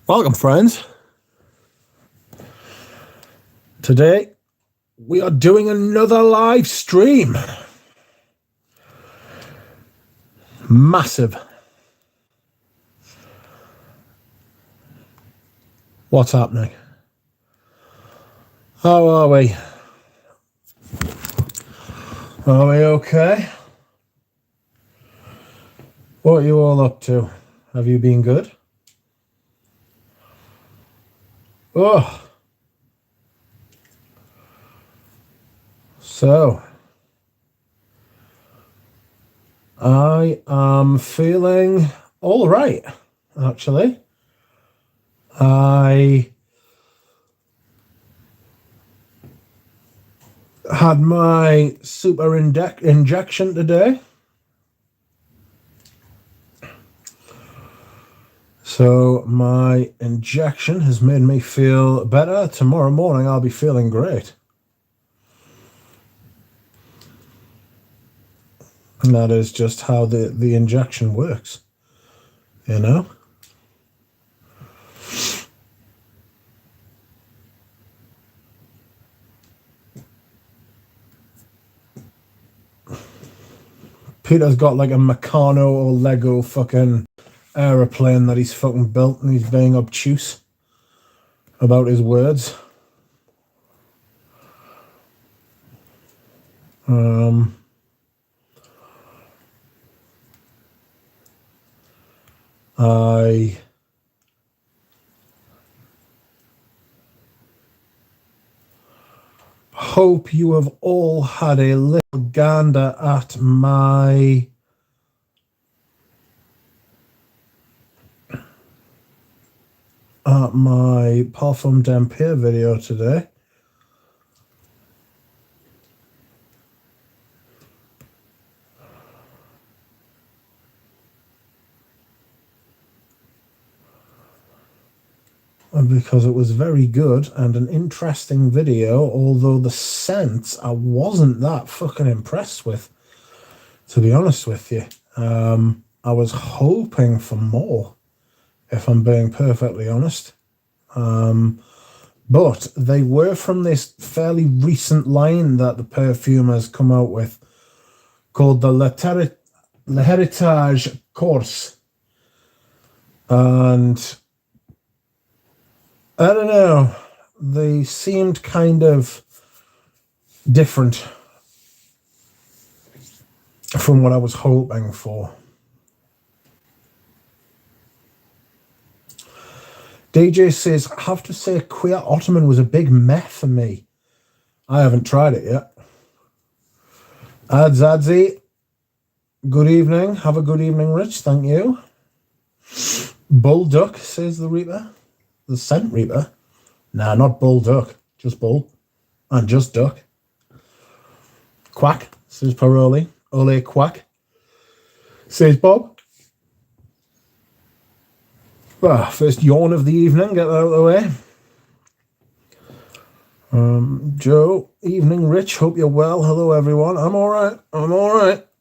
Welcome, friends. Today, we are doing another live stream. Massive. What's happening? How are we? Are we okay? What are you all up to? Have you been good? Oh. So, I am feeling all right, actually. I had my super injection today. So my injection has made me feel better. Tomorrow morning I'll be feeling great. And that is just how the injection works, you know? Peter's got like a Meccano or Lego fucking aeroplane that he's fucking built, and he's being obtuse about his words. I hope you have all had a little gander at my Parfum d'Empire video today. Because it was very good and an interesting video, although the scent I wasn't that fucking impressed with, to be honest with you. I was hoping for more, if I'm being perfectly honest. But they were from this fairly recent line that the perfume has come out with, called the Le Heritage Corse. And I don't know, they seemed kind of different from what I was hoping for. DJ says, I have to say Queer Ottoman was a big meh for me. I haven't tried it yet. Adzadzi, good evening. Have a good evening, Rich. Thank you. Bull Duck, says the Reaper. The Scent Reaper? Nah, not Bull Duck. Just Bull. And just Duck. Quack, says Paroli. Ole Quack, says Bob. Well, first yawn of the evening, get that out of the way. Joe, evening, Rich. Hope you're well. Hello, everyone. I'm all right.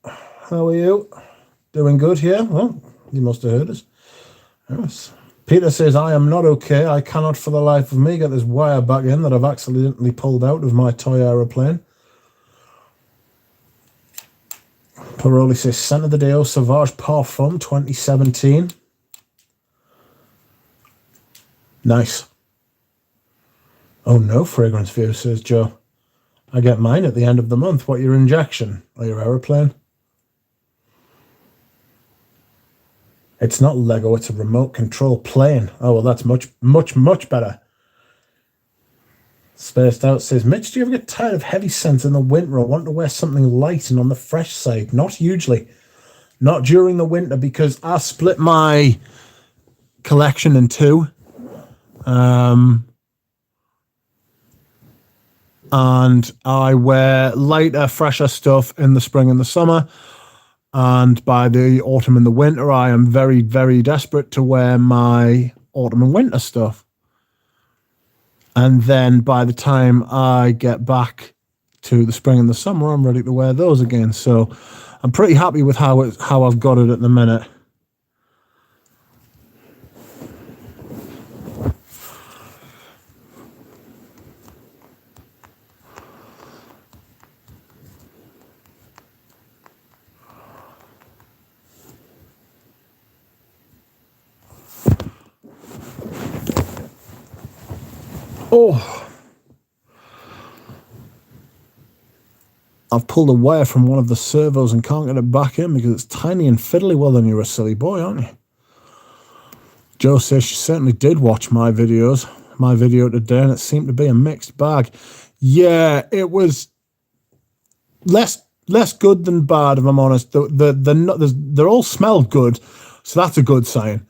How are you? Doing good here? Well, you must have heard us. Yes. Peter says, I am not okay. I cannot for the life of me get this wire back in that I've accidentally pulled out of my toy aeroplane. Paroli says, Scent of the Day, Sauvage Parfum 2017. Nice. Oh, no fragrance view, says Joe. I get mine at the end of the month. What, your injection or your aeroplane? It's not Lego, it's a remote control plane. Oh, well, that's much better. Spaced Out says, Mitch, do you ever get tired of heavy scents in the winter or want to wear something light and on the fresh side? Not hugely. Not during the winter, because I split my collection in two. And I wear lighter, fresher stuff in the spring and the summer. And by the autumn and the winter, I am very, very desperate to wear my autumn and winter stuff. And then by the time I get back to the spring and the summer, I'm ready to wear those again. So I'm pretty happy with how I've got it at the minute. Oh, I've pulled a wire from one of the servos and can't get it back in because it's tiny and fiddly. Well, then you're a silly boy, aren't you? Joe says she certainly did watch my video today, and it seemed to be a mixed bag. Yeah, it was less good than bad, if I'm honest. They all smell good, so that's a good sign.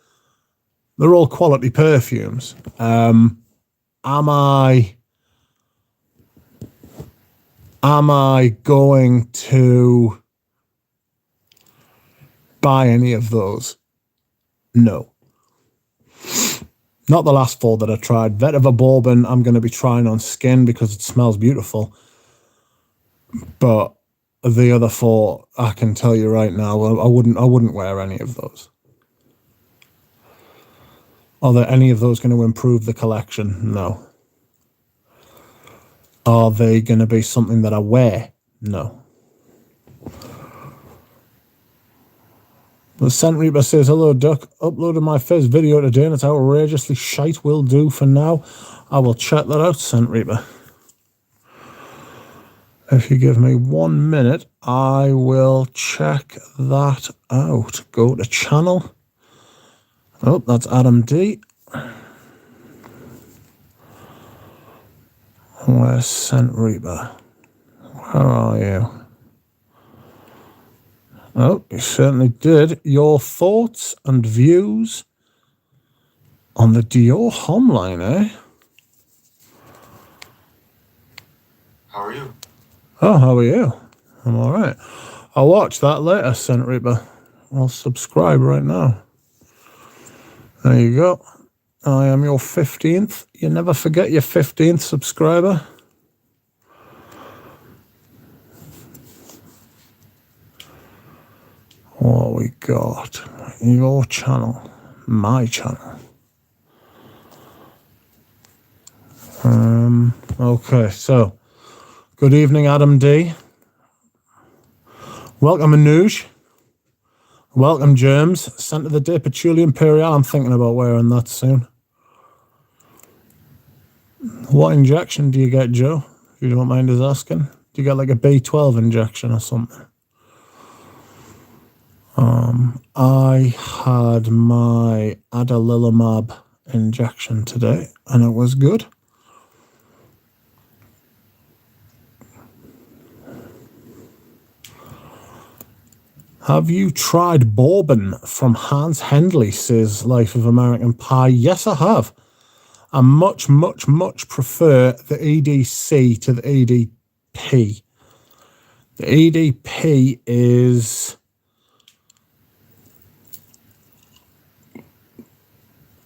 They're all quality perfumes. Am I going to buy any of those? No. Not the last 4 that I tried. Vetiver Bourbon, I'm going to be trying on skin because it smells beautiful. But the other 4, I can tell you right now, I wouldn't wear any of those. Are there any of those going to improve the collection? No. Are they going to be something that I wear? No. The Scent Reaper says, hello, Duck. Uploaded my first video today and it's outrageously shite. Will do for now. I will check that out, Scent Reaper. If you give me 1 minute, I will check that out. Go to channel. Oh, that's Adam D. Where's Scent Reaper? Where are you? Oh, you certainly did. Your thoughts and views on the Dior Home line, eh? How are you? Oh, how are you? I'm all right. I'll watch that later, Scent Reaper. I'll subscribe right now. There you go. I am your 15th. You never forget your 15th subscriber. What we got? Your channel. My channel. Okay, so good evening, Adam D. Welcome, Anoush. Welcome, Germs. Scent of the Day, Patchouli Imperial. I'm thinking about wearing that soon. What injection do you get, Joe? If you don't mind us asking. Do you get like a B12 injection or something? I had my adalimumab injection today, and it was good. Have you tried bourbon from Hans Hendley, says Life of American Pie? Yes, I have. I much, much, much prefer the EDC to the EDP. The EDP is...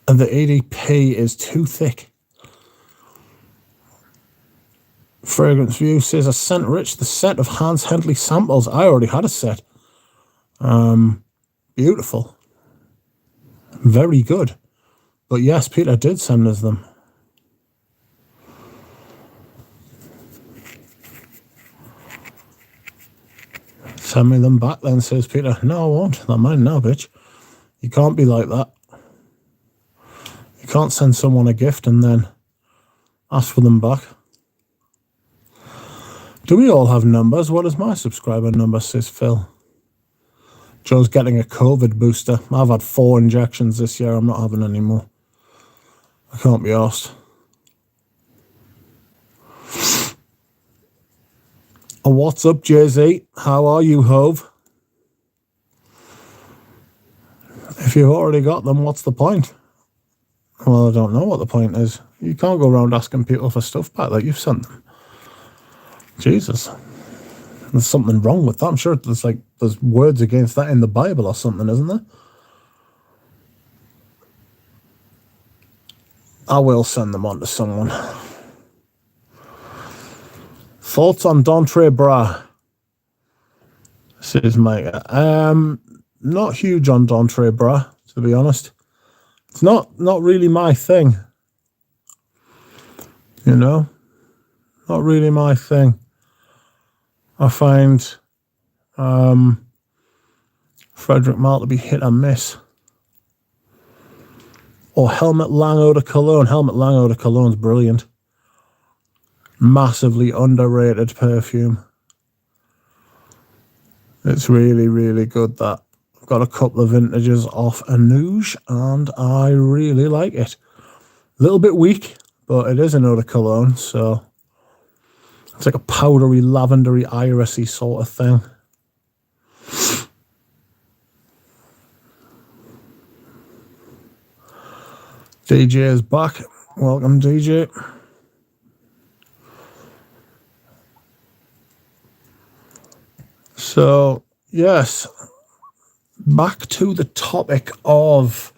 the EDP is too thick. Fragrance View says, a scent rich, the set of Hans Hendley samples. I already had a set. Beautiful. Very good. But yes, Peter did send us them. Send me them back then, says Peter. No, I won't. They're mine now, bitch. You can't be like that. You can't send someone a gift and then ask for them back. Do we all have numbers? What is my subscriber number, says Phil. Joe's getting a COVID booster. I've had 4 injections this year. I'm not having any more. I can't be arsed. Oh, what's up, Jay-Z? How are you, Hove? If you've already got them, what's the point? Well, I don't know what the point is. You can't go around asking people for stuff back that you've sent them. Jesus. There's something wrong with that. I'm sure there's words against that in the Bible or something, isn't there? I will send them on to someone. Thoughts on D'Entrée Bras? Says Micah. Not huge on D'Entrée Bras, to be honest. It's not really my thing. You know? Not really my thing. I find Frederick Malle to be hit and miss. Or Helmut Lang Eau de Cologne. Helmut Lang Eau de Cologne's brilliant. Massively underrated perfume. It's really, really good, that. I've got a couple of vintages off Anouge, and I really like it. A little bit weak, but it is an eau de cologne, so it's like a powdery, lavendery, irisy sort of thing. DJ is back. Welcome, DJ. So, yes, back to the topic of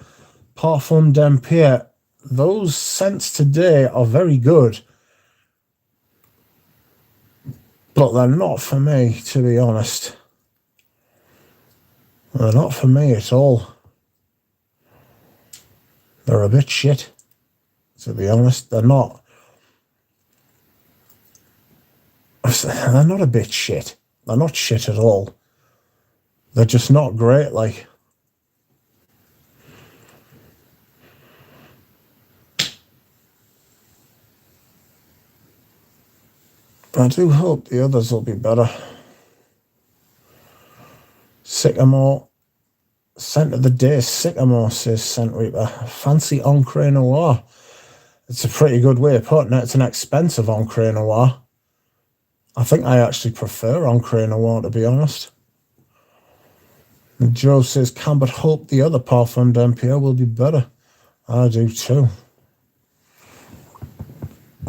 Parfum d'Empire. Those scents today are very good, but they're not for me, to be honest. They're not for me at all. They're a bit shit, to be honest. They're not. They're not a bit shit. They're not shit at all. They're just not great, like. I do hope the others will be better. Sycamore. Scent of the day, Sycamore, says Scent Reaper. Fancy Encre Noir. It's a pretty good way of putting it. It's an expensive Encre Noir. I think I actually prefer Encre Noir, to be honest. And Joe says, can but hope the other Parfum d'Empire will be better. I do too.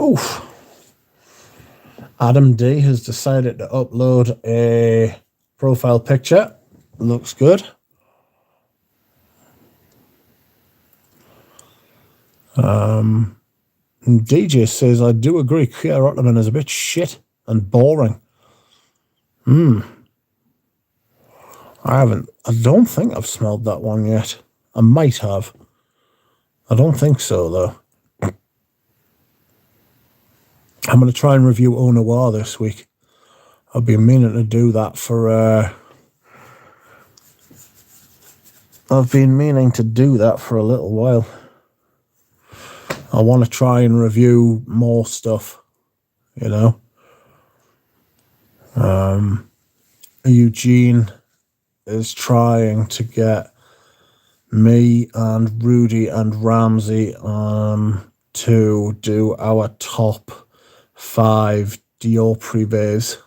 Oof. Adam D has decided to upload a profile picture. Looks good. DJ says, I do agree, Kier Ottoman is a bit shit and boring. I don't think I've smelled that one yet. I might have. I don't think so, though. I'm going to try and review Eau Noir this week. I've been meaning to do that for, a little while. I want to try and review more stuff, you know. Eugene is trying to get me and Rudy and Ramsey to do our top 5 Dior Privés,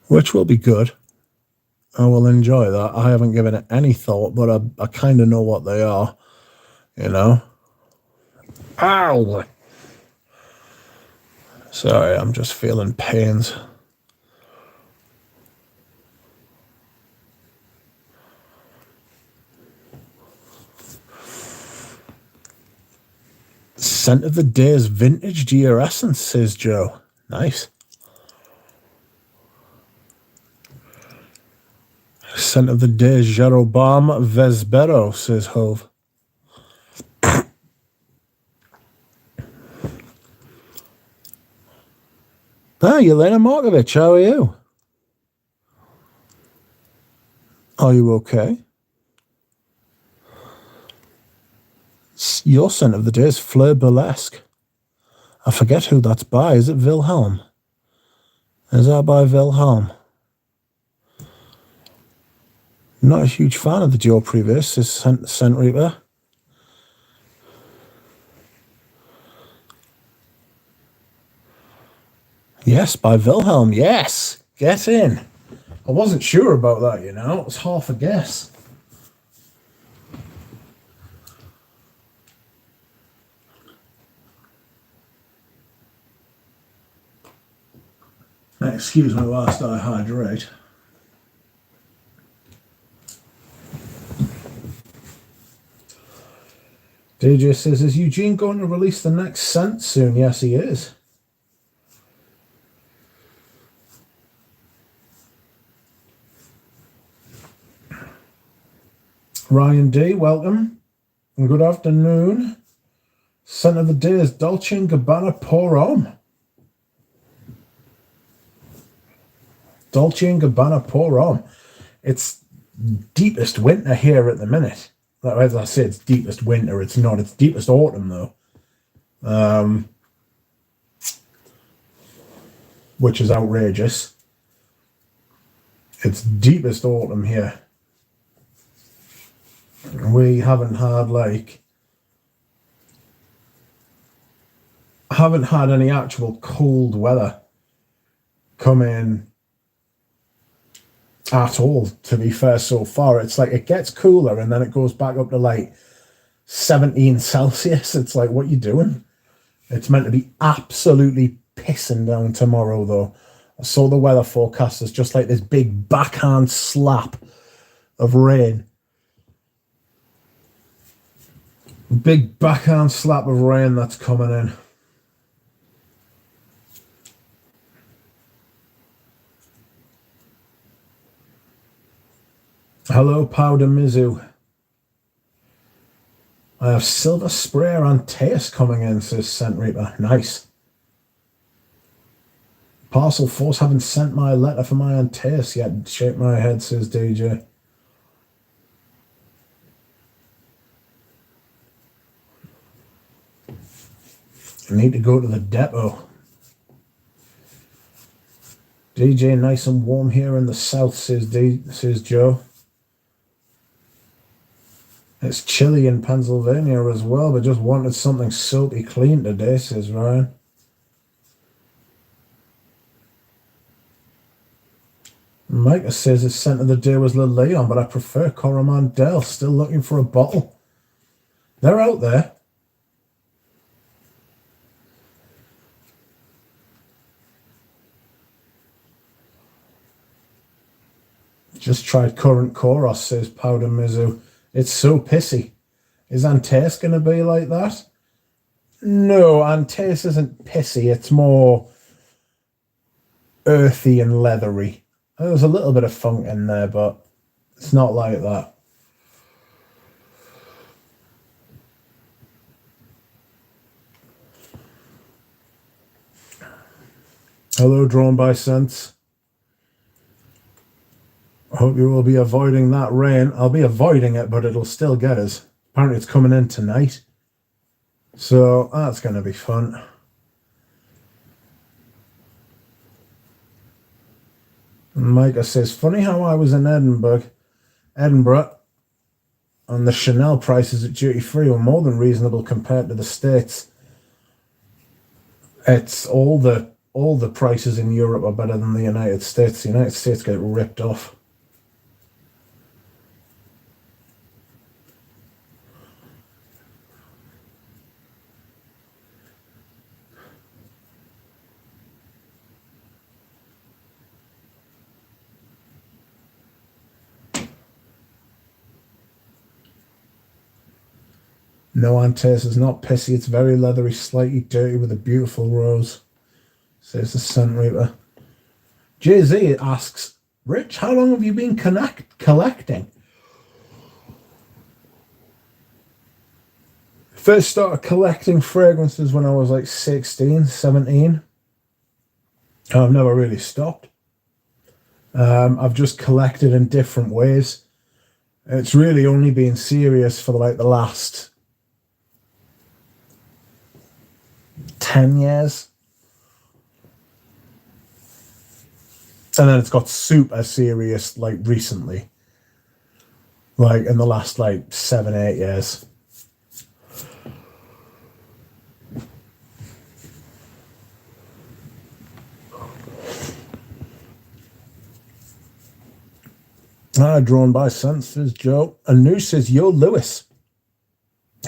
which will be good. I will enjoy that. I haven't given it any thought, but I kind of know what they are, you know. Ow! Sorry, I'm just feeling pains. Scent of the day is vintage Dior Essence, says Joe. Nice. Scent of the day is Jeroboam Vesbero, says Hove. Ah, Yelena Markovich, how are you? Are you okay? Your scent of the day is Fleur Burlesque. I forget who that's by. Is it Wilhelm? Is that by Wilhelm? Not a huge fan of the Dior Privé, says Scent Reaper. Yes, by Wilhelm. Yes, get in. I wasn't sure about that, you know. It was half a guess. Excuse me whilst I hydrate. DJ says, is Eugene going to release the next scent soon? Yes, he is. Ryan D, welcome. And good afternoon. Scent of the day is Dolce & Gabbana Pour Homme. Dolce & Gabbana Pour Homme. It's deepest winter here at the minute. As I said, it's deepest winter. It's not. It's deepest autumn, though. which is outrageous. It's deepest autumn here. We haven't had any actual cold weather come in at all, to be fair, so far. It's like it gets cooler and then it goes back up to like 17 Celsius. It's like, what are you doing? It's meant to be absolutely pissing down tomorrow, though. I saw the weather forecast as just like this big backhand slap of rain. Big backhand slap of rain that's coming in. Hello, Powder Mizu. I have Silver Sprayer and Taste coming in, says Scent Reaper. Nice. Parcel Force haven't sent my letter for my Antaeus yet. Shake my head, says DJ. I need to go to the depot. DJ, nice and warm here in the south, says Joe. It's chilly in Pennsylvania as well, but just wanted something soapy clean today, says Ryan. Micah says his scent of the day was Le Leon, but I prefer Coromandel. Still looking for a bottle. They're out there. Just tried Current Koros, says Powder Mizu. It's so pissy. Is Antaeus going to be like that? No, Antaeus isn't pissy. It's more earthy and leathery. There's a little bit of funk in there, but it's not like that. Hello, Drawn by Sense. I hope you will be avoiding that rain. I'll be avoiding it, but it'll still get us. Apparently it's coming in tonight. So that's going to be fun. Micah says, funny how I was in Edinburgh, and the Chanel prices at duty free were more than reasonable compared to the States. It's all the prices in Europe are better than the United States. The United States get ripped off. No, Antaeus is not pissy. It's very leathery, slightly dirty with a beautiful rose, says the Scent Reaper. Jay-Z asks, Rich, how long have you been collecting? First started collecting fragrances when I was like 16, 17. I've never really stopped. I've just collected in different ways. It's really only been serious for like the last 10 years. And then it's got super serious like recently. Like in the last like 7-8 years. Drawn by Sense, says Joe. And New says, yo, Lewis.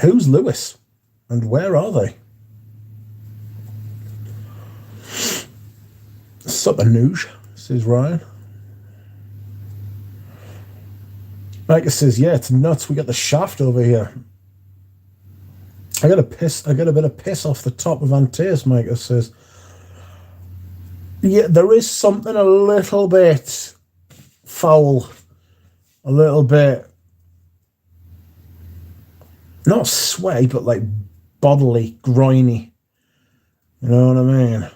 Who's Lewis? And where are they? Sup, Anoush, says Ryan. Micah says, yeah, it's nuts. We got the shaft over here. I got a bit of piss off the top of Antaeus, Micah says. Yeah, there is something a little bit foul. A little bit, not sweaty, but like bodily, groiny. You know what I mean?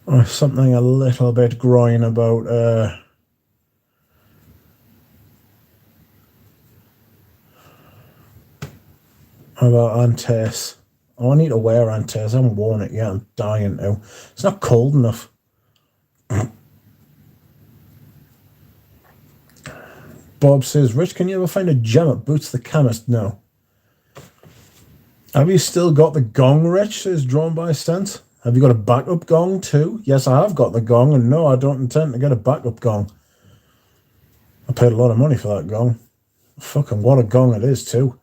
Or something a little bit groin about Antaeus. Oh, I need to wear Antares. I haven't worn it yet. I'm dying to. It's not cold enough. Bob says, Rich, can you ever find a gem at Boots the Chemist? No. Have you still got the gong, Rich? Says Drawn by Sense. Have you got a backup gong too? Yes, I have got the gong, and no, I don't intend to get a backup gong. I paid a lot of money for that gong. Fucking what a gong it is too.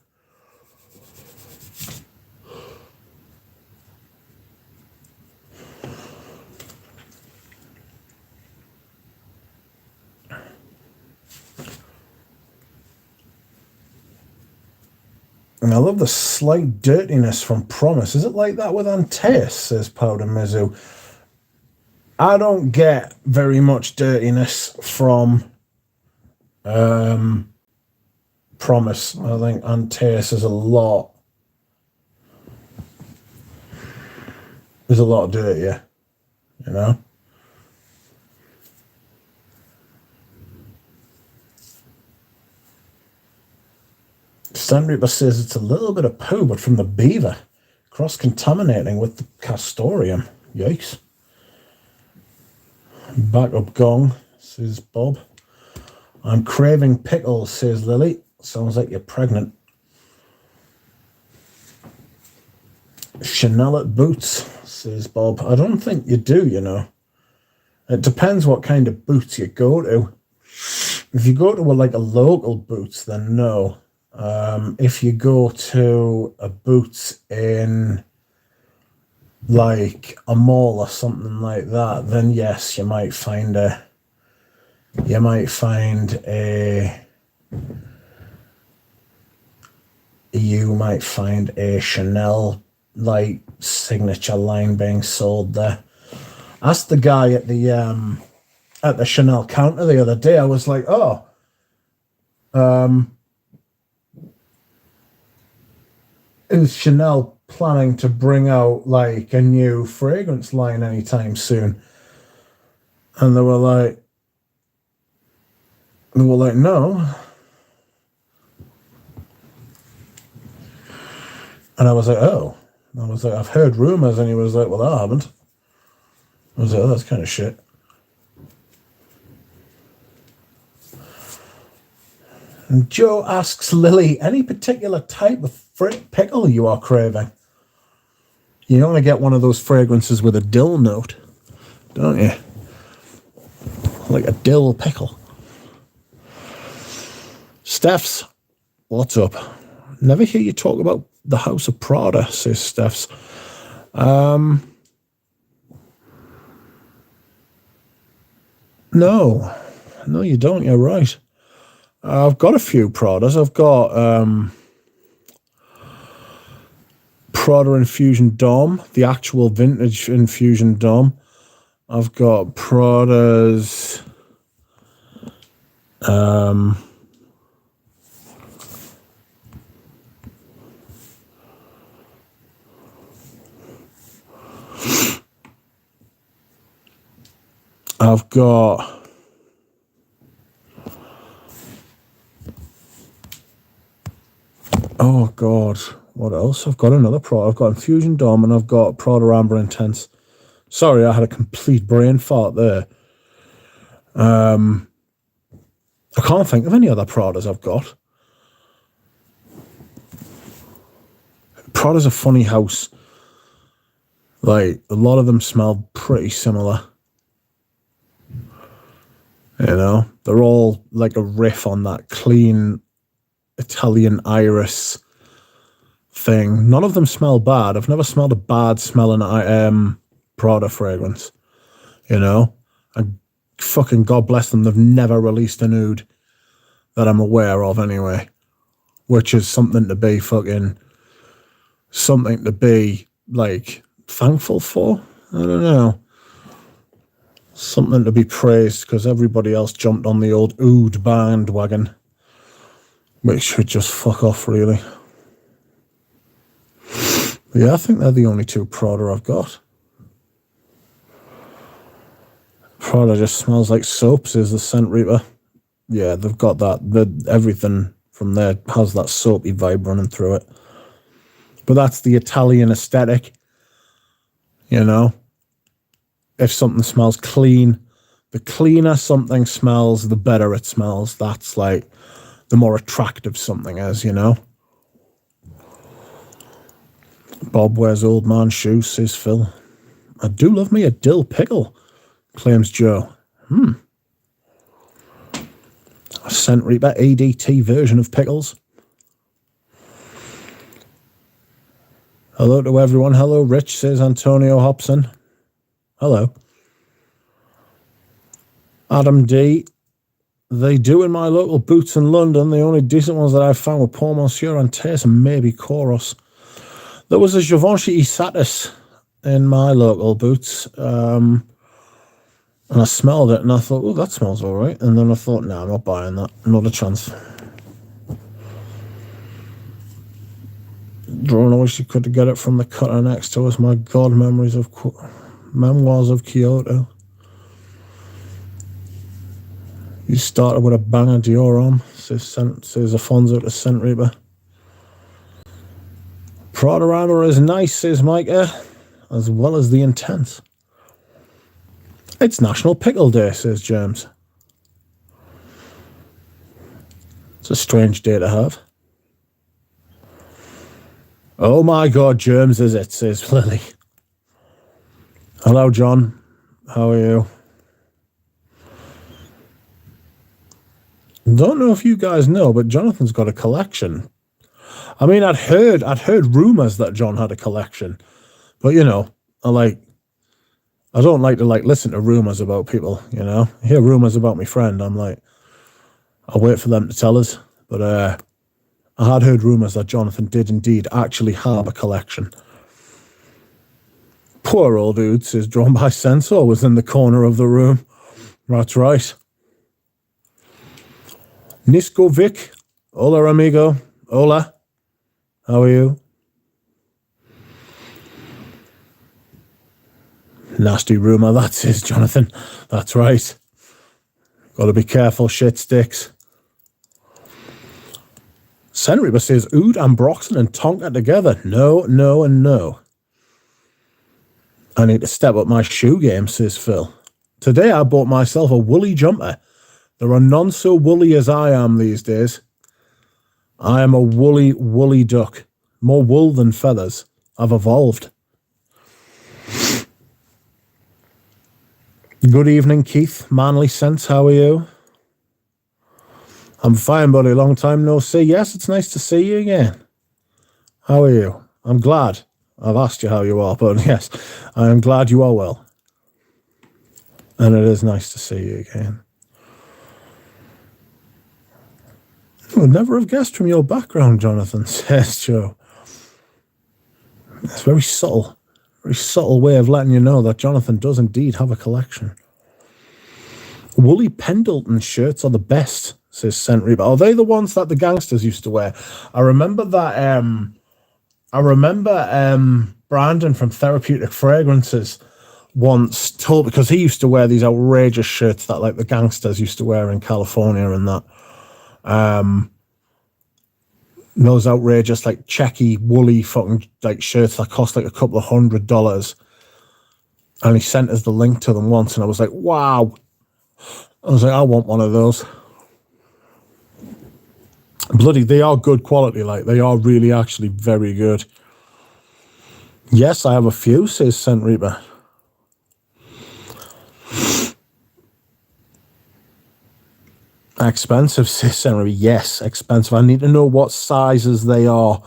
And I love the slight dirtiness from Promise. Is it like that with Antaeus, says Powder Mizu? I don't get very much dirtiness from Promise. I think Antaeus is a lot. There's a lot dirtier, you know? Sandreaper says it's a little bit of poo, but from the beaver. Cross-contaminating with the castoreum. Yikes. Backup gong, says Bob. I'm craving pickles, says Lily. Sounds like you're pregnant. Chanel at Boots, says Bob. I don't think you do, you know. It depends what kind of Boots you go to. If you go to like a local Boots, then no. If you go to a Boots in like a mall or something like that, then yes, you might find a Chanel like signature line being sold there. Asked the guy at the Chanel counter the other day. I was like, oh, is Chanel planning to bring out like a new fragrance line anytime soon? And they were like, no. And I was like, oh. I was like, I've heard rumors. And he was like, well, I haven't. I was like, oh, that's kind of shit. And Joe asks Lily, any particular type of pickle you are craving? You only get one of those fragrances with a dill note, don't you? Like a dill pickle. Steph's, what's up? Never hear you talk about the House of Prada, says Steph's. No, you don't. You're right. I've got a few Pradas. I've got Prada Infusion Dom, the actual vintage Infusion Dom. I've got Prada's I've got oh god, what else? I've got another Prada. I've got Infusion Dom and I've got Prada Amber Intense. Sorry, I had a complete brain fart there. I can't think of any other Pradas I've got. Prada's a funny house. Like, a lot of them smell pretty similar. You know, they're all like a riff on that clean Italian iris thing. None of them smell bad. I've never smelled a bad smelling Prada fragrance. You know, and fucking God bless them, they've never released a nude that I'm aware of anyway, which is something to be like thankful for. I don't know. Something to be praised, because everybody else jumped on the old oud bandwagon, which should just fuck off, really. Yeah, I think they're the only two Prada I've got. Prada just smells like soaps, is the Scent Reaper. Yeah, they've got that. Everything from there has that soapy vibe running through it. But that's the Italian aesthetic, you know. If something smells clean, the cleaner something smells, the better it smells. That's like the more attractive something is, you know. Bob wears old man shoes, says Phil. I do love me a dill pickle, claims Joe. A Scent Reaper ADT version of pickles. Hello to everyone. Hello, Rich, says Antonio Hobson. Hello. Adam D. They do in my local boots in London. The only decent ones that I've found were Paul Monsieur and Taste and maybe Koros. There was a Givenchy Satis in my local boots. And I smelled it and I thought, oh, that smells all right. And then I thought, no, I'm not buying that. Not a chance. Drone, I wish you could get it from the cutter next to us. My God, memories of memoirs of Kyoto. You started with a banger Dior on, says Afonso to Scent Reaper. Prodorama is nice, says Micah, as well as the intense. It's National Pickle Day, says James. It's a strange day to have. Oh my God, James, is it, says Lily. Hello, John. How are you? Don't know if you guys know, but Jonathan's got a collection. I mean, I'd heard rumors that John had a collection, but you know, I don't like to listen to rumors about people. You know, I hear rumors about my friend. I'm like, I'll wait for them to tell us. But I had heard rumors that Jonathan did indeed actually have a collection. Poor old dude, says Drawn by Sensor, was in the corner of the room. That's right. Nisco Vic. Hola, amigo. Hola. How are you? Nasty rumour, that says Jonathan. That's right. Got to be careful, shit sticks. Scent Reaper says Oud, Ambroxan and Tonka together. No, no, and no. I need to step up my shoe game, says Phil. Today I bought myself a woolly jumper. There are none so woolly as I am these days. I am a woolly duck. More wool than feathers. I've evolved. Good evening, Keith. Manly Sense, how are you? I'm fine, buddy. Long time no see. Yes, it's nice to see you again. How are you? I'm glad. I've asked you how you are, but yes, I am glad you are well. And it is nice to see you again. I would never have guessed from your background, Jonathan, says Joe. It's very subtle way of letting you know that Jonathan does indeed have a collection. Woolly Pendleton shirts are the best, says Scent Reaper. Are they the ones that the gangsters used to wear? I remember that. Brandon from Therapeutic Fragrances once told, because he used to wear these outrageous shirts that like the gangsters used to wear in California and that. Those outrageous like checky woolly fucking like shirts that cost like a couple of $100. And he sent us the link to them once and I was like, wow. I was like, I want one of those. Bloody, they are good quality, like they are really actually very good. Yes, I have a few, says Scent Reaper. Expensive, says Scent Reaper. Yes, expensive. I need to know what sizes they are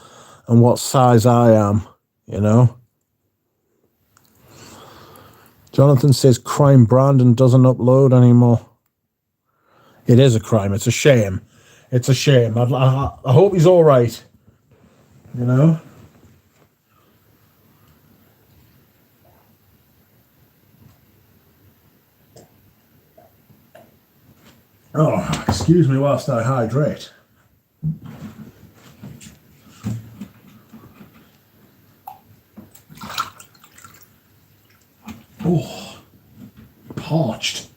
and what size I am, you know? Jonathan says crime Brandon doesn't upload anymore. It is a crime. It's a shame. It's a shame. I hope he's all right, you know? Oh, excuse me whilst I hydrate. Oh, parched.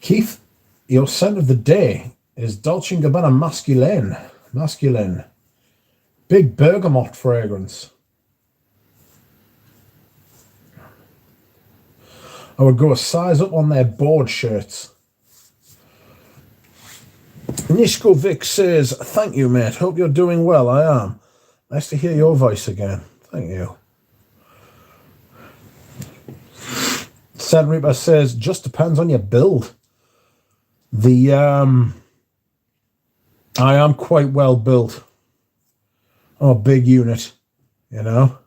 Keith, your scent of the day is Dolce & Gabbana Masculine. Masculine. Big bergamot fragrance. I would go a size up on their board shirts. Nishko Vic says, thank you, mate. Hope you're doing well. I am. Nice to hear your voice again. Thank you. Sad Reaper says, just depends on your build. I am quite well built. I'm a big unit, you know.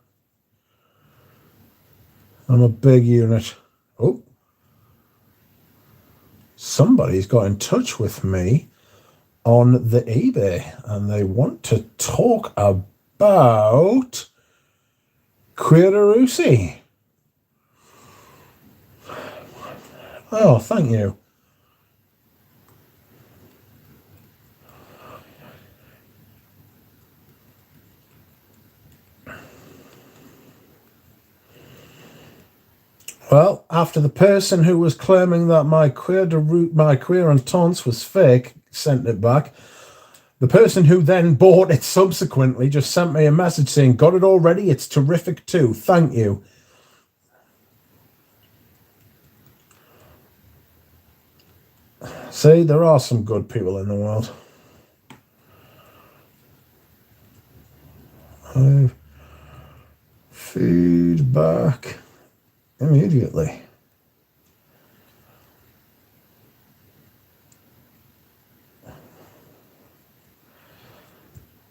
I'm a big unit. Oh. Somebody's got in touch with me on the eBay and they want to talk about Queerarusi. Oh, thank you. Well, after the person who was claiming that my queer entente was fake sent it back, the person who then bought it subsequently just sent me a message saying, got it already? It's terrific too. Thank you. See, there are some good people in the world. Feedback immediately.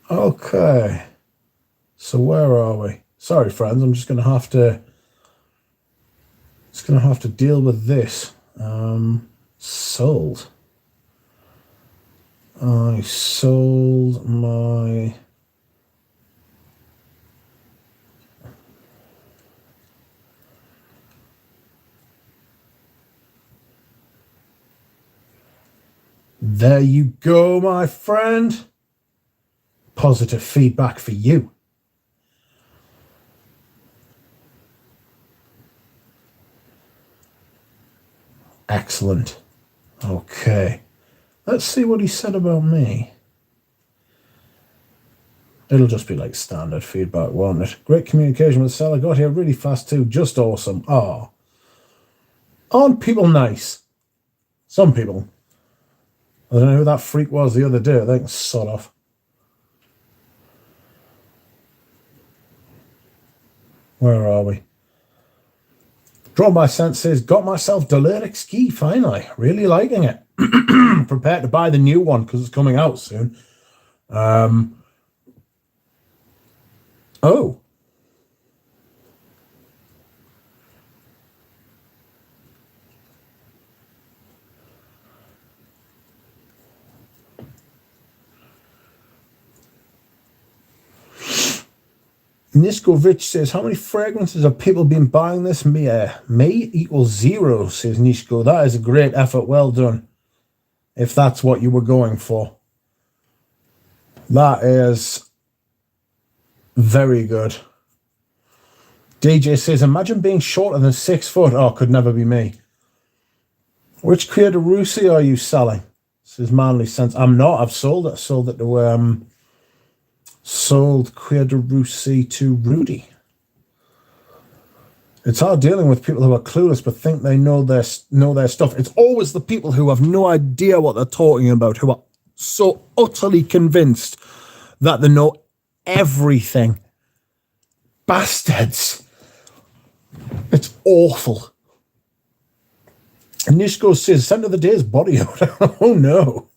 Okay. So where are we? Sorry, friends. I'm just going to have to deal with this. Sold. I sold my... There you go, my friend. Positive feedback for you. Excellent. Okay. Let's see what he said about me. It'll just be like standard feedback, won't it? Great communication with the seller. Got here really fast too. Just awesome. Oh. Aren't people nice? Some people. I don't know who that freak was the other day. They can sod off. Where are we? Drawn by Senses. Got myself Deliric Ski finally. Really liking it. Prepared to buy the new one because it's coming out soon. Oh. Niskovich says, how many fragrances have people been buying this? Me equals 0, says Nishko. That is a great effort. Well done. If that's what you were going for. That is very good. DJ says, imagine being shorter than 6 foot. Oh, could never be me. Which Queerarusi are you selling? Says Manly Sense. I'm not. I've sold it. I sold it to sold Queerarusi to Rudy. It's hard dealing with people who are clueless but think they know their stuff. It's always the people who have no idea what they're talking about, who are so utterly convinced that they know everything. Bastards. It's awful. And Nishko says, scent of the day is body odor. Oh no.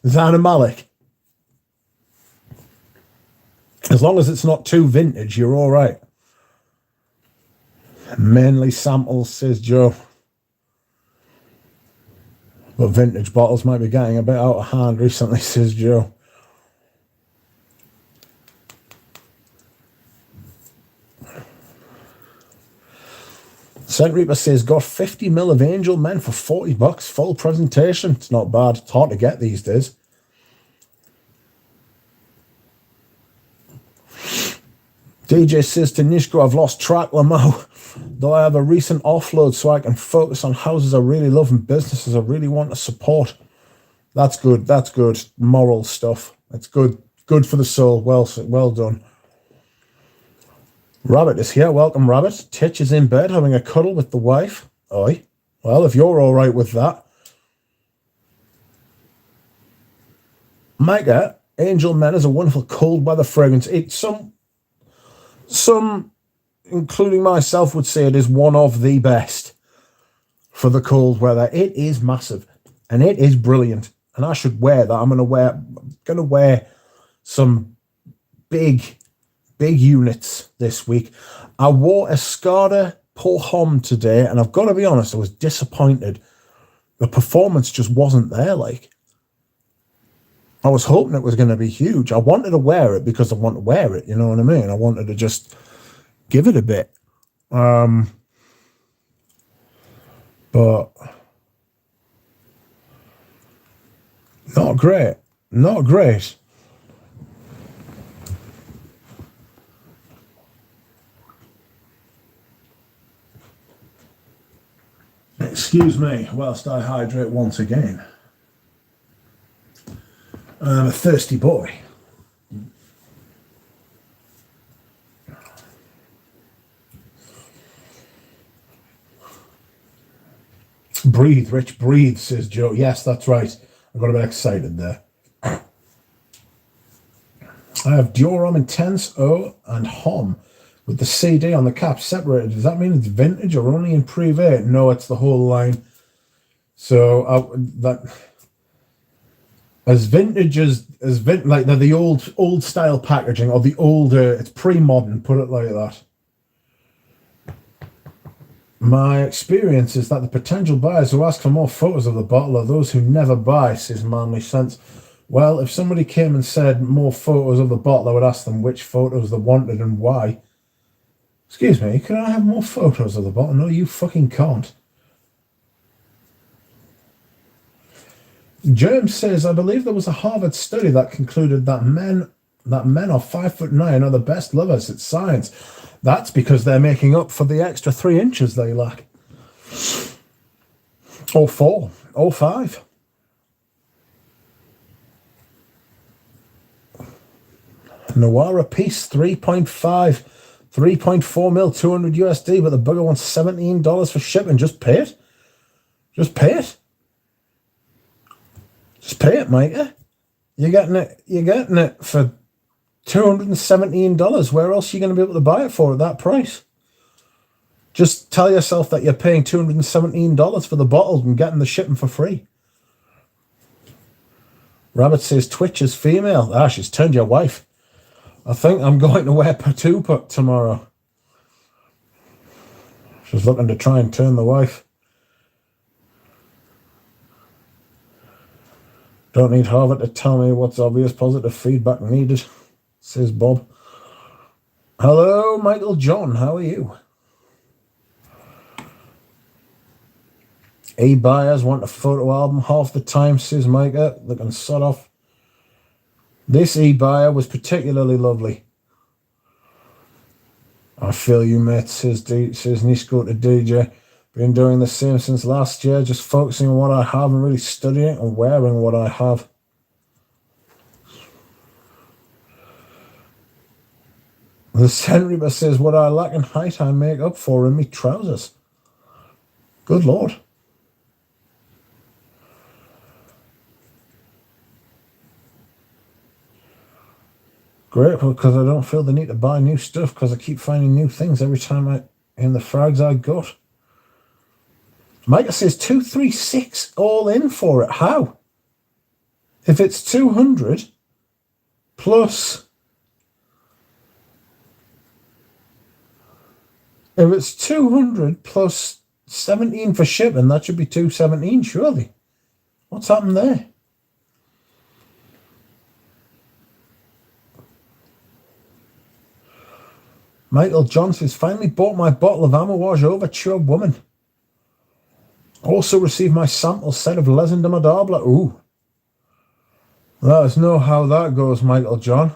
Zana Malik. As long as it's not too vintage, you're all right. Mainly samples, says Joe. But vintage bottles might be getting a bit out of hand recently, says Joe. Scent Reaper says, got 50 ml of Angel Men for $40. Full presentation. It's not bad. It's hard to get these days. DJ says to Nishko, I've lost track, Lamo. Though I have a recent offload so I can focus on houses I really love and businesses I really want to support. That's good. That's good. Moral stuff. That's good. Good for the soul. Well done. Rabbit is here. Welcome, Rabbit. Titch is in bed having a cuddle with the wife. Oi. Well, if you're all right with that. Micah, Angel Men is a wonderful cold weather fragrance. It's some, including myself, would say it is one of the best for the cold weather. It is massive and it is brilliant. And I should wear that. I'm gonna wear some big units this week. I wore a Skada Pour Homme today, and I've got to be honest, I was disappointed. The performance just wasn't there. Like, I was hoping it was going to be huge. I wanted to wear it because I want to wear it. You know what I mean? I wanted to just give it a bit. But not great. Not great. Excuse me whilst I hydrate once again. I'm a thirsty boy. Breathe, Rich, breathe, says Joe. Yes, that's right. I got a bit excited there. I have Dioram Intense O and Hom with the CD on the cap separated. Does that mean it's vintage or only in Privé? No, it's the whole line. So that as vintage as like the old style packaging or the older, it's pre-modern. Put it like that. My experience is that the potential buyers who ask for more photos of the bottle are those who never buy, says Manly Sense. Well, if somebody came and said more photos of the bottle, I would ask them which photos they wanted and why. Excuse me, can I have more photos of the bottle? No, you fucking can't. Germ says, I believe there was a Harvard study that concluded that men are 5'9" are the best lovers. It's science. That's because they're making up for the extra 3 inches they lack. Or 4, or 5. Nawara piece, 3.5, 3.4 mil, 200 USD, but the bugger wants $17 for shipping. Just pay it. Just pay it. Just pay it, Micah. You're getting it for $217. Where else are you going to be able to buy it for at that price? Just tell yourself that you're paying $217 for the bottle and getting the shipping for free. Rabbit says Twitch is female. Ah, she's turned your wife. I think I'm going to wear Patupa tomorrow. She's looking to try and turn the wife. Don't need Harvard to tell me what's obvious. Positive feedback needed, says Bob. Hello, Michael John. How are you? E-buyers want a photo album half the time, says Micah. Looking sod off. This e-buyer was particularly lovely. I feel you, mate, says Nishko to DJ. Been doing the same since last year, just focusing on what I have and really studying and wearing what I have. The Senriba says, what I lack in height, I make up for in me trousers. Good Lord. Grateful because I don't feel the need to buy new stuff because I keep finding new things every time in the frags I got. Micah says 236 all in for it. How? If it's 200 plus... If it's 200 plus 17 for shipping, that should be 217, surely. What's happened there? Michael Johnson's finally bought my bottle of Amouage Overture Woman. Also received my sample set of Les Indomadables. Ooh. Let us know how that goes, Michael John.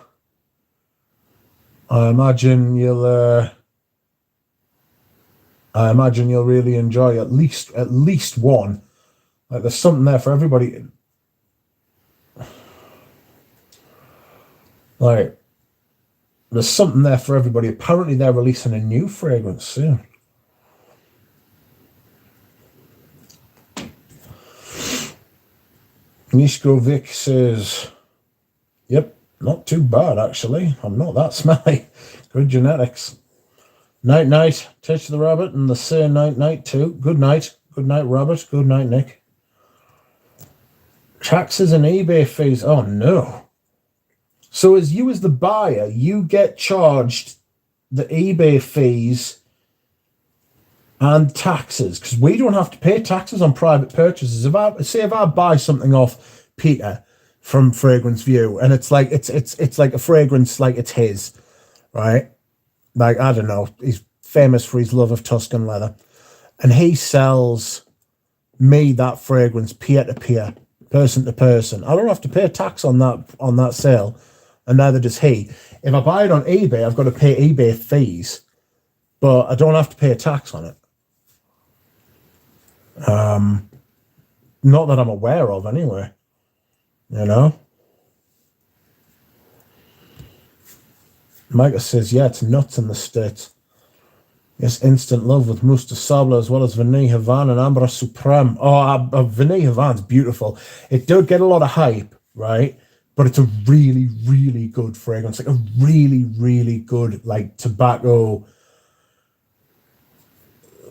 I imagine you'll. I imagine you'll really enjoy at least one. Like there's something there for everybody. Like there's something there for everybody. Apparently they're releasing a new fragrance soon. Niskovic says, "Yep, not too bad actually. I'm not that smelly. Good genetics." Night night. Touch the rabbit and the say night night too. Good night. Good night, Rabbit. Good night, Nick. Taxes and eBay fees. Oh no. So as you as the buyer, you get charged the eBay fees and taxes because we don't have to pay taxes on private purchases. If I buy something off Peter from Fragrance View and it's like a fragrance like it's his, right? Like I don't know, he's famous for his love of Tuscan leather, and he sells me that fragrance peer to peer, person to person. I don't have to pay tax on that sale, and neither does he. If I buy it on eBay, I've got to pay eBay fees, but I don't have to pay a tax on it. Not that I'm aware of, anyway. You know. Micah says, "Yeah, it's nuts in the States." Yes, instant love with Mousse de Sable as well as Vanille Havana and Ambra Supreme. Oh, Vanille Havana's beautiful. It did get a lot of hype, right? But it's a really, really good fragrance. Like a really, really good, like tobacco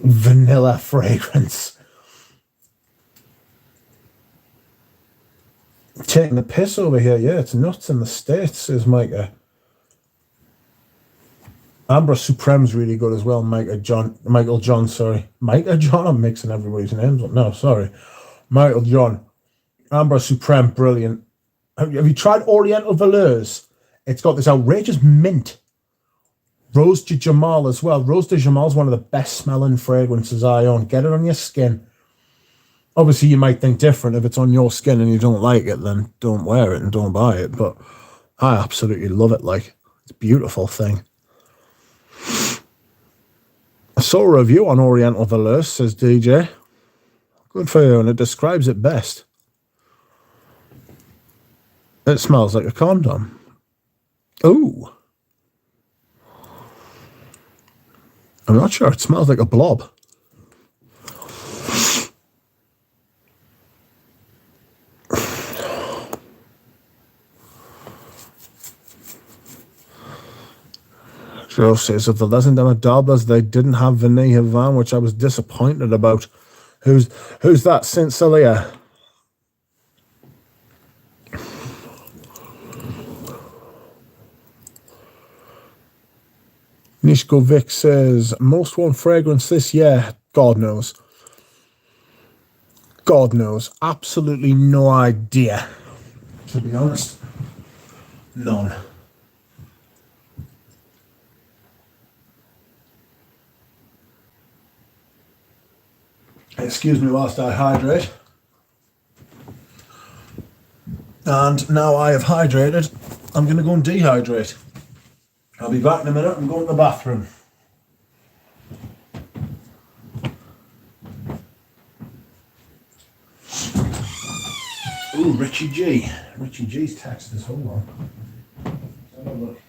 vanilla fragrance. Taking the piss over here. Yeah, it's nuts in the States, says Micah. Ambra Supreme's really good as well. Michael John, sorry. Micah John? I'm mixing everybody's names up. No, sorry. Michael John. Ambra Supreme, brilliant. Have you tried Oriental Velours? It's got this outrageous mint. Rose de Jamal as well. Rose de Jamal is one of the best smelling fragrances I own. Get it on your skin. Obviously, you might think different. If it's on your skin and you don't like it, then don't wear it and don't buy it. But I absolutely love it. Like, it's a beautiful thing. I saw a review on Oriental Velour, says DJ. Good for you, and it describes it best. It smells like a condom. Ooh. I'm not sure. It smells like a blob. Joe says, of the Legend and Adabas, they didn't have Vanilla Van, which I was disappointed about. Who's that? Saint Celia. Nishko Vic says, most worn fragrance this year. God knows. God knows. Absolutely no idea. To be honest. None. Excuse me whilst I hydrate. And now I have hydrated, I'm going to go and dehydrate. I'll be back in a minute. I'm going to the bathroom. Ooh, Richie G. Richie G's texted us. Hold on. Have a look.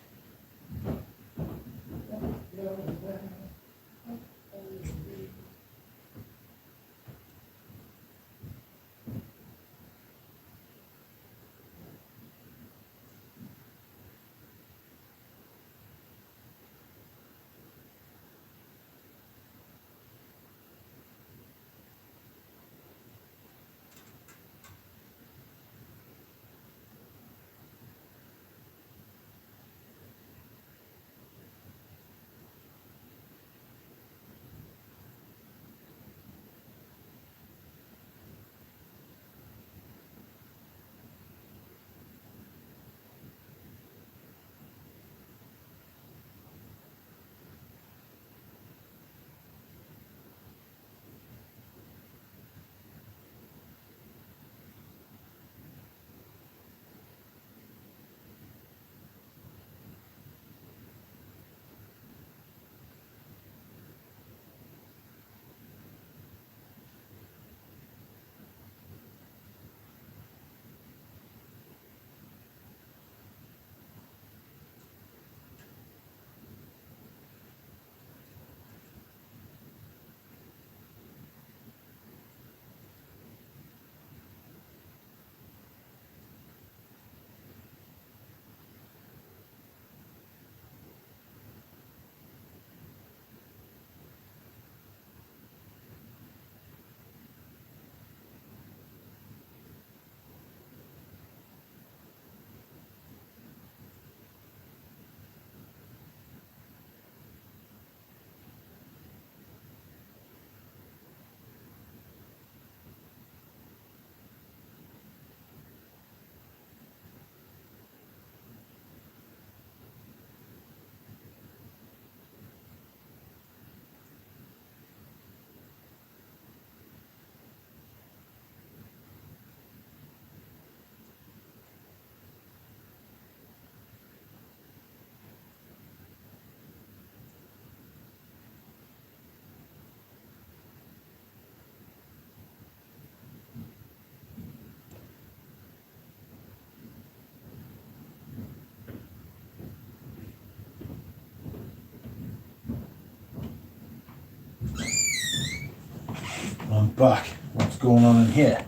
back what's going on in here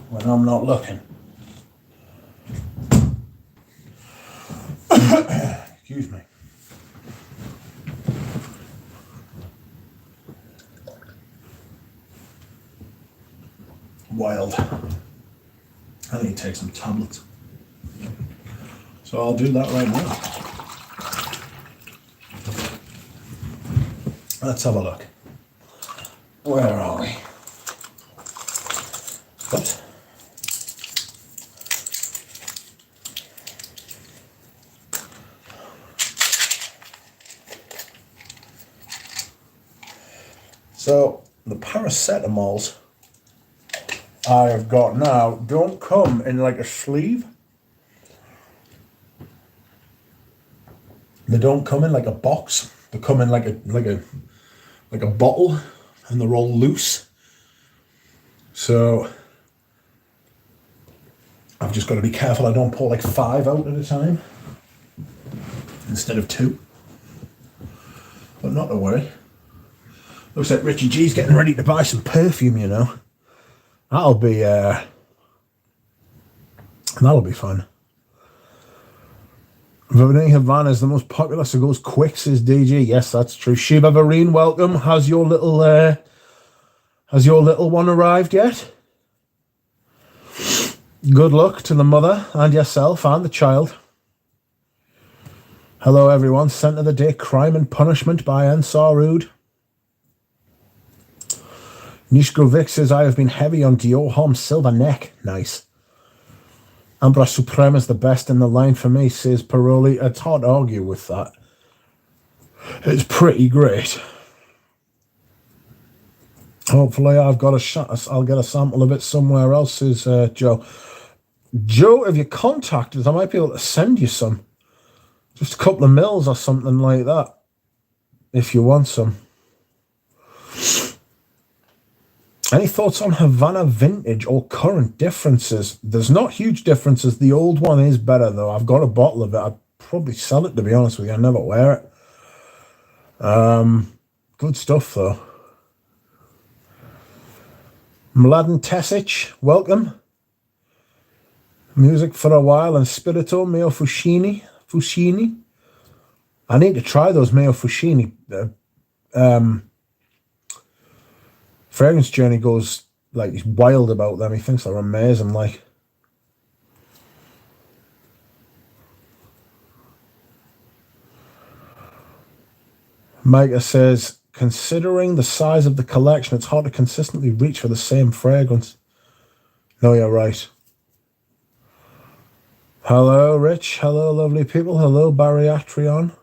when I'm not looking. Excuse me. Wild. I need to take some tablets. So I'll do that right now. Let's have a look. Where are we? What? So the paracetamols I have got now don't come in like a sleeve. They don't come in like a box. They come in like a bottle, and they're all loose. So I've just got to be careful I don't pour like 5 out at a time instead of 2. But not to worry. Looks like Richie G's getting ready to buy some perfume, you know. That'll be fun. Voting Havana is the most popular, so goes quick, says DG. Yes, that's true. Shiva Vareen, welcome. Has your little one arrived yet? Good luck to the mother and yourself and the child. Hello, everyone. Scent of the day, Crime and Punishment by Ansarud. Nishkovic says, I have been heavy on Dior Homme Silver Neck. Nice. Ambra Supreme is the best in the line for me, says Paroli. It's hard to argue with that. It's pretty great. Hopefully I've got a shot. I'll get a sample of it somewhere else, says Joe. Joe, if you contact us, I might be able to send you some. Just a couple of mils or something like that, if you want some. Any thoughts on Havana vintage or current differences? There's not huge differences. The old one is better, though. I've got a bottle of it. I'd probably sell it, to be honest with you. I never wear it. Good stuff, though. Mladen Tesic, welcome. Music for a while and Spirito, Meo Fushini. I need to try those Meo Fushini. Fragrance Journey goes like he's wild about them. He thinks they're amazing. Like, Micah says, considering the size of the collection, it's hard to consistently reach for the same fragrance. No, you're right. Hello, Rich. Hello, lovely people. Hello, Bariatrion.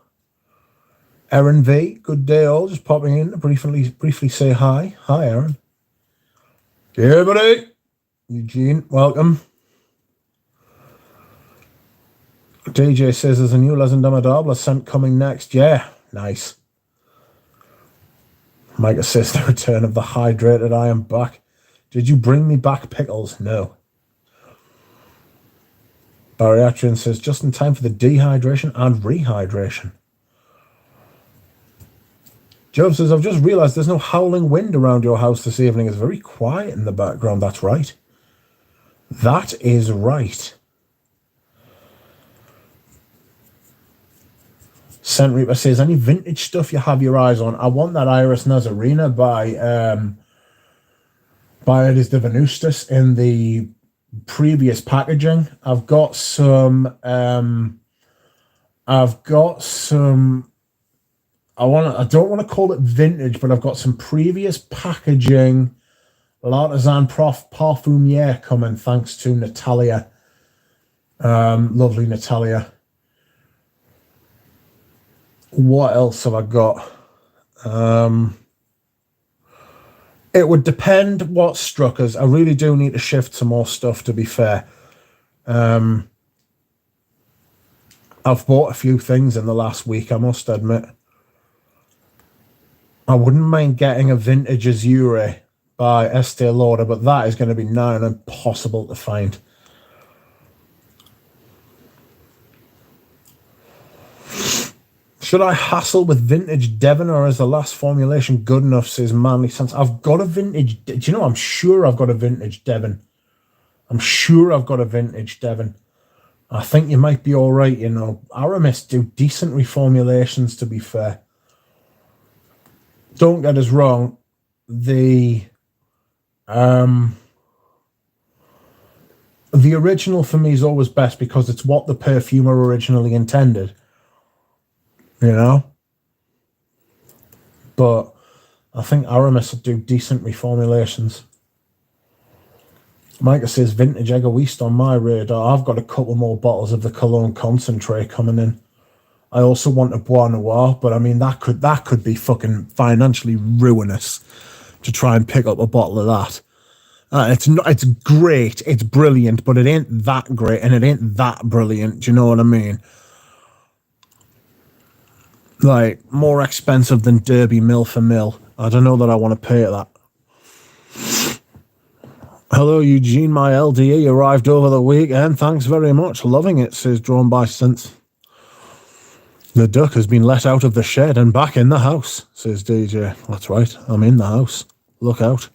Erin V, good day all. Just popping in to briefly say hi. Hi, Erin. Hey, buddy. Eugene, welcome. DJ says there's a new Les Indomadables scent coming next. Yeah, nice. Micah says the return of the hydrated. I am back. Did you bring me back pickles? No. Bariatrian says just in time for the dehydration and rehydration. Joe says, I've just realised there's no howling wind around your house this evening. It's very quiet in the background. That's right. That is right. Scent Reaper says, any vintage stuff you have your eyes on? I want that Iris Nazarena by Edis de Venustus in the previous packaging. I've got some I don't want to call it vintage, but I've got some previous packaging L'Artisan Parfumier coming, thanks to Natalia. Lovely Natalia. What else have I got? It would depend what struck us. I really do need to shift some more stuff, to be fair. I've bought a few things in the last week, I must admit. I wouldn't mind getting a vintage Azure by Estee Lauder, but that is going to be nigh and impossible to find. Should I hassle with vintage Devon, or is the last formulation good enough, says Manly Sense? I've got a vintage. Do you know, I'm sure I've got a vintage Devon. I'm sure I've got a vintage Devon. I think you might be all right, you know. Aramis do decent reformulations, to be fair. Don't get us wrong. The original for me is always best because it's what the perfumer originally intended. You know? But I think Aramis do decent reformulations. Micah says vintage Egoist on my radar. I've got a couple more bottles of the Cologne concentrate coming in. I also want a Bois Noir, but I mean that could be fucking financially ruinous to try and pick up a bottle of that. It's great, it's brilliant, but it ain't that great and it ain't that brilliant. Do you know what I mean? Like, more expensive than Derby mil for mil. I don't know that I want to pay that. Hello, Eugene. My LDE arrived over the weekend. Thanks very much. Loving it, says Drawn by Since. The duck has been let out of the shed and back in the house, says DJ. That's right. I'm in the house. Look out.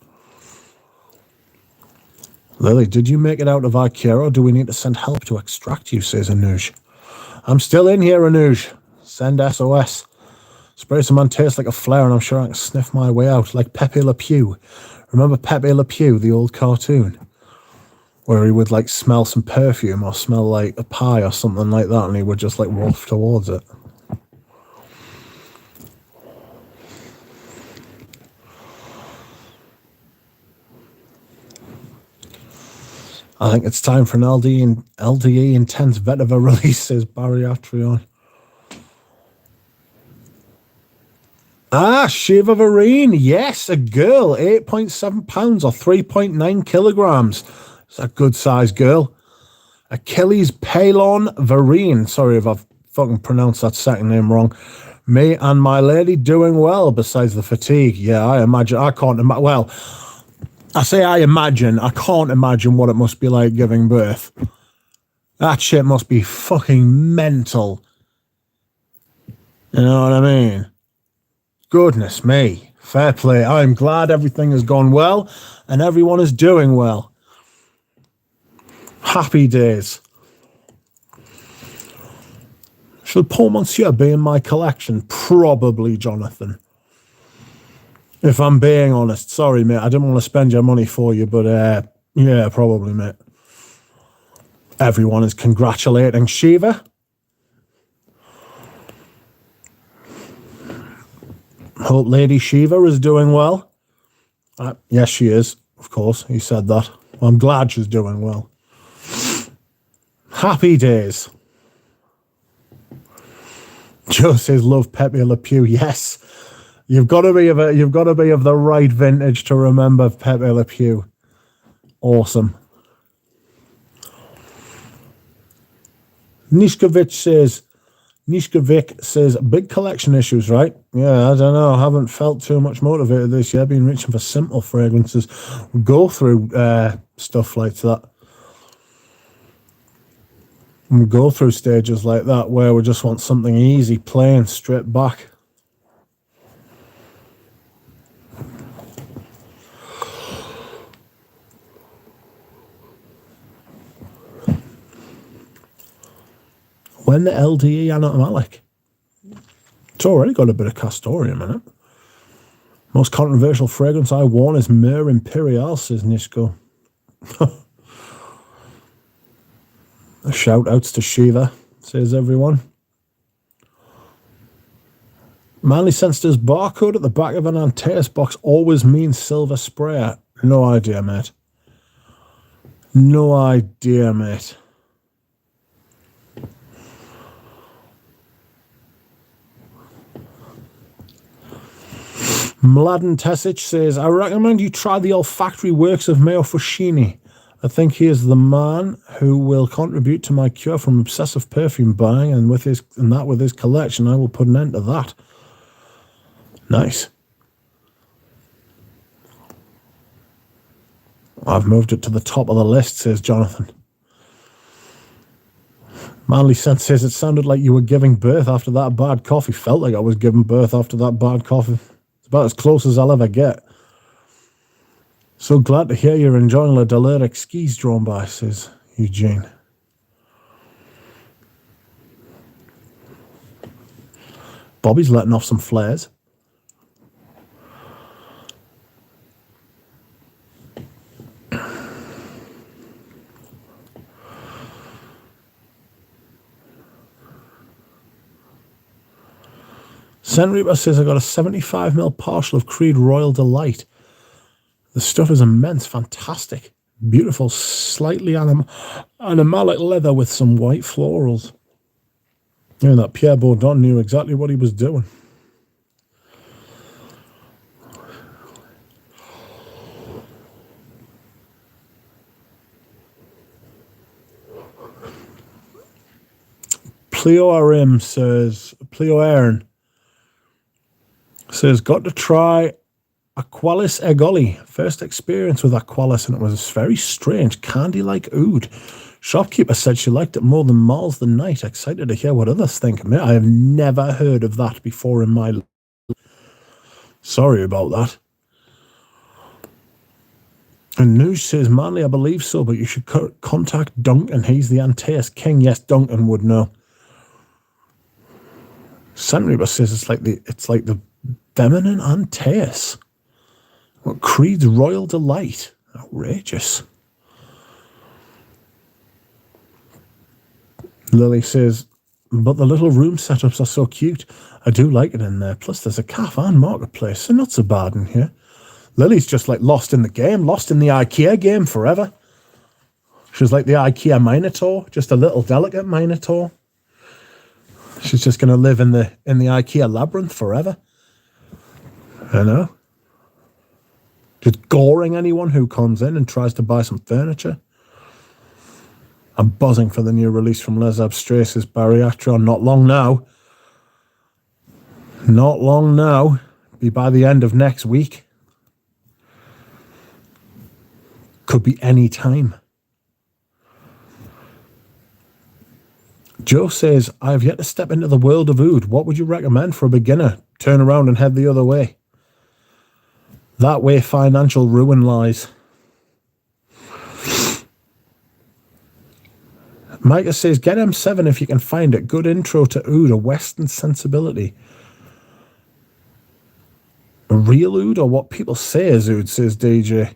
Lily, did you make it out of IKEA, or do we need to send help to extract you, says Anuj. I'm still in here, Anuj. Send SOS. Spray some man tastes like a flare, and I'm sure I can sniff my way out, like Pepe Le Pew. Remember Pepe Le Pew, the old cartoon? Where he would, like, smell some perfume or smell like a pie or something like that, and he would just, like, wolf towards it. I think it's time for an LDE Intense Vetiver release, says Barry Atrion. Ah, Shiva Varine. Yes, a girl. 8.7 pounds or 3.9 kilograms. It's a good size girl. Achilles Palon Varine. Sorry if I've fucking pronounced that second name wrong. Me and my lady doing well besides the fatigue. Yeah, I imagine. I can't imagine. Well, I say I imagine. I can't imagine what it must be like giving birth. That shit must be fucking mental. You know what I mean? Goodness me. Fair play. I'm glad everything has gone well and everyone is doing well. Happy days. Should Paul Monsieur be in my collection? Probably, Jonathan. If I'm being honest. Sorry, mate. I didn't want to spend your money for you, but yeah, probably, mate. Everyone is congratulating Shiva. Hope Lady Shiva is doing well. Yes, she is, of course. He said that. Well, I'm glad she's doing well. Happy days. Joe says, love Pepe Le Pew. Yes. You've got to be of the right vintage to remember Pepe Le Pew. Awesome. Nishkovic says, big collection issues, right? Yeah, I don't know. I haven't felt too much motivated this year. I've been reaching for simple fragrances. We go through stuff like that. And we go through stages like that where we just want something easy, plain, straight back. When the LDE Anna Malik. It's already got a bit of castoreum in it. Most controversial fragrance I worn is Myrrh Imperial, says Nishko. Shout outs to Shiva, says everyone. Manly Sense, does barcode at the back of an Antaeus box always mean silver sprayer? No idea, mate. No idea, mate. Mladen Tesic says, I recommend you try the olfactory works of Mayo Fushini. I think he is the man who will contribute to my cure from obsessive perfume buying, and with his collection, I will put an end to that. Nice. I've moved it to the top of the list, says Jonathan. Manly Sense says it sounded like you were giving birth after that bad coffee. Felt like I was giving birth after that bad coffee. It's about as close as I'll ever get. So glad to hear you're enjoying the Deliric skis drawn by, says Eugene. Bobby's letting off some flares. Sen Reaper says I got a 75ml partial of Creed Royal Delight. The stuff is immense, fantastic, beautiful, slightly animalic leather with some white florals. Yeah, that Pierre Bourdon knew exactly what he was doing. Pleo says, Pleo Aaron says, got to try Aqualis Egoli. First experience with Aqualis, and it was very strange, candy-like oud. Shopkeeper said she liked it more than Mars the Night. Excited to hear what others think. I have never heard of that before in my life. Sorry about that. And Noosh says, Manly, I believe so, but you should contact Duncan. He's the Antaeus King. Yes, Duncan would know. Senriba says it's like the feminine Antaeus. What, Creed's Royal Delight. Outrageous. Lily says, but the little room setups are so cute. I do like it in there. Plus there's a cafe and marketplace, so not so bad in here. Lily's just like lost in the game, lost in the IKEA game forever. She's like the IKEA Minotaur, just a little delicate Minotaur. She's just going to live in the IKEA labyrinth forever. You know? Just goring anyone who comes in and tries to buy some furniture. I'm buzzing for the new release from Les Abstrace's Bariatron. Not long now. Not long now. Be by the end of next week. Could be any time. Joe says, I have yet to step into the world of oud. What would you recommend for a beginner? Turn around and head the other way. That way financial ruin lies. Micah says, get M7 if you can find it. Good intro to oud, a Western sensibility. A real oud or what people say is oud, says DJ.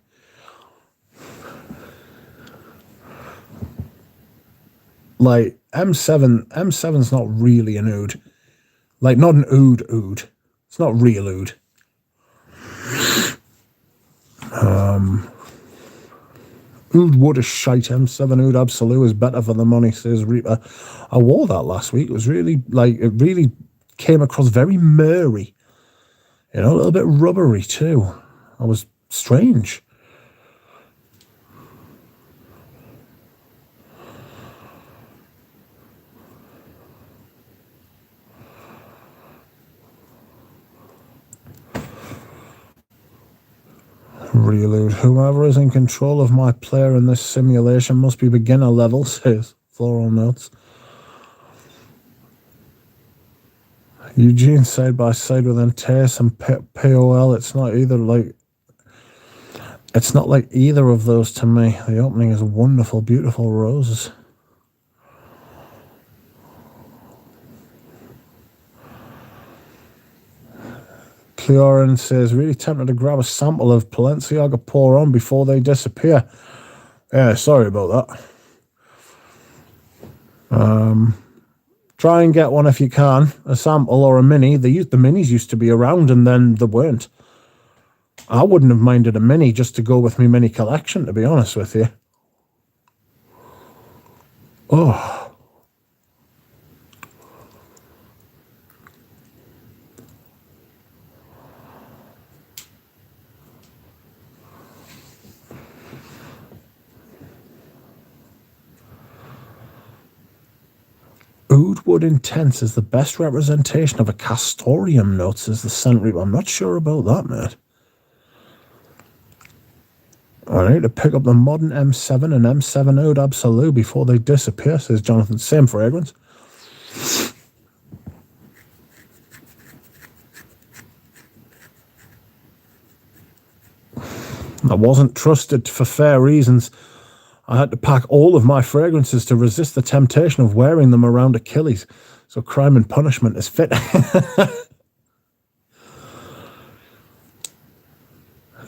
Like, M7's not really an oud. Like, not an oud. It's not real oud. Oud wood is shite. M7 oud absolute is better for the money, says Reaper. I wore that last week. It was really, it really came across very murry. You know, a little bit rubbery too. I was strange. Reload. Whoever is in control of my player in this simulation must be beginner level, says Floral Notes. Eugene side by side with Antaeus and POL. It's not like either of those to me. The opening is wonderful, beautiful roses. Cleoran says, really tempted to grab a sample of Balenciaga Pour On before they disappear. Yeah, sorry about that. Try and get one if you can, a sample or a mini. The minis used to be around and then they weren't. I wouldn't have minded a mini just to go with my mini collection, to be honest with you. Oh. Oud Wood Intense is the best representation of a castoreum, notes, says the Scent Reaper. I'm not sure about that, mate. I need to pick up the modern M7 and M7 Oud Absolute before they disappear, says Jonathan. Same fragrance. I wasn't trusted for fair reasons. I had to pack all of my fragrances to resist the temptation of wearing them around Achilles. So crime and punishment is fit.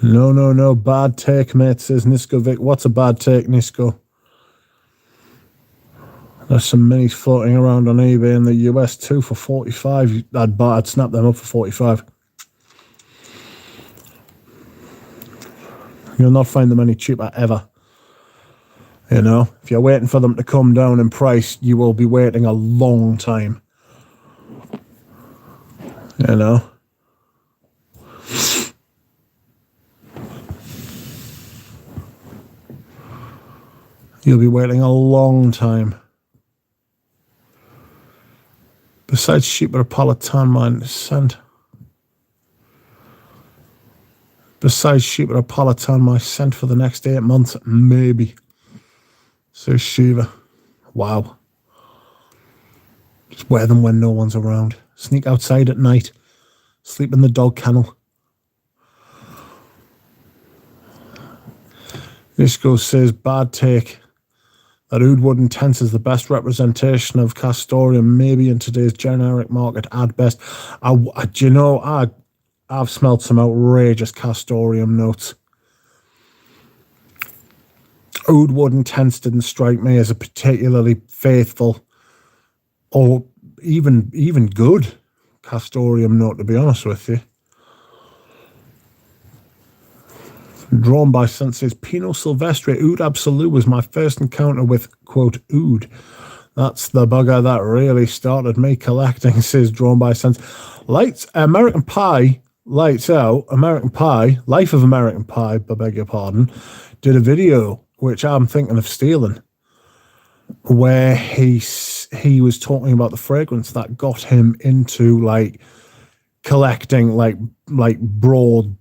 No. Bad take, mate, says Nisco Vic. What's a bad take, Nisco? There's some minis floating around on eBay in the US too for 45. I'd snap them up for 45. You'll not find them any cheaper ever. You know, if you're waiting for them to come down in price, you will be waiting a long time. You know. You'll be waiting a long time. Besides Sheeparopolitan, my scent. Besides Sheeparopolitan, my scent for the next 8 months, maybe. Says Shiva. Wow. Just wear them when no one's around. Sneak outside at night. Sleep in the dog kennel. Nisco says, bad take. That Oud Wood Intense is the best representation of Castoreum, maybe in today's generic market at best. I've smelled some outrageous Castoreum notes. Oud Wood Intense didn't strike me as a particularly faithful or even good Castoreum note, to be honest with you. Drawn by Scent says, Pinot Silvestre Oud Absolute was my first encounter with, quote, Oud. That's the bugger that really started me collecting, says Drawn by Scent. American Pie, Lights Out, American Pie, Life of American Pie, I beg your pardon, did a video, which I'm thinking of stealing, where he was talking about the fragrance that got him into, like, collecting, like broadly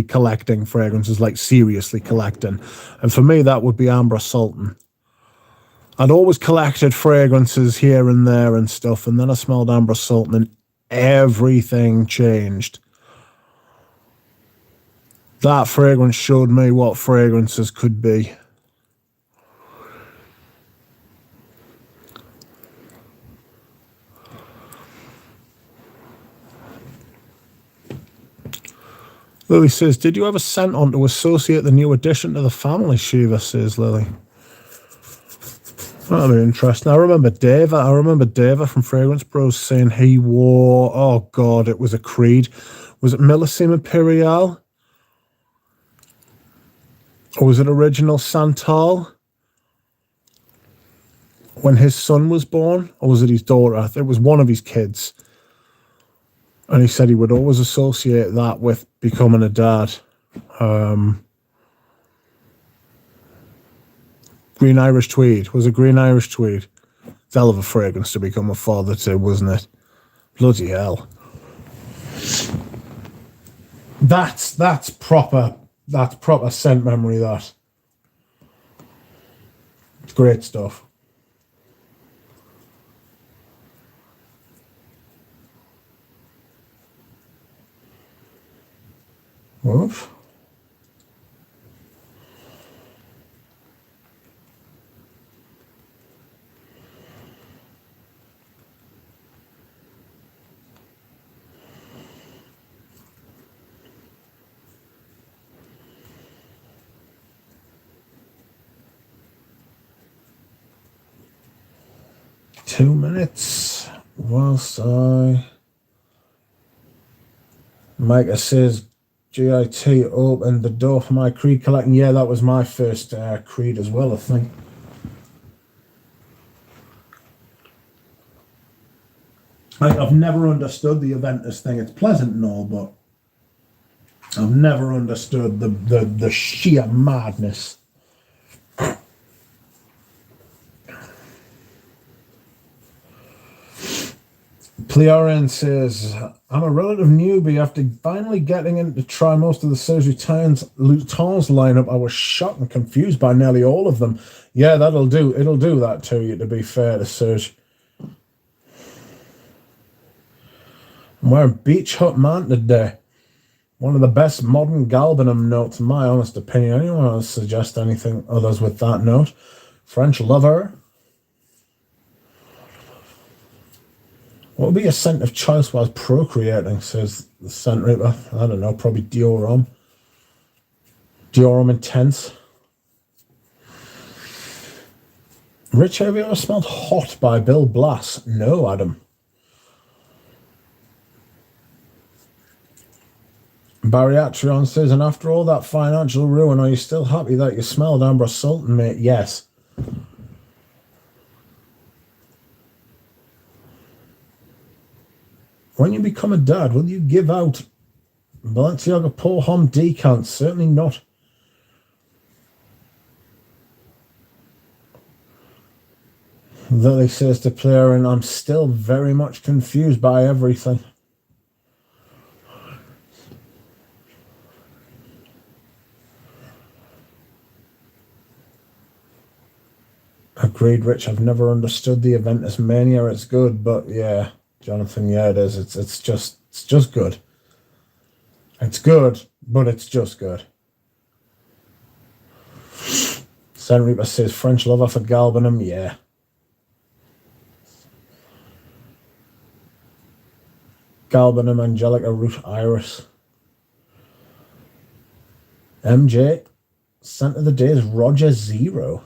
collecting fragrances, like seriously collecting. And for me, that would be Ambra Sultan. I'd always collected fragrances here and there and stuff, and then I smelled Ambra Sultan and everything changed. That fragrance showed me what fragrances could be. Lily says, did you ever send on to associate the new addition to the family, Shiva, says Lily. That'll be interesting. I remember Deva from Fragrance Bros saying he wore, oh God, it was a Creed. Was it Millésime Impérial? Or was it Original Santal? When his son was born? Or was it his daughter? I think it was one of his kids. And he said he would always associate that with becoming a dad. Green Irish Tweed. Was it Green Irish Tweed? It's a hell of a fragrance to become a father to, wasn't it? Bloody hell. That's proper scent memory, that. It's great stuff. Oof. Two minutes whilst Micah says GIT opened the door for my Creed collecting. Yeah, that was my first Creed as well, I think. I've never understood the Aventus thing. It's pleasant and all, but I've never understood the sheer madness. Clearin says, I'm a relative newbie. After finally getting in to try most of the Serge Luton's lineup, I was shocked and confused by nearly all of them. Yeah, that'll do. It'll do that to you, to be fair to Serge. I'm wearing Beach Hut Man today. One of the best modern galbanum notes, in my honest opinion. Anyone want to suggest anything others with that note? French Lover. What would be a scent of choice while procreating, says the scent reaper? I don't know, probably Diorum. Diorum Intense. Rich, have you ever smelled Hot by Bill Blass? No, Adam. Bariatrion says, and after all that financial ruin, are you still happy that you smelled Amber Sultan, mate? Yes. When you become a dad, will you give out Balenciaga Pour Homme decants? Certainly not. Lily says to player, and I'm still very much confused by everything. Agreed, Rich. I've never understood the Aventus Mania. It's good, but yeah, Jonathan, yeah, it is. It's just good. It's good, but it's just good. Sen Reaper says French Lover for galbanum. Yeah. Galbanum Angelica Root Iris. MJ. Scent of the day is Roger Zero.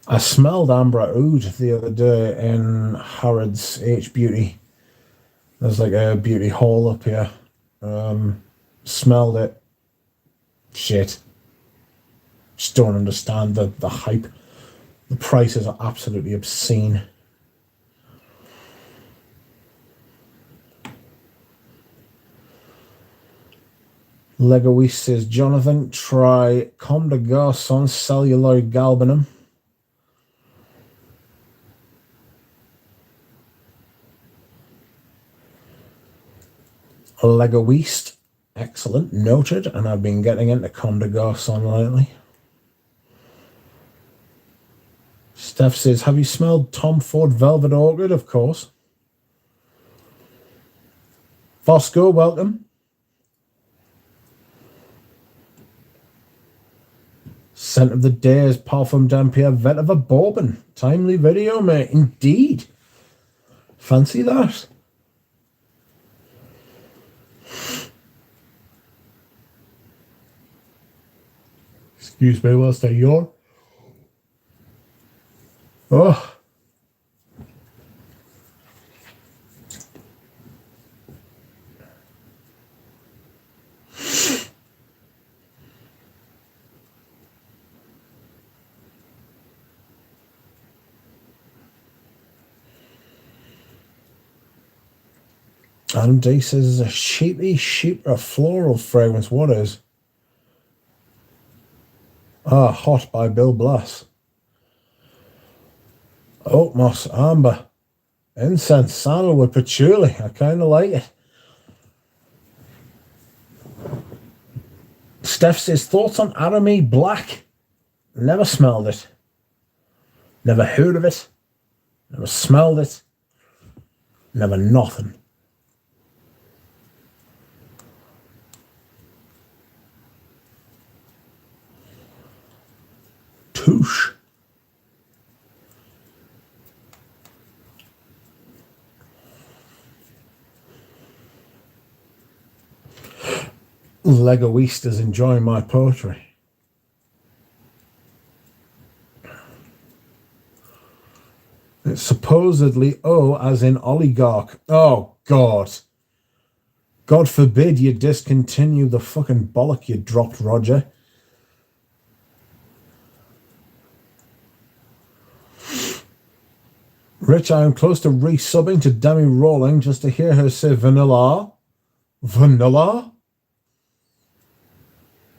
I smelled Amber Oud the other day in Harrods H Beauty. There's like a beauty hall up here. Smelled it. Shit. Just don't understand the hype. The prices are absolutely obscene. Legoist says, Jonathan, try Comme des Garçons celluloid galbanum. Legoist, excellent, noted, and I've been getting into Comme des Garçons lately. Steph says, have you smelled Tom Ford Velvet Orchid? Of course. Fosco, welcome. Scent of the day is Parfum d'Empire Vetiver Bourbon. Timely video, mate. Indeed. Fancy that. Excuse me whilst I yawn. Oh. Adam D says a sheeper floral fragrance. What is? Ah, Hot by Bill Blass. Oak moss, amber, incense, sandalwood, patchouli. I kind of like it. Steph says, thoughts on Aramie Black? Never smelled it. Never heard of it. Never smelled it. Never nothing. Touche. Legoist is enjoying my poetry. It's supposedly O as in oligarch. Oh, God. God forbid you discontinue the fucking bollock you dropped, Roger. Rich, I am close to resubbing to Demi Rolling just to hear her say vanilla. Vanilla?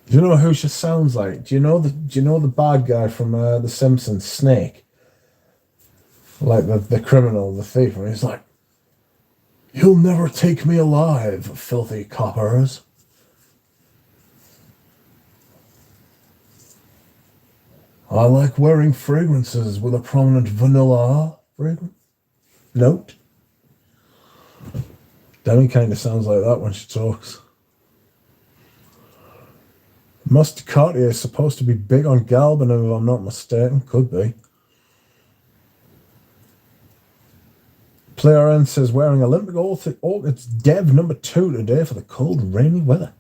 Do you know who she sounds like? Do you know the bad guy from The Simpsons, Snake? Like the criminal, the thief, and he's like, "You'll never take me alive, filthy coppers." I like wearing fragrances with a prominent vanilla fragrance note. Demi kind of sounds like that when she talks. Mustard Cartier is supposed to be big on galbanum, if I'm not mistaken. Could be. Player N says wearing Olympic Orchids Dev number 2 today for the cold, rainy weather.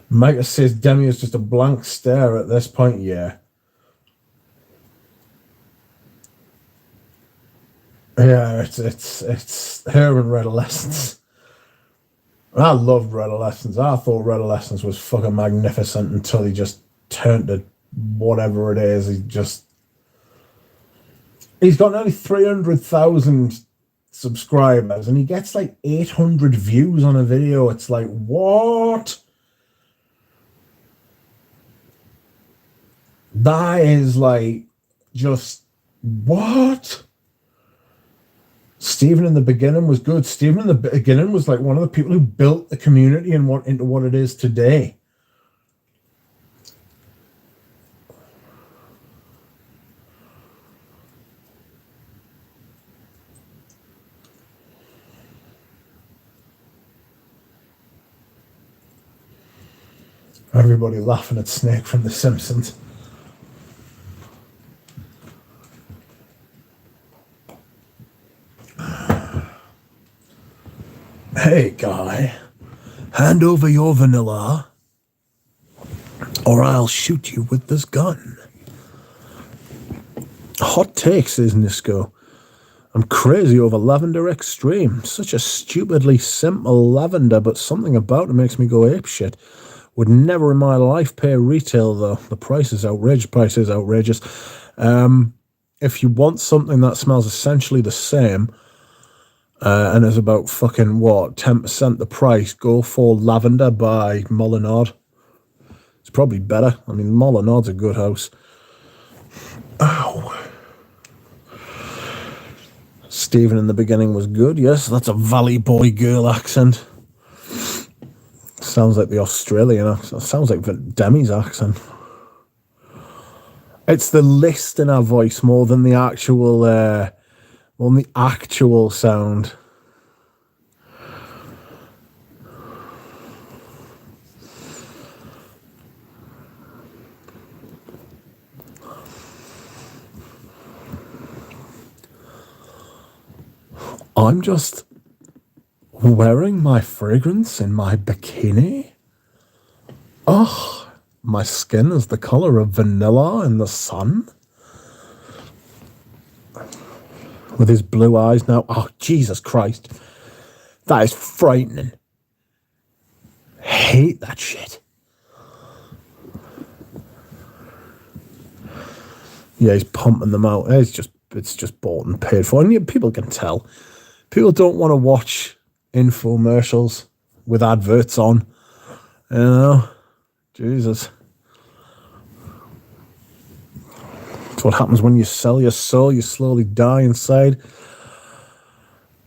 Micah says Demi is just a blank stare at this point. Yeah. Yeah, it's her and Red Adolescence. I loved Red Adolescence. I thought Red Adolescence was fucking magnificent until he just turned to whatever it is. He's got nearly 300,000 subscribers and he gets like 800 views on a video. It's like, what? That is like, just, what? Stephen in the beginning was good. Stephen in the beginning was like one of the people who built the community and into what it is today. Everybody laughing at Snake from The Simpsons. Hey, guy, hand over your vanilla, or I'll shoot you with this gun. Hot take, says Nisco. I'm crazy over Lavender Extreme. Such a stupidly simple lavender, but something about it makes me go apeshit. Would never in my life pay retail, though. The price is outrageous. If you want something that smells essentially the same, and is about fucking, 10% the price, go for Lavender by Molinard. It's probably better. I mean, Molinard's a good house. Ow. Stephen in the beginning was good. Yes, that's a Valley Boy girl accent. Sounds like the Australian accent. Sounds like Demi's accent. It's the list in our voice more than the actual sound. I'm just wearing my fragrance in my bikini. Oh, my skin is the color of vanilla in the sun. With his blue eyes now. Oh, Jesus Christ. That is frightening. Hate that shit. Yeah, he's pumping them out. It's just bought and paid for. And people can tell. People don't want to watch infomercials with adverts on. You know? Jesus. That's what happens when you sell your soul. You slowly die inside.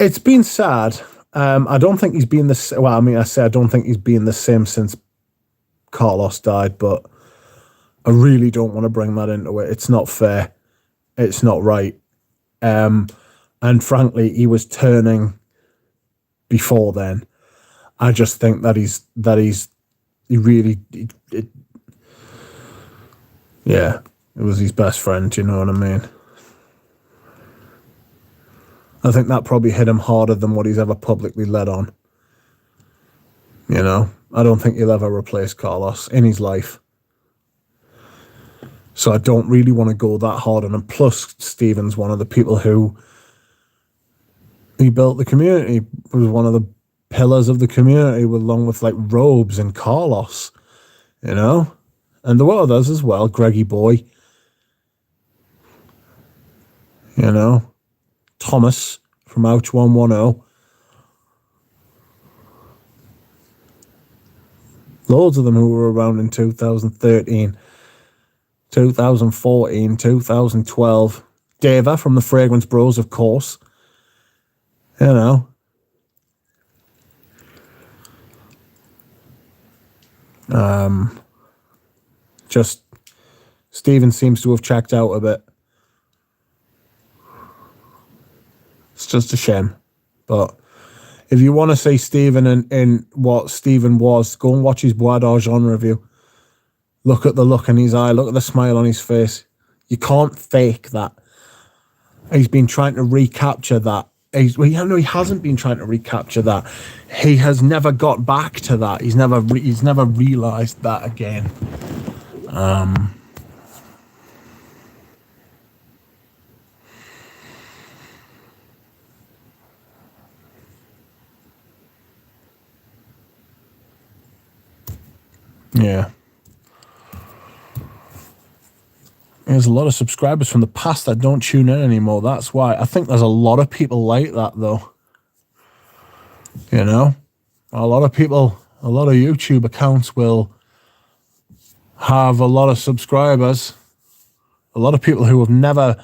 It's been sad. I don't think he's been the... Well, I mean, I don't think he's been the same since Carlos died, but I really don't want to bring that into it. It's not fair. It's not right. And frankly, he was turning before then. I just think that it was his best friend, you know what I mean? I think that probably hit him harder than what he's ever publicly led on. You know? I don't think he'll ever replace Carlos in his life. So I don't really want to go that hard on him. Plus, Stephen's one of the people who he built the community, was one of the pillars of the community, along with like Robes and Carlos, you know? And there were others as well, Greggy Boy, you know? Thomas from Ouch 110. Loads of them who were around in 2013, 2014, 2012. Deva from the Fragrance Bros, of course. You know. Just Stephen seems to have checked out a bit. It's just a shame. But if you want to see Stephen in what Stephen was, go and watch his Bois d'Argent review. Look at the look in his eye. Look at the smile on his face. You can't fake that. He's been trying to recapture that. He hasn't been trying to recapture that. He has never got back to that. He's never realised that again. Yeah. There's a lot of subscribers from the past that don't tune in anymore. That's why. I think there's a lot of people like that, though. You know? A lot of people, a lot of YouTube accounts will have a lot of subscribers. A lot of people who have never...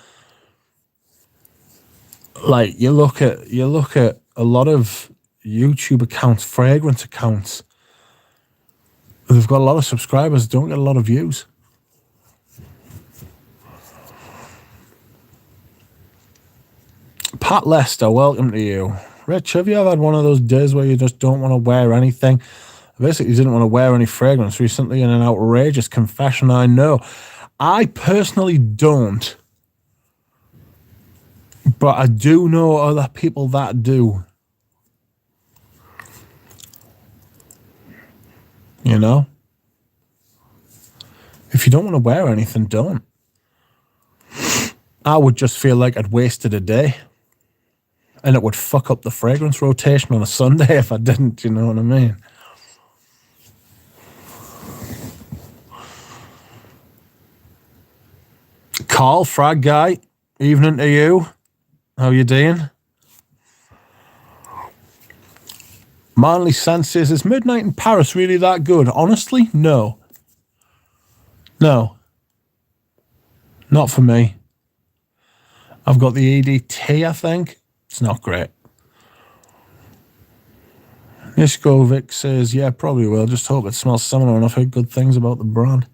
Like, you look at a lot of YouTube accounts, fragrance accounts. They've got a lot of subscribers, don't get a lot of views. Pat Lester, welcome to you. Rich, have you ever had one of those days where you just don't want to wear anything? I basically didn't want to wear any fragrance recently in an outrageous confession, I know. I personally don't. But I do know other people that do. You know? If you don't want to wear anything, don't. I would just feel like I'd wasted a day. And it would fuck up the fragrance rotation on a Sunday if I didn't, you know what I mean? Carl, Frag Guy, evening to you. How you doing? Manly Sense says, is Midnight in Paris really that good? Honestly, no. No. Not for me. I've got the EDT, I think. It's not great. Iskovic says, yeah, probably will. Just hope it smells similar enough. I've heard good things about the brand.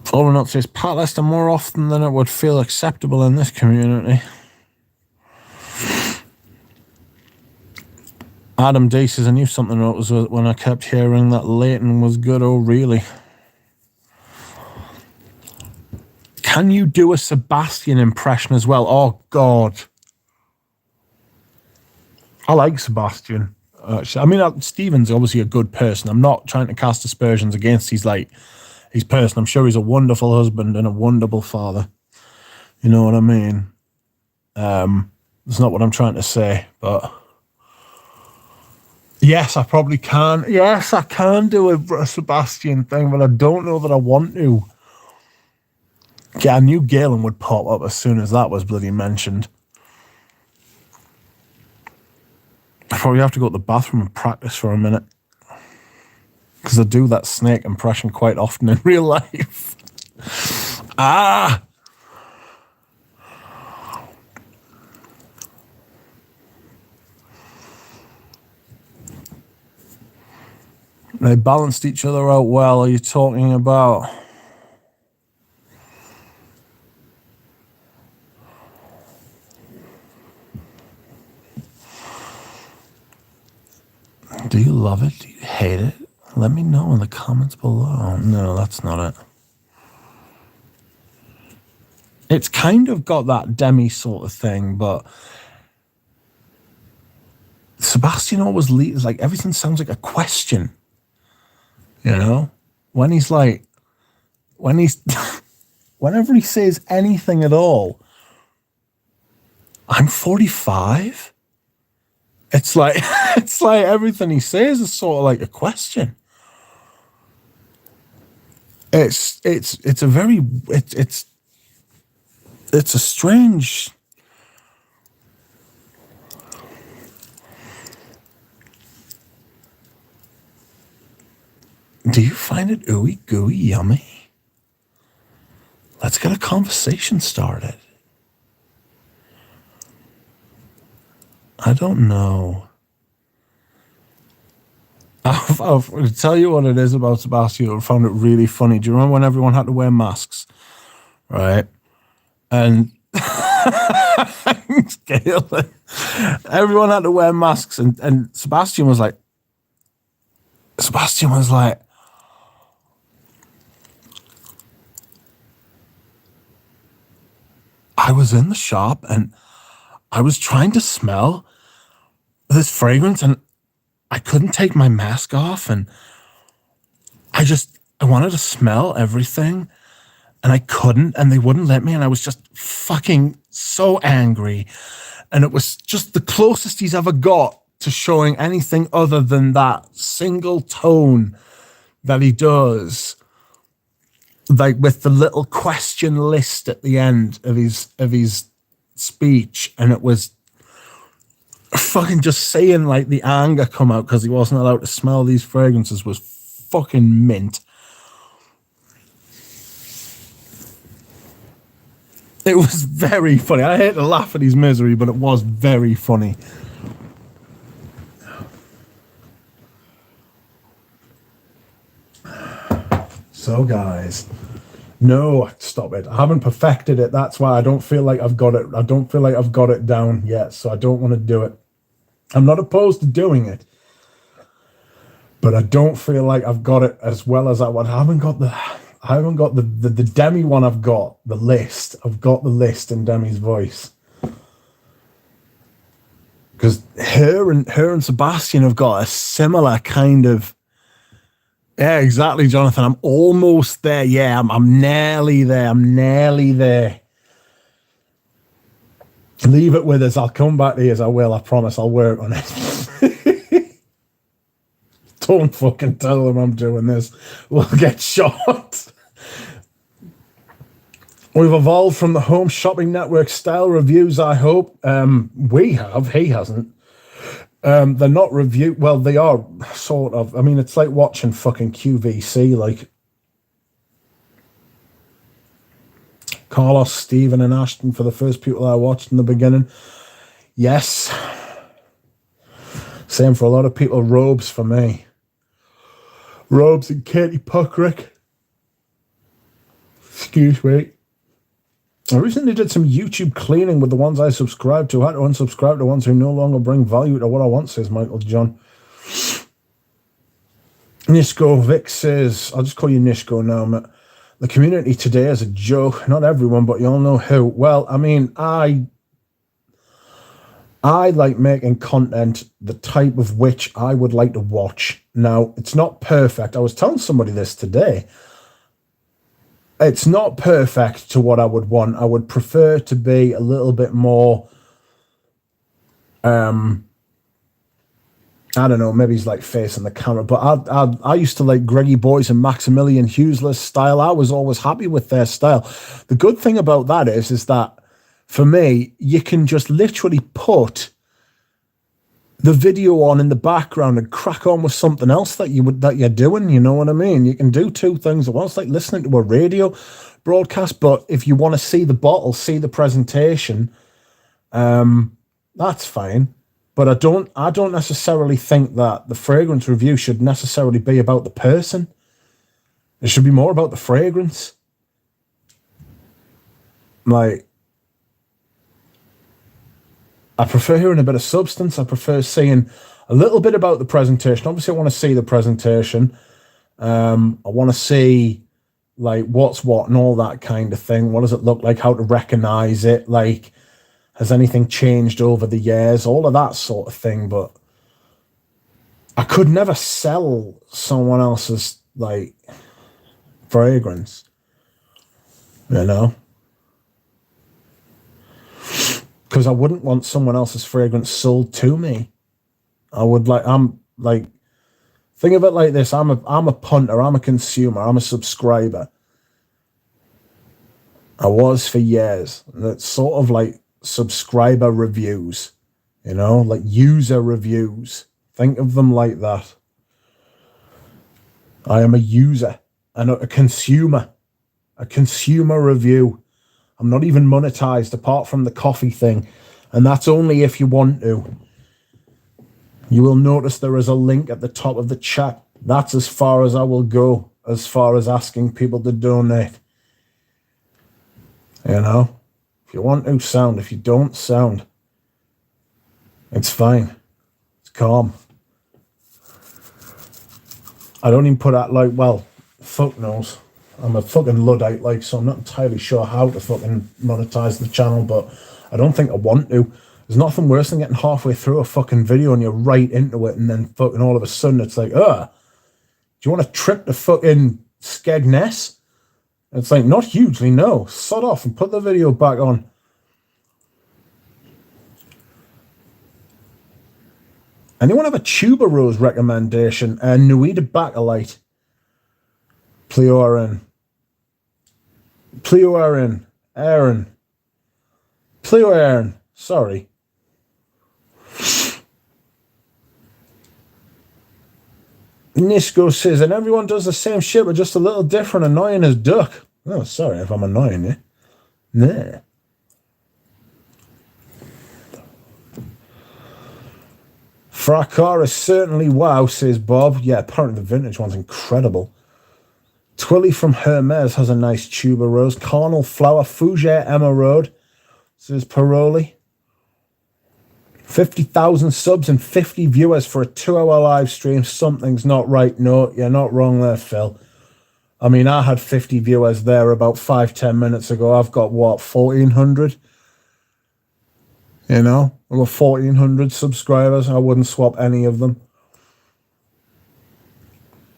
Following up says, Pat Lester more often than it would feel acceptable in this community. Adam D says, I knew something was when I kept hearing that Leighton was good. Oh, really? Can you do a Sebastian impression as well? Oh, God. I like Sebastian. I mean, Stephen's obviously a good person. I'm not trying to cast aspersions against his person. I'm sure he's a wonderful husband and a wonderful father. You know what I mean? That's not what I'm trying to say, but... Yes, I probably can. Yes, I can do a Sebastian thing, but I don't know that I want to. Yeah, I knew Galen would pop up as soon as that was bloody mentioned. I probably have to go to the bathroom and practice for a minute. Because I do that snake impression quite often in real life. Ah! They balanced each other out well. Are you talking about... Do you love it? Do you hate it? Let me know in the comments below. No, that's not it. It's kind of got that Demi sort of thing, but Sebastian always leads, like, everything sounds like a question. You know? When he's like, whenever he says anything at all, I'm 45? It's like it's like everything he says is sort of like a question. It's a strange. Do you find it ooey gooey yummy? Let's get a conversation started. I don't know. I'll tell you what it is about Sebastian. I found it really funny. Do you remember when everyone had to wear masks? Right? And everyone had to wear masks. And Sebastian was like, I was in the shop and I was trying to smell this fragrance and I couldn't take my mask off, and I wanted to smell everything and I couldn't, and they wouldn't let me, and I was just fucking so angry. And it was just the closest he's ever got to showing anything other than that single tone that he does, like with the little question list at the end of his speech. And it was fucking just seeing like the anger come out because he wasn't allowed to smell these fragrances was fucking mint. It was very funny. I hate to laugh at his misery, but it was very funny. So guys, no, stop it. I haven't perfected it. That's why I don't feel like I've got it. I don't feel like I've got it down yet. So I don't want to do it. I'm not opposed to doing it, but I don't feel like I've got it as well as I want. I haven't got the Demi one. I've got the list. I've got the list in Demi's voice. Because her and Sebastian have got a similar kind of. Yeah, exactly, Jonathan. I'm almost there. Yeah, I'm nearly there. I'm nearly there. Leave it with us. I'll come back to you as I will. I promise I'll work on it. Don't fucking tell them I'm doing this. We'll get shot. We've evolved from the Home Shopping Network style reviews, I hope. We have. He hasn't. They're not review. Well, they are sort of. I mean, it's like watching fucking QVC, like Carlos, Stephen, and Ashton for the first people I watched in the beginning. Yes. Same for a lot of people. Robes for me. Robes and Katie Puckrick. Excuse me. I recently did some YouTube cleaning with the ones I subscribed to. I had to unsubscribe to ones who no longer bring value to what I want, says Michael John. Nishko Vic says, I'll just call you Nishko now, mate. The community today is a joke. Not everyone, but you all know who. Well, I mean, I like making content the type of which I would like to watch. Now, it's not perfect. I was telling somebody this today. It's not perfect to what I would want. I would prefer to be a little bit more, I don't know, maybe he's like facing the camera, but I used to like Greggy Boys and Maximilian Hughes' style. I was always happy with their style. The good thing about that is that for me, you can just literally put the video on in the background and crack on with something else that you're doing. You know what I mean? You can do two things at once, like listening to a radio broadcast. But if you want to see the bottle, see the presentation, that's fine. But I don't necessarily think that the fragrance review should necessarily be about the person. It should be more about the fragrance. Like, I prefer hearing a bit of substance. I prefer seeing a little bit about the presentation. Obviously, I want to see the presentation. I want to see like what's what and all that kind of thing. What does it look like? How to recognize it? Like, has anything changed over the years? All of that sort of thing. But I could never sell someone else's like fragrance, you know? Because I wouldn't want someone else's fragrance sold to me. I would like, think of it like this. I'm a punter. I'm a consumer. I'm a subscriber. I was for years. And it's sort of like subscriber reviews, you know, like user reviews. Think of them like that. I am a user and a consumer. a consumer review. I'm not even monetized apart from the coffee thing. And that's only if you want to. You will notice there is a link at the top of the chat. That's as far as I will go, as far as asking people to donate. You know? If you want to, sound. If you don't, sound. It's fine. It's calm. I don't even put out, like, well, fuck knows. I'm a fucking Luddite, like, so I'm not entirely sure how to fucking monetize the channel, but I don't think I want to. There's nothing worse than getting halfway through a fucking video and you're right into it, and then fucking all of a sudden it's like, do you want a trip to fucking Skegness? And it's like, not hugely, no. Sod off and put the video back on. Anyone have a Tuber Rose recommendation? Nuida Bakelite. Pleorin. Aaron. Pleorin. Sorry. Nisco says, and everyone does the same shit, but just a little different, annoying as duck. Oh, sorry if I'm annoying you. Nah. Fraccara is certainly wow, says Bob. Yeah, apparently the vintage one's incredible. Twilly from Hermes has a nice tuber rose. Carnal Flower, Fougere Emerald, says Paroli. 50,000 subs and 50 viewers for a 2-hour live stream. Something's not right. No, you're not wrong there, Phil. I mean, I had 50 viewers there about 5-10 minutes ago. I've got, what, 1,400? You know, I've got 1,400 subscribers. I wouldn't swap any of them.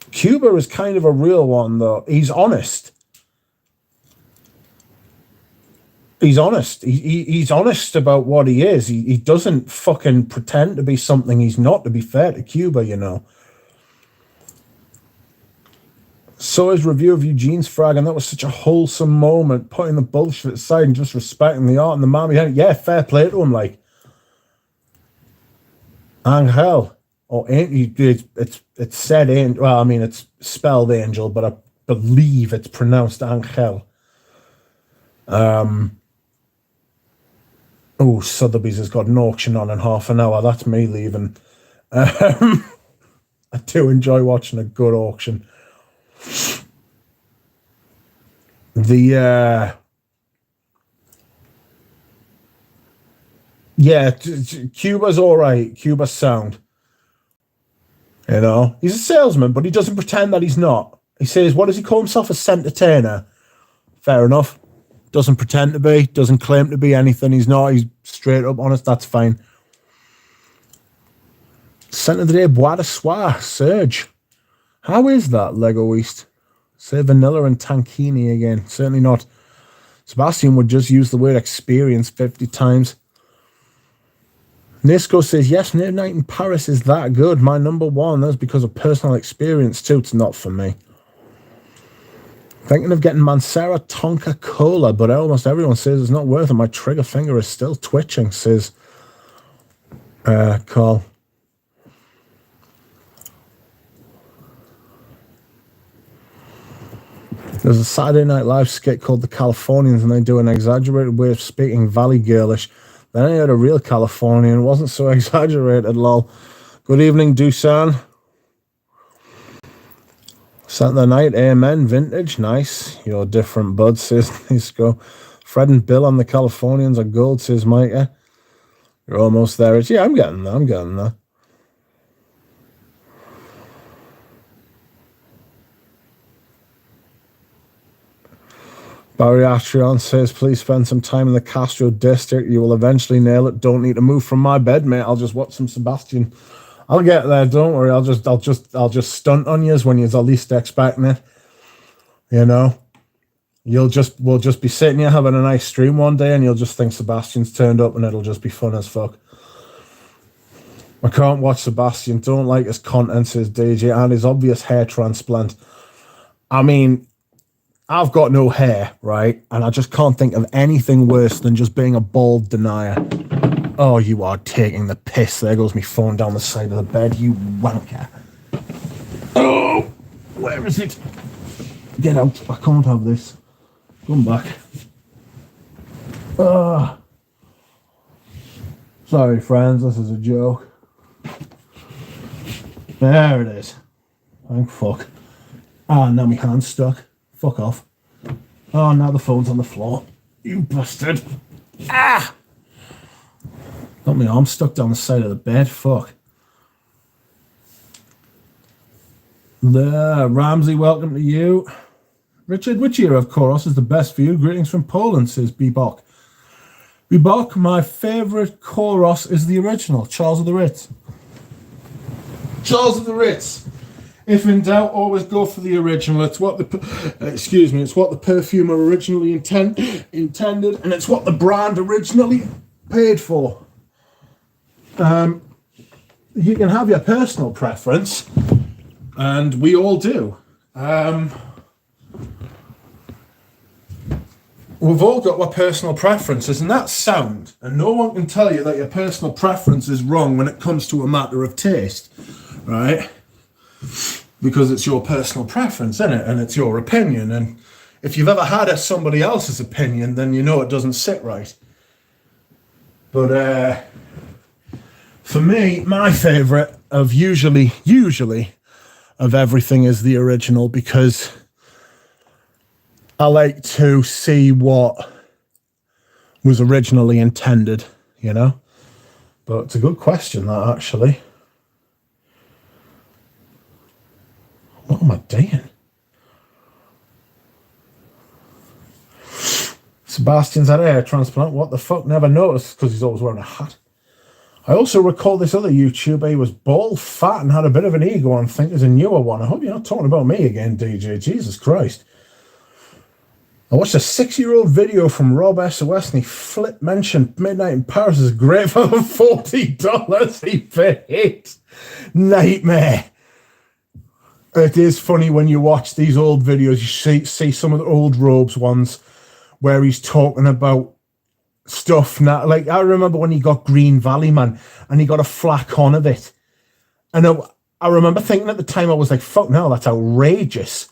Cuba is kind of a real one, though. He's honest. He's honest. He's honest about what he is. He doesn't fucking pretend to be something he's not, to be fair to Cuba, you know. So his review of Eugene's frag, and that was such a wholesome moment, putting the bullshit aside and just respecting the art and the man behind it. Yeah, fair play to him, like. Angel. Or it's said angel. Well, I mean, it's spelled angel, but I believe it's pronounced Angel. Oh, Sotheby's has got an auction on in half an hour. That's me leaving. I do enjoy watching a good auction. Yeah, Cuba's all right. Cuba's sound. You know, he's a salesman, but he doesn't pretend that he's not. He says, what does he call himself? A entertainer. Fair enough. Doesn't pretend to be, doesn't claim to be anything. He's not. He's straight up honest. That's fine. Scent of the day, Bois de Soie, Serge. How is that, Lego East? Say vanilla and tankini again. Certainly not. Sebastian would just use the word experience 50 times. Nisco says, yes, Night in Paris is that good. My number one. That's because of personal experience, too. It's not for me. Thinking of getting Mancera Tonka Cola, but almost everyone says it's not worth it. My trigger finger is still twitching, says Carl. There's a Saturday Night Live skit called The Californians, and they do an exaggerated way of speaking Valley Girlish. Then I heard a real Californian. It wasn't so exaggerated, lol. Good evening, Dusan. Saturday night, amen, vintage, nice. You're different, bud, says Nisco. Fred and Bill on the Californians are gold, says Micah. You're almost there. Yeah, I'm getting there. Barry Atrion says, please spend some time in the Castro district. You will eventually nail it. Don't need to move from my bed, mate. I'll just watch some Sebastian. I'll get there. Don't worry. I'll just stunt on you when you're least expecting it. You know, we'll just be sitting here having a nice stream one day, and you'll just think Sebastian's turned up, and it'll just be fun as fuck. I can't watch Sebastian. Don't like his content, says DJ, and his obvious hair transplant. I mean, I've got no hair, right? And I just can't think of anything worse than just being a bald denier. Oh, you are taking the piss. There goes me phone down the side of the bed, you wanker. Oh, where is it? Get out. I can't have this. Come back. Sorry, friends, this is a joke. There it is. Thank fuck. Ah, now my hand's stuck. Fuck off. Oh, now the phone's on the floor. You bastard. Ah! Got my arm stuck down the side of the bed. Fuck. There, Ramsey, welcome to you. Richard, which era of chorus is the best for you? Greetings from Poland, says Bebok. Bebok, my favourite chorus is the original, Charles of the Ritz. Charles of the Ritz. If in doubt, always go for the original. It's what the it's what the perfumer originally intended, and it's what the brand originally paid for. You can have your personal preference, and we all do. We've all got our personal preferences, and that's sound. And no one can tell you that your personal preference is wrong when it comes to a matter of taste, right? Because it's your personal preference, isn't it? And it's your opinion. And if you've ever had somebody else's opinion, then you know it doesn't sit right. But for me, my favourite of usually of everything is the original, because I like to see what was originally intended, you know? But it's a good question, that, actually. What am I doing? Sebastian's had a hair transplant. What the fuck? Never noticed, because he's always wearing a hat. I also recall this other YouTuber. He was bald, fat, and had a bit of an ego. I think there's a newer one. I hope you're not talking about me again, DJ. Jesus Christ. I watched a 6-year-old video from Rob SOS, and he mentioned Midnight in Paris is great for the $40 he paid. Nightmare. It is funny when you watch these old videos, you see some of the old Robes ones where he's talking about stuff now. Like, I remember when he got Green Valley, man, and he got a flack on of it. And I remember thinking at the time, I was like, fuck no, that's outrageous.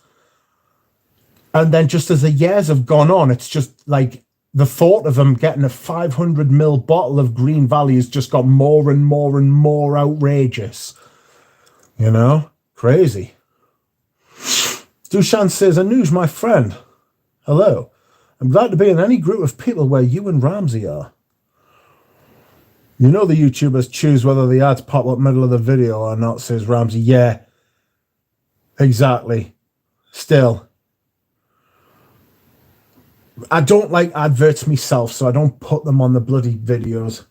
And then just as the years have gone on, it's just like the thought of him getting a 500ml bottle of Green Valley has just got more and more and more outrageous. You know? Crazy. Dushan says, Anuj, my friend. Hello. I'm glad to be in any group of people where you and Ramsey are. You know the YouTubers choose whether the ads pop up middle of the video or not, says Ramsey. Yeah. Exactly. Still. I don't like adverts myself, so I don't put them on the bloody videos.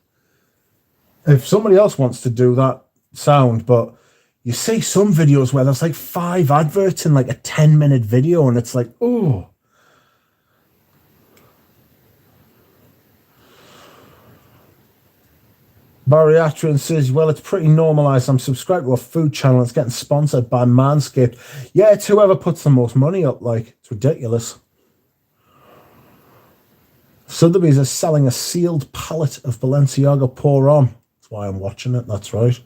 If somebody else wants to do that, sound, but you see some videos where there's like 5 adverts in like a 10-minute video, and it's like, oh. Bariatrian says, well, it's pretty normalized. I'm subscribed to a food channel. It's getting sponsored by Manscaped. Yeah, it's whoever puts the most money up, like. It's ridiculous. Sotheby's is selling a sealed pallet of Balenciaga Pour On. That's why I'm watching it, that's right.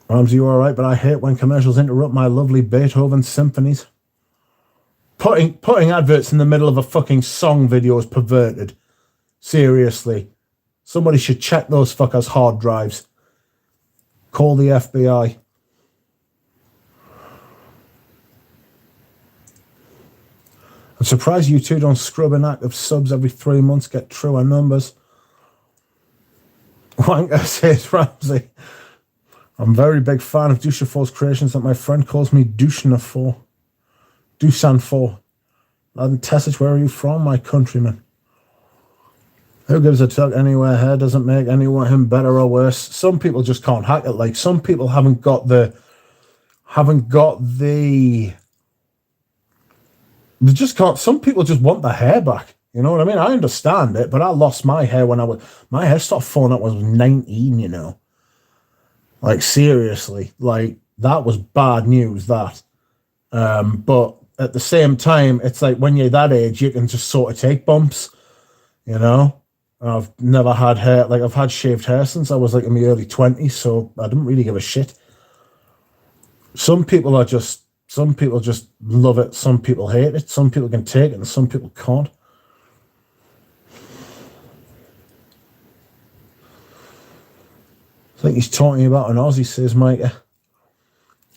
Ramsey, you all right? But I hate when commercials interrupt my lovely Beethoven symphonies. Putting adverts in the middle of a fucking song video is perverted. Seriously. Somebody should check those fuckers' hard drives. Call the FBI. I'm surprised you two don't scrub an act of subs every 3 months, get truer numbers. Wanker says Ramsey. I'm a very big fan of Dushafor's creations that my friend calls me Dushna for. Dusan for. Laden Tessich, where are you from, my countryman? Who gives a tuck anywhere? Hair doesn't make anyone him better or worse. Some people just can't hack it. Like, some people haven't got the they just can't. Some people just want the hair back. You know what I mean? I understand it, but I lost my hair when my hair stopped falling out when I was 19, you know. Like, seriously, like, that was bad news, that. But at the same time, it's like when you're that age, you can just sort of take bumps, you know. I've never had hair, like, I've had shaved hair since I was like in my early 20s, so I didn't really give a shit. Some people are just Some people just love it. Some people hate it. Some people can take it and some people can't. I think he's talking about an Aussie, says Micah.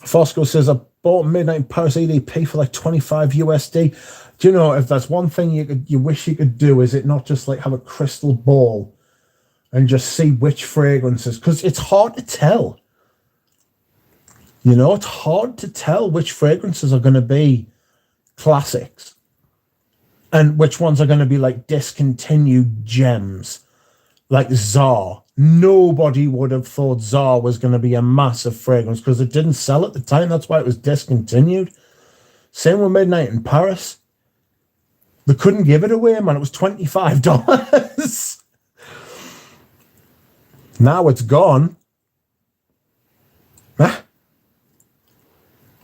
Fosco says, I bought Midnight in Paris EDP for like 25 USD. Do you know, if that's one thing you wish you could do, is it not just like have a crystal ball and just see which fragrances? Because it's hard to tell. You know, it's hard to tell which fragrances are going to be classics and which ones are going to be like discontinued gems, like Czar. Nobody would have thought Czar was going to be a massive fragrance because it didn't sell at the time. That's why it was discontinued. Same with Midnight in Paris. They couldn't give it away, man. It was $25. Now it's gone.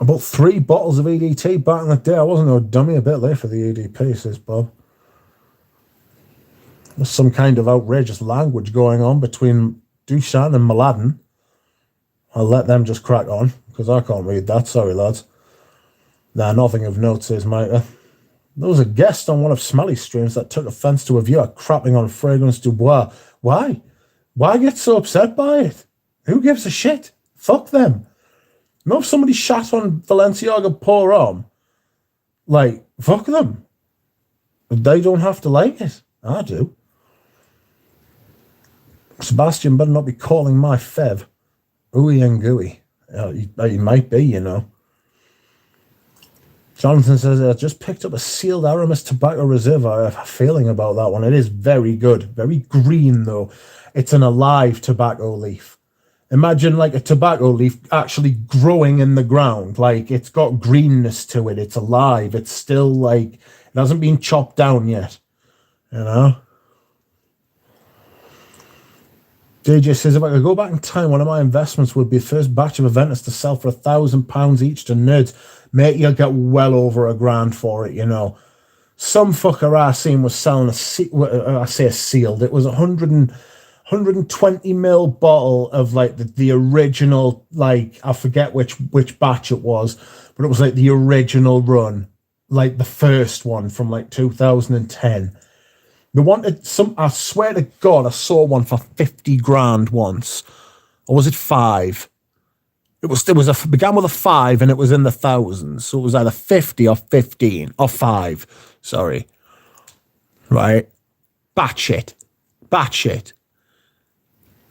I bought 3 bottles of EDT back in the day. I wasn't no dummy. A bit late for the EDP, says Bob. There's some kind of outrageous language going on between Dushan and Mladen. I'll let them just crack on, because I can't read that. Sorry, lads. Nah, nothing of note, says Micah. There was a guest on one of Smelly's streams that took offense to a viewer crapping on Fragrance du Bois. Why? Why get so upset by it? Who gives a shit? Fuck them. You know, if somebody shat on Balenciaga Pour Homme, like, fuck them. They don't have to like it. I do. Sebastian better not be calling my Fev ooey and gooey. He might be, you know. Jonathan says, I just picked up a sealed Aramis Tobacco Reserve. I have a feeling about that one. It is very good. Very green, though. It's an alive tobacco leaf. Imagine like a tobacco leaf actually growing in the ground. Like, it's got greenness to it. It's alive. It's still like, it hasn't been chopped down yet. You know? DJ says, if I could go back in time, one of my investments would be the first batch of Aventus to sell for £1,000 each to nerds. Mate, you'll get well over $1,000 for it, you know. Some fucker I seen was selling a sealed. It was 120 ml bottle of like the original, like, I forget which batch it was, but it was like the original run, like the first one from like 2010. They wanted some, I swear to God, I saw one for 50 grand once. Or was it 5? It began with a 5 and it was in the thousands. So it was either 50 or 15 or 5. Sorry. Right? Batshit.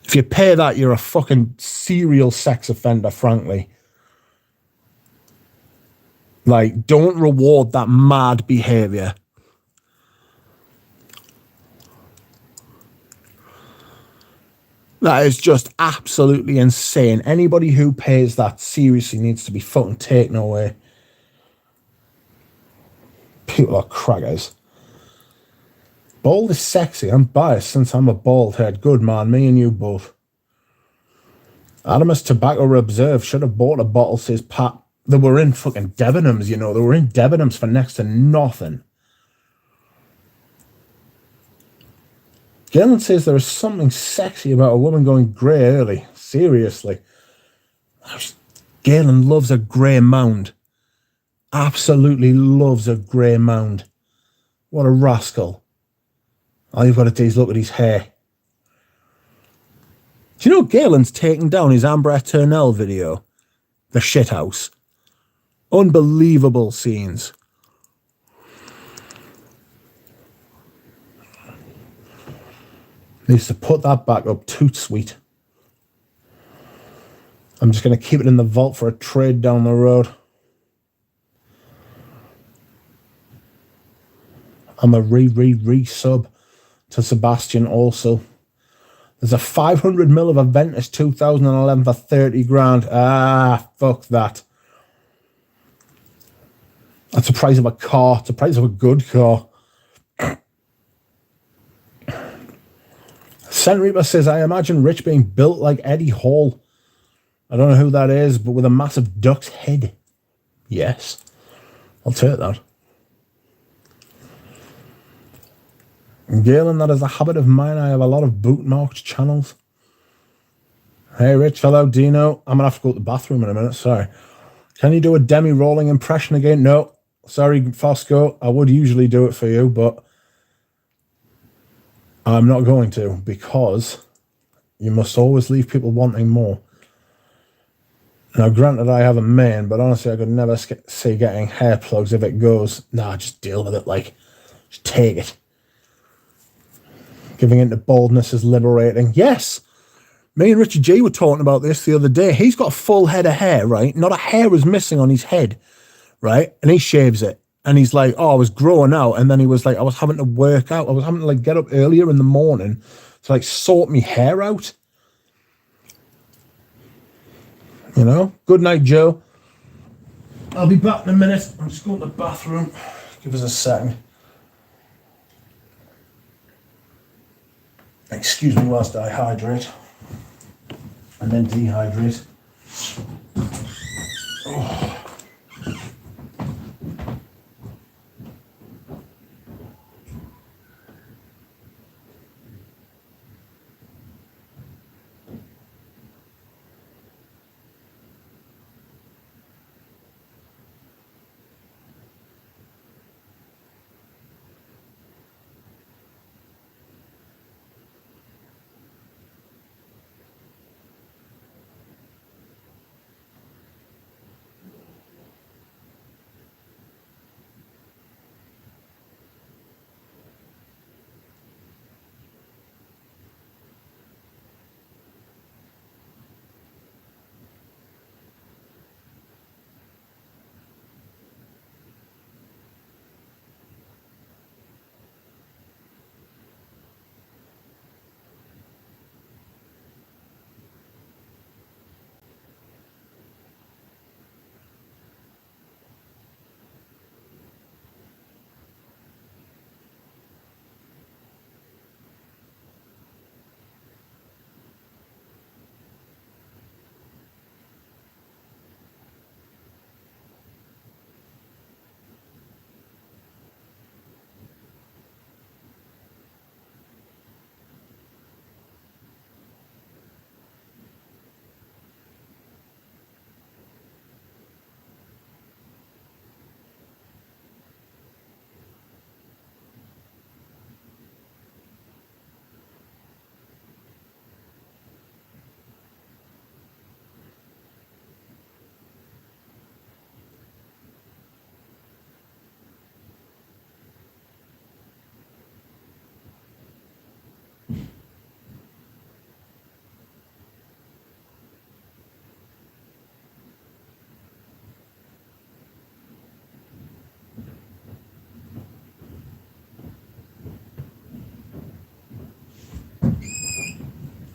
If you pay that, you're a fucking serial sex offender, frankly. Like, don't reward that mad behavior. That is just absolutely insane. Anybody who pays that seriously needs to be fucking taken away. People are crackers. Bald is sexy. I'm biased since I'm a bald head. Good man, me and you both. Aramis Tobacco Reserve should have bought a bottle, says Pat. They were in fucking Debenhams, you know. They were in Debenhams for next to nothing. Galen says there is something sexy about a woman going grey early. Seriously. Galen loves a grey mound. Absolutely loves a grey mound. What a rascal. All you've got to do is look at his hair. Do you know Galen's taking down his Amber Eternel video? The shithouse. Unbelievable scenes. Needs to put that back up. Toot sweet. I'm just going to keep it in the vault for a trade down the road. I'm a re-sub to Sebastian also. There's a 500 ml of Aventus 2011 for 30 grand. Ah, fuck that. That's the price of a car. It's the price of a good car. Scent Reaper says, I imagine Rich being built like Eddie Hall. I don't know who that is, but with a massive duck's head. Yes. I'll take that. Galen, that is a habit of mine. I have a lot of bookmarked channels. Hey, Rich. Hello, Dino. I'm going to have to go to the bathroom in a minute. Sorry. Can you do a Demi rolling impression again? No. Sorry, Fosco. I would usually do it for you, but I'm not going to, because you must always leave people wanting more. Now, granted, I have a mane, but honestly, I could never see getting hair plugs if it goes. Nah, just deal with it, like, just take it. Giving into baldness is liberating. Yes! Me and Richard G were talking about this the other day. He's got a full head of hair, right? Not a hair was missing on his head, right? And he shaves it. And he's like, oh, I was growing out. And then he was like, I was having to work out. I was having to, like, get up earlier in the morning to, like, sort me hair out. You know? Good night, Joe. I'll be back in a minute. I'm just going to the bathroom. Give us a second. Excuse me whilst I hydrate. And then dehydrate. Oh.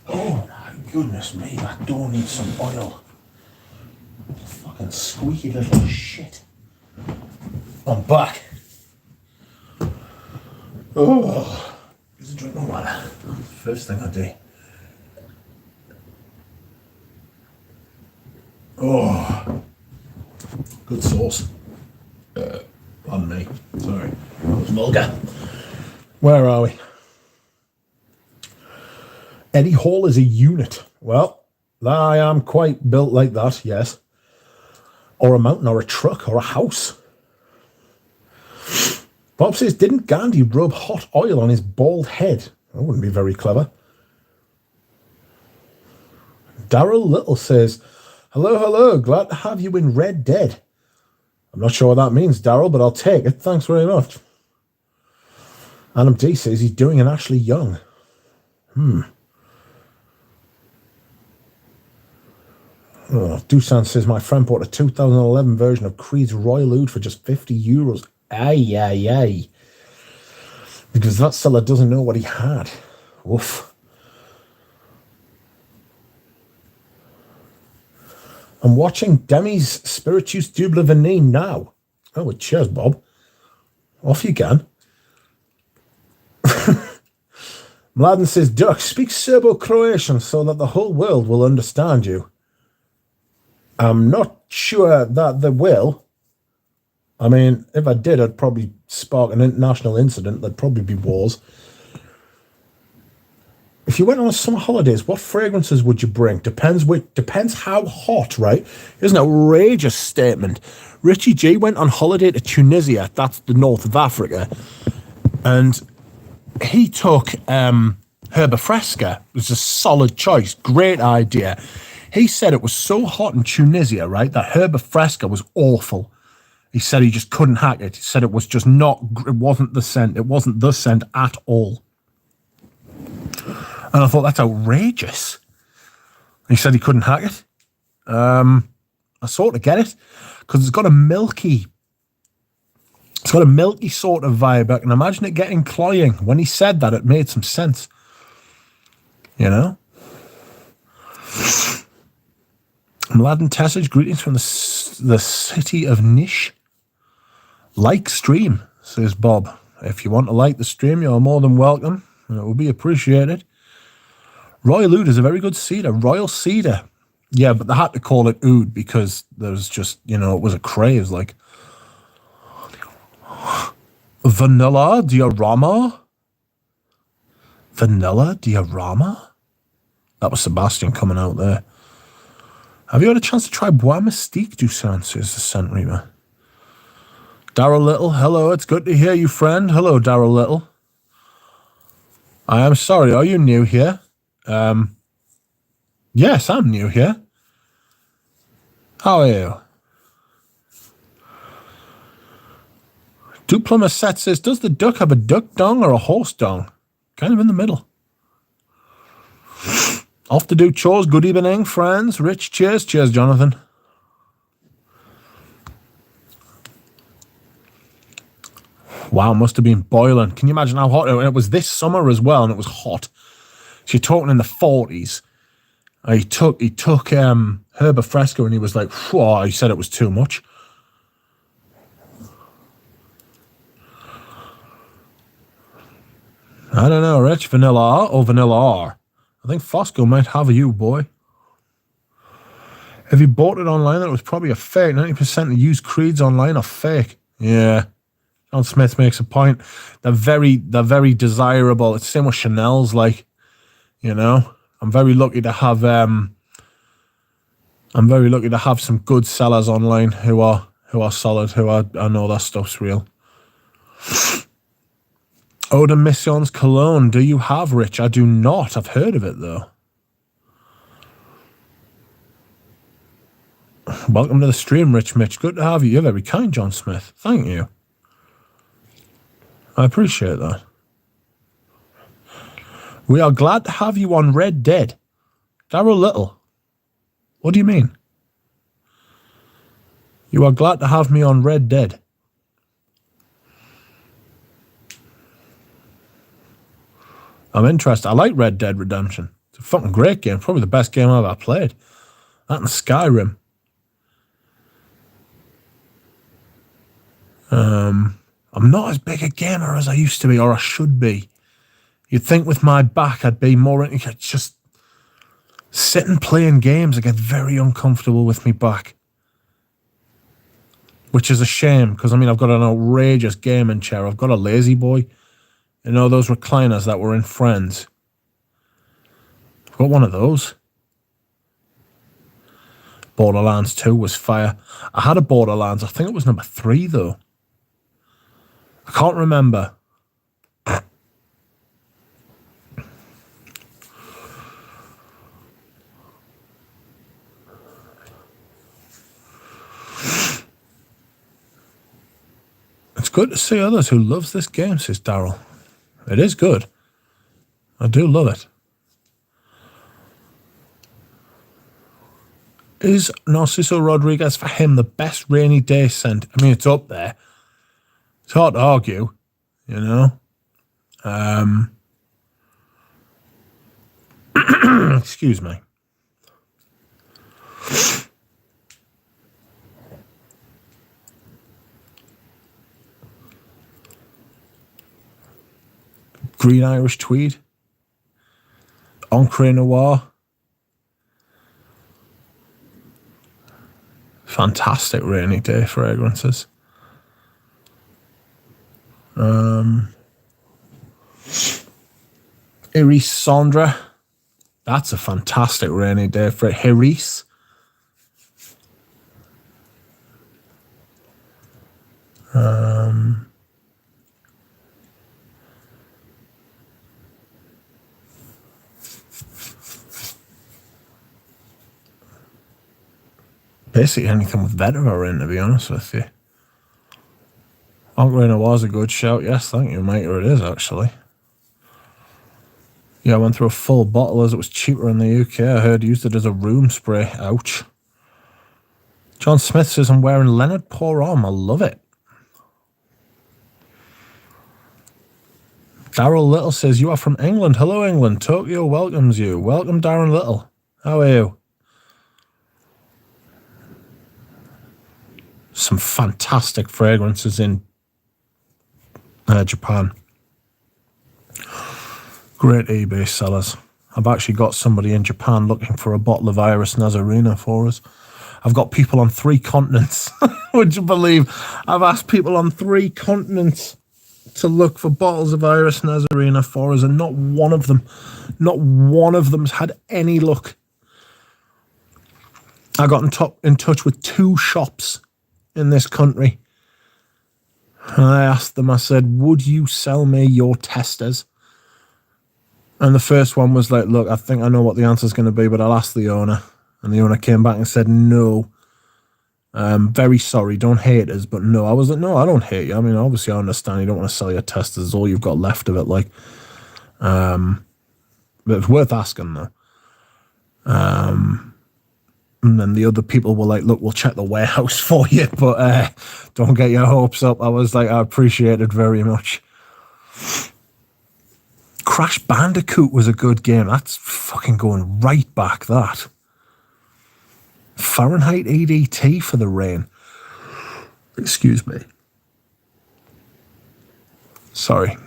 Oh my goodness me, I don't need some oil. Fucking squeaky little shit. I'm back. Oh, just a drink of water. First thing I do. Oh, good sauce. On me. Sorry. That was vulgar. Where are we? Eddie Hall is a unit. Well, I am quite built like that, yes. Or a mountain, or a truck, or a house. Bob says, didn't Gandhi rub hot oil on his bald head? That wouldn't be very clever. Daryl Little says, hello, hello, glad to have you in Red Dead. I'm not sure what that means, Daryl, but I'll take it. Thanks very much. Adam D says he's doing an Ashley Young. Oh, Dusan says, my friend bought a 2011 version of Creed's Royal Oud for just €50. Aye, aye, aye. Because that seller doesn't know what he had. Woof. I'm watching Demi's Spiritus Double Vanille now. Oh, well, cheers, Bob. Off you can. Mladen says, Duck, speak Serbo-Croatian so that the whole world will understand you. I'm not sure that they will. I mean, if I did, I'd probably spark an international incident. There'd probably be wars. if you went on a summer holidays, what fragrances would you bring? Depends how hot, right? Here's an outrageous statement. Richie G went on holiday to Tunisia, that's the north of Africa, and he took Herba Fresca. It was a solid choice, great idea. He said it was so hot in Tunisia, right, that Herba Fresca was awful. He said he just couldn't hack it. He said it was just not, it wasn't the scent. It wasn't the scent at all. And I thought, that's outrageous. He said he couldn't hack it. I sort of get it, because it's got a milky sort of vibe. I can imagine it getting cloying. When he said that, it made some sense. You know? Mladen Tessage, greetings from the city of Nish. Like stream, says Bob. If you want to like the stream, you're more than welcome. And it will be appreciated. Royal Oud is a very good cedar. Royal Cedar. Yeah, but they had to call it Oud because there's just, you know, it was a craze. Like, Vanilla Diorama? Vanilla Diorama? That was Sebastian coming out there. Have you had a chance to try Bois Mystique Doucin, says the Scent Reamer. Daryl Little, hello, it's good to hear you, friend. Hello, Daryl Little. I am sorry, are you new here? Yes, I'm new here. How are you? Duplummer Set says, does the duck have a duck dong or a horse dong? Kind of in the middle. Off to do chores. Good evening, friends. Rich, cheers. Cheers, Jonathan. Wow, must have been boiling. Can you imagine how hot it was this summer as well, and it was hot. So you're talking in the 40s. He took Herba Fresca, and he was like, whoa, he said it was too much. I don't know, Rich. Vanilla R or Vanilla R? I think Fosco might have you, boy. If you bought it online, it was probably a fake. 90% of used creeds online are fake. Yeah. John Smith makes a point. They're very desirable. It's the same with Chanel's, like, you know. I'm very lucky to have some good sellers online who are solid, who I know that stuff's real. Eau de Mission's cologne. Do you have, Rich? I do not. I've heard of it, though. Welcome to the stream, Rich Mitch. Good to have you. You're very kind, John Smith. Thank you. I appreciate that. We are glad to have you on Red Dead. Daryl Little. What do you mean? You are glad to have me on Red Dead. I'm interested. I like Red Dead Redemption. It's a fucking great game. Probably the best game I've ever played. That and Skyrim. I'm not as big a gamer as I used to be, or I should be. You'd think with my back I'd be more into just sitting playing games. I get very uncomfortable with my back. Which is a shame, because I mean I've got an outrageous gaming chair. I've got a Lazy Boy. You know, those recliners that were in Friends. I've got one of those. Borderlands 2 was fire. I had a Borderlands. I think it was number 3, though. I can't remember. It's good to see others who loves this game, says Daryl. It is good. I do love it. Is Narciso Rodriguez for him the best rainy day scent? I mean, it's up there. It's hard to argue, you know. Excuse me. Green Irish Tweed. Encre Noir. Fantastic rainy day fragrances. Iris Sandra. That's a fantastic rainy day for it. Iris. Basically anything with Vetera in, to be honest with you. Ocarina was a good shout. Yes, thank you, mate. Or it is, actually. Yeah, I went through a full bottle as it was cheaper in the UK. I heard used it as a room spray. Ouch. John Smith says, I'm wearing Leonard Porom. I love it. Darryl Little says, you are from England. Hello, England. Tokyo welcomes you. Welcome, Darren Little. How are you? Some fantastic fragrances in Japan. Great eBay sellers. I've actually got somebody in Japan looking for a bottle of Iris Nazarena for us. I've got people on 3 continents. Would you believe I've asked people on 3 continents to look for bottles of Iris Nazarena for us, and not one of them's had any luck. I got in touch with 2 shops in this country. And I asked them, I said, would you sell me your testers? And the first one was like, look, I think I know what the answer's going to be, but I'll ask the owner. And the owner came back and said, no. Very sorry, don't hate us, but no. I was like, no, I don't hate you. I mean, obviously I understand you don't want to sell your testers. It's all you've got left of it. Like, but it's worth asking though. And then the other people were like, look, we'll check the warehouse for you, but don't get your hopes up. I was like, I appreciate it very much. Crash Bandicoot was a good game. That's fucking going right back, that. Fahrenheit EDT for the rain. Excuse me. Sorry.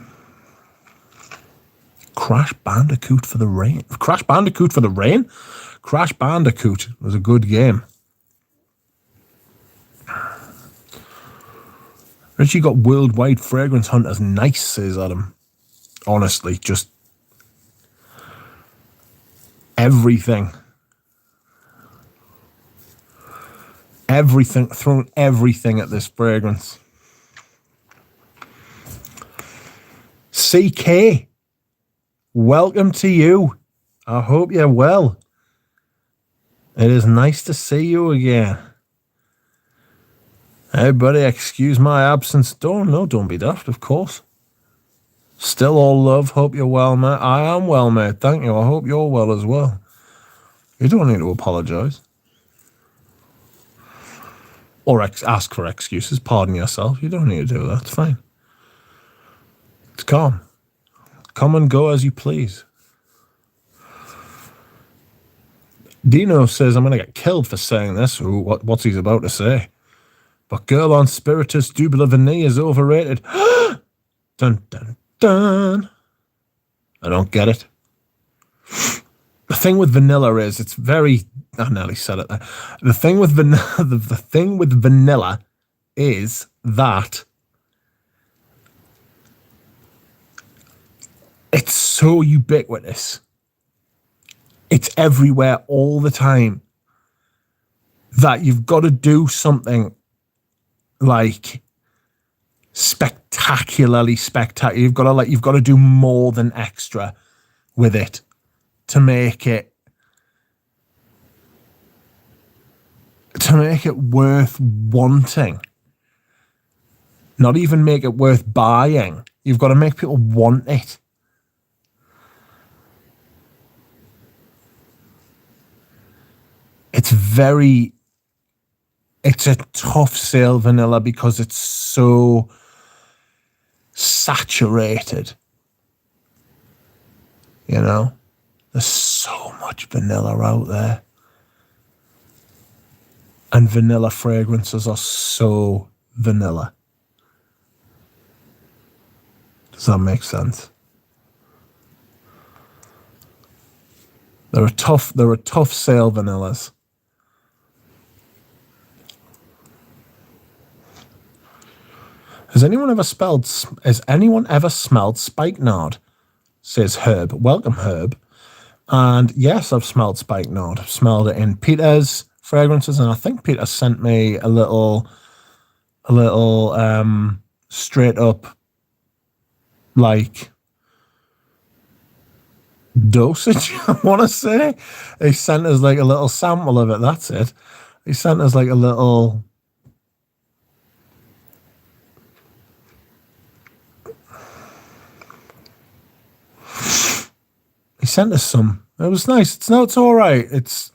Crash Bandicoot for the rain. Crash Bandicoot for the rain? Crash Bandicoot was a good game. Richie got worldwide fragrance hunters. Nice, says Adam. Honestly, just everything. Everything, throwing everything at this fragrance. CK, welcome to you. I hope you're well. It is nice to see you again. Hey, buddy, excuse my absence. Don't be daft, of course. Still all love. Hope you're well, mate. I am well, mate. Thank you. I hope you're well as well. You don't need to apologise. Or ask for excuses. Pardon yourself. You don't need to do that. It's fine. It's calm. Come and go as you please. Dino says, I'm going to get killed for saying this. Ooh, what's he's about to say? But Girl on Spiritus Dubila Vanille is overrated. Dun, dun, dun. I don't get it. The thing with vanilla is it's very... I nearly said it there. The thing with vanilla, the thing with vanilla is that it's so ubiquitous. It's everywhere all the time that you've got to do something like spectacularly spectacular. You've got to do more than extra with it to make it worth wanting. Not even make it worth buying. You've got to make people want it. It's a tough sale, vanilla, because it's so saturated. You know? There's so much vanilla out there. And vanilla fragrances are so vanilla. Does that make sense? There are tough sale vanillas. Has anyone ever smelled spikenard? says Herb. Welcome, Herb. And yes, I've smelled spikenard. I've smelled it in Peter's fragrances, and I think Peter sent me a little straight up like dosage, I want to say. He sent us like a little sample of it. That's it. He sent us like a little. He sent us some. It was nice. It's all right. It's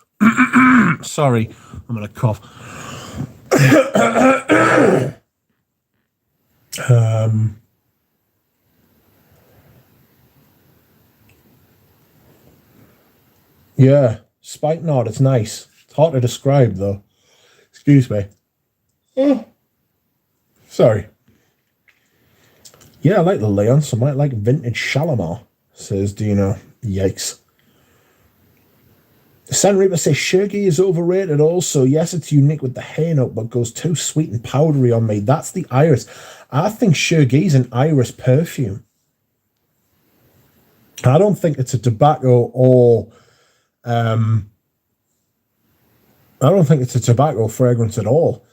sorry, I'm gonna cough. Yeah, spikenard. It's nice. It's hard to describe though. Excuse me. Oh, sorry. Yeah, I like the Leon. I might like vintage Shalimar, says Dino. Yikes. San Reaper says Shergy is overrated also. Yes, it's unique with the hay note, but goes too sweet and powdery on me. That's the iris. I think Shergy's an iris perfume. I don't think it's a tobacco or I don't think it's a tobacco fragrance at all.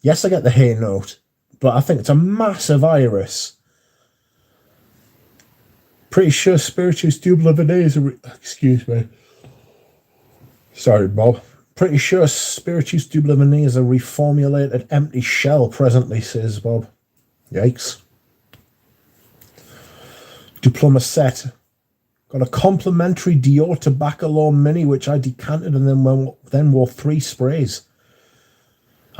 Yes, I get the hay note, but I think it's a massive iris. Pretty sure Spirituous Double Vanille is a... Excuse me. Sorry, Bob. Pretty sure Spirituous Double Vanille is a reformulated empty shell presently, says Bob. Yikes. Diploma set. Got a complimentary Dior Tobacco Law Mini, which I decanted and then wore 3 sprays.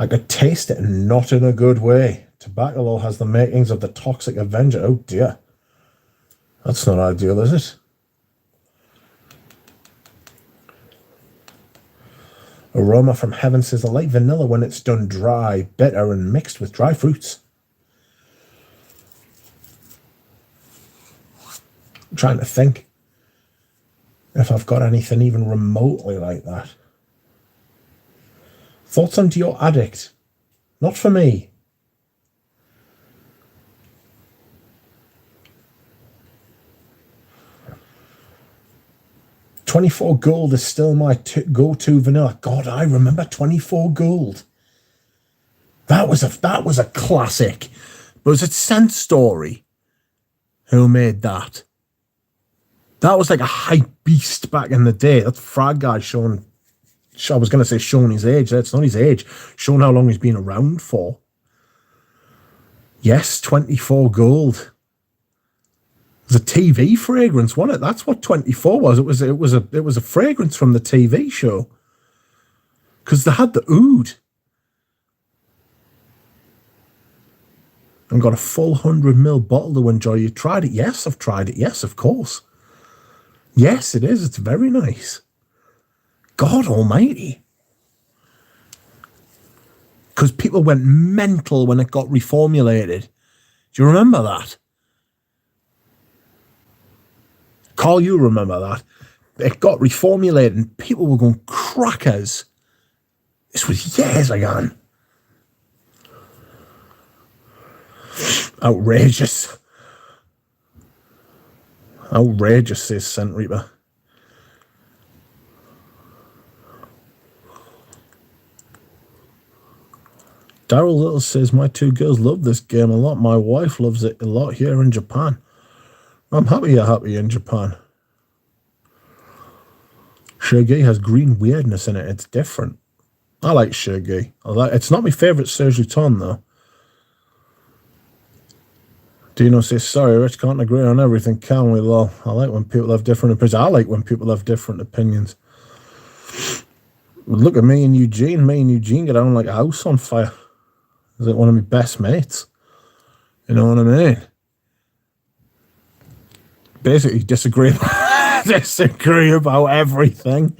I could taste it, and not in a good way. Tobacco Law has the makings of the Toxic Avenger. Oh dear. That's not ideal, is it? Aroma from Heaven says, I like vanilla when it's done dry, bitter, and mixed with dry fruits. I'm trying to think if I've got anything even remotely like that. Thoughts on Dior Addict? Not for me. $24 Gold is still my go-to vanilla. God, I remember $24 Gold. That was a classic. But was it Scent Story who made that? That was like a hype beast back in the day. That's Frag Guy showing, I was going to say showing his age. That's not his age. Showing how long he's been around for. Yes, $24 Gold. It was a TV fragrance, wasn't it? That's what 24 was. It was a fragrance from the TV show. Because they had the oud. And got a full 100ml bottle to enjoy. You tried it? Yes, I've tried it. Yes, of course. Yes, it is. It's very nice. God almighty. Because people went mental when it got reformulated. Do you remember that? Carl, you remember that. It got reformulated and people were going crackers. This was years ago. Outrageous. Outrageous, says Scent Reaper. Daryl Little says, my 2 girls love this game a lot. My wife loves it a lot here in Japan. I'm happy you're happy in Japan. Shergy has green weirdness in it. It's different. I like Shergy. It's not my favourite Serge Luton, though. Dino says, sorry, Rich, can't agree on everything, can we, lol? I like when people have different opinions. I like when people have different opinions. Look at me and Eugene. Me and Eugene get on like a house on fire. Is it one of my best mates? You know what I mean? Basically disagree about everything.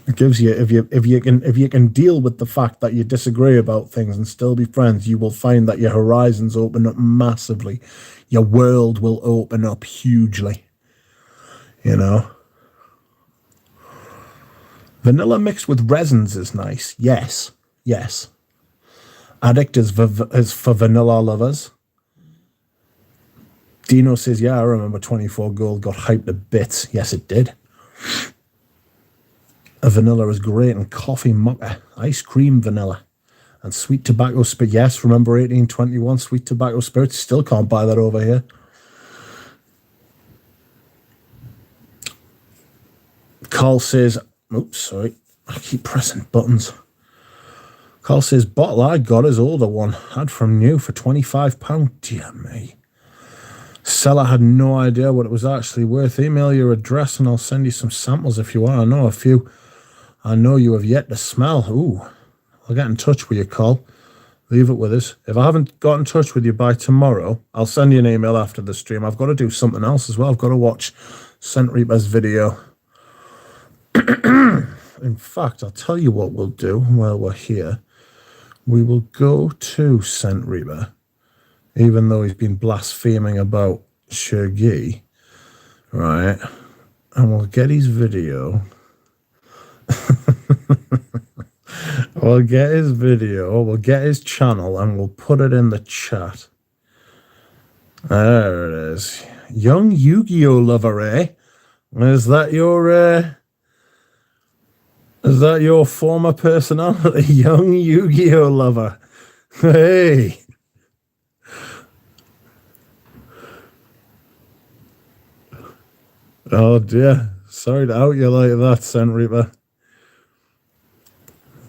It gives you, if you can deal with the fact that you disagree about things and still be friends, you will find that your horizons open up massively. Your world will open up hugely. You know. Vanilla mixed with resins is nice. Yes. Yes. Addict is for vanilla lovers. Dino says, yeah, I remember 24 Gold got hyped to bits. Yes, it did. A vanilla is great, and coffee mocha, ice cream vanilla, and sweet tobacco spirit. Yes, remember 1821 sweet tobacco spirits? Still can't buy that over here. Carl says, oops, sorry, I keep pressing buttons. Carl says, bottle I got is older one, had from new for £25. Dear me. Seller had no idea what it was actually worth. Email your address and I'll send you some samples if you want. I know a few I know you have yet to smell. Ooh, I'll get in touch with you, Carl. Leave it with us. If I haven't got in touch with you by tomorrow, I'll send you an email after the stream. I've got to do something else as well. I've got to watch Scent Reaper's video. In fact, I'll tell you what we'll do while we're here. We will go to Scent Reaper, even though he's been blaspheming about Shergi, right? And we'll get his video. We'll get his video, we'll get his channel, and we'll put it in the chat. There it is. Young Yu-Gi-Oh lover, eh? Is that your former personality? Young Yu-Gi-Oh lover. Hey. Oh dear. Sorry to out you like that, Scent Reaper.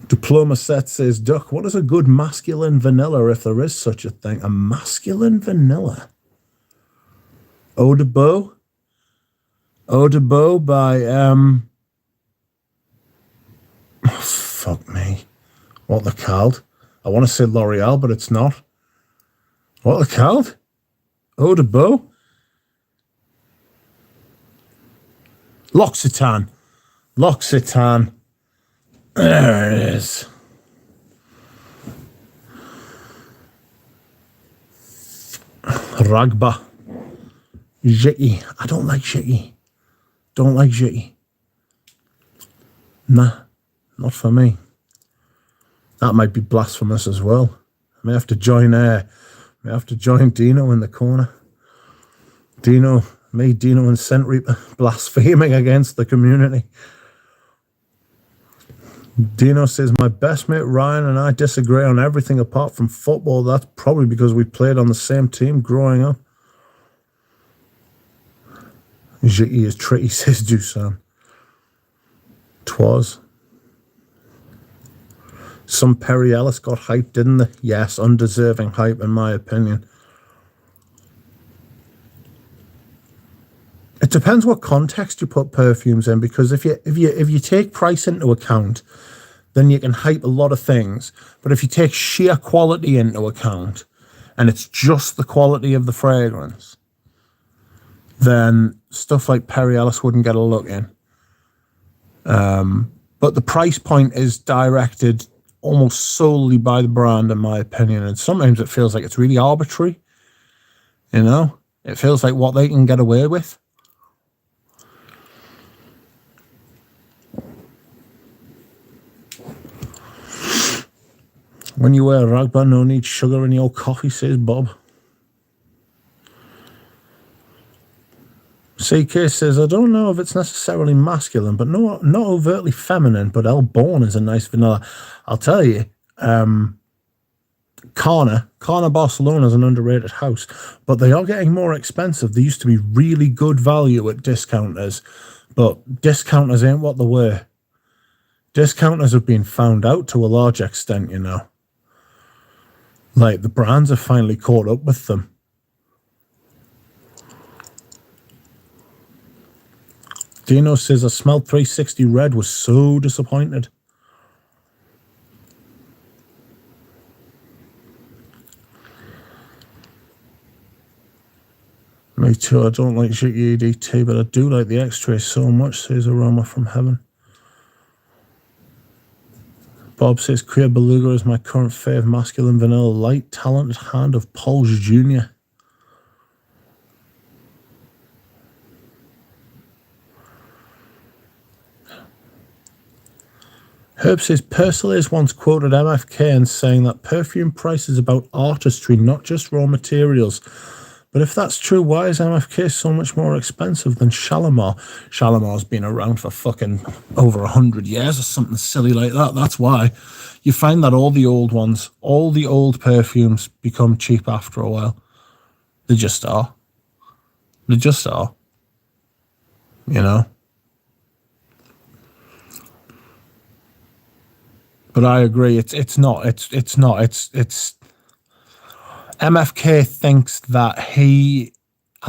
Diploma Set says, Duck, what is a good masculine vanilla if there is such a thing? A masculine vanilla? Eau de Beau? Eau de Beau by, oh, fuck me. What they're called? I want to say L'Oreal, but it's not. What they're called? Eau de Beau? L'Occitane. L'Occitane. There it is. Ragba. Jiggy. I don't like jiggy. Don't like jiggy. Nah, not for me. That might be blasphemous as well. I may have to join Dino in the corner. Dino and Scent Reaper blaspheming against the community. Dino says, my best mate Ryan and I disagree on everything apart from football. That's probably because we played on the same team growing up. Jiggy is tricky, says Dusan. Twas. Some Perry Ellis got hype, didn't they? Yes, undeserving hype in my opinion. It depends what context you put perfumes in, because if you take price into account, then you can hype a lot of things. But if you take sheer quality into account, and it's just the quality of the fragrance, then stuff like Perry Ellis wouldn't get a look in. But the price point is directed almost solely by the brand, in my opinion. And sometimes it feels like it's really arbitrary. You know? It feels like what they can get away with. When you wear a ragba, no need sugar in your coffee, says Bob. CK says, I don't know if it's necessarily masculine, but not overtly feminine, but El Born is a nice vanilla. I'll tell you, Carna Barcelona is an underrated house, but they are getting more expensive. They used to be really good value at discounters, but discounters ain't what they were. Discounters have been found out to a large extent, you know. Like, the brands have finally caught up with them. Dino says, I smelled 360 Red, was so disappointed. Me too, I don't like Jiggy EDT, but I do like the X-Ray so much, says Aroma from Heaven. Bob says, Queer Beluga is my current fave masculine vanilla light, talented hand of Paul's Jr. Herb says, Persiles once quoted MFK and saying that perfume price is about artistry, not just raw materials. But if that's true, why is MFK so much more expensive than Shalimar? Shalimar's been around for fucking over 100 years or something silly like that. That's why you find that all the old ones, all the old perfumes become cheap after a while. They just are. They just are. You know? But I agree, it's not. MFK thinks that I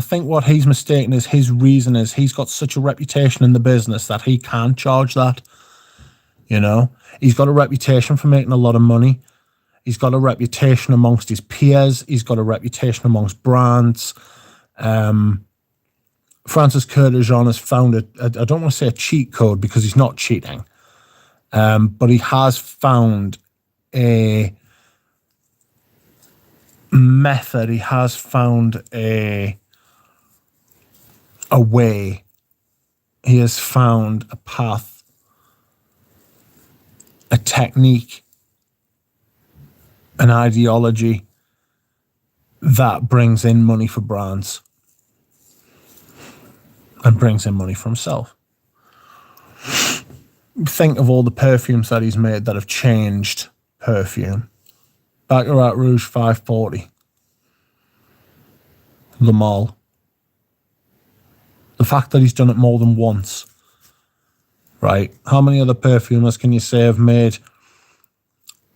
think what he's mistaken is his reason is he's got such a reputation in the business that he can't charge that. You know, he's got a reputation for making a lot of money. He's got a reputation amongst his peers. He's got a reputation amongst brands. Francis Kurkdjian has found I don't want to say a cheat code because he's not cheating, but he has found a method. He has found a way. He has found a path, a technique, an ideology that brings in money for brands and brings in money for himself. Think of all the perfumes that he's made that have changed perfume. Baccarat Rouge 540. Le Male. The fact that he's done it more than once. Right? How many other perfumers can you say have made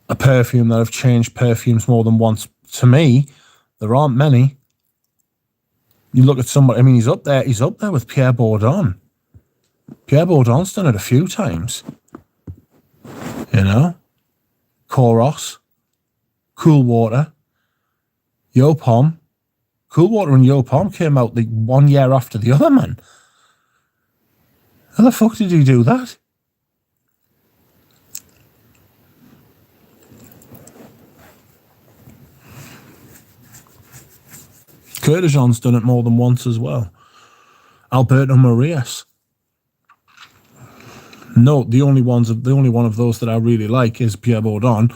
a perfume that have changed perfumes more than once? To me, there aren't many. You look at somebody, I mean, he's up there with Pierre Bourdon. Pierre Bourdon's done it a few times. You know? Koros, Cool Water, Yopom. Cool Water and Yopom came out like 1 year after the other, man. How the fuck did he do that? Kurkdjian's done it more than once as well. Alberto Marias. No, the only one of those that I really like is Pierre Bourdon,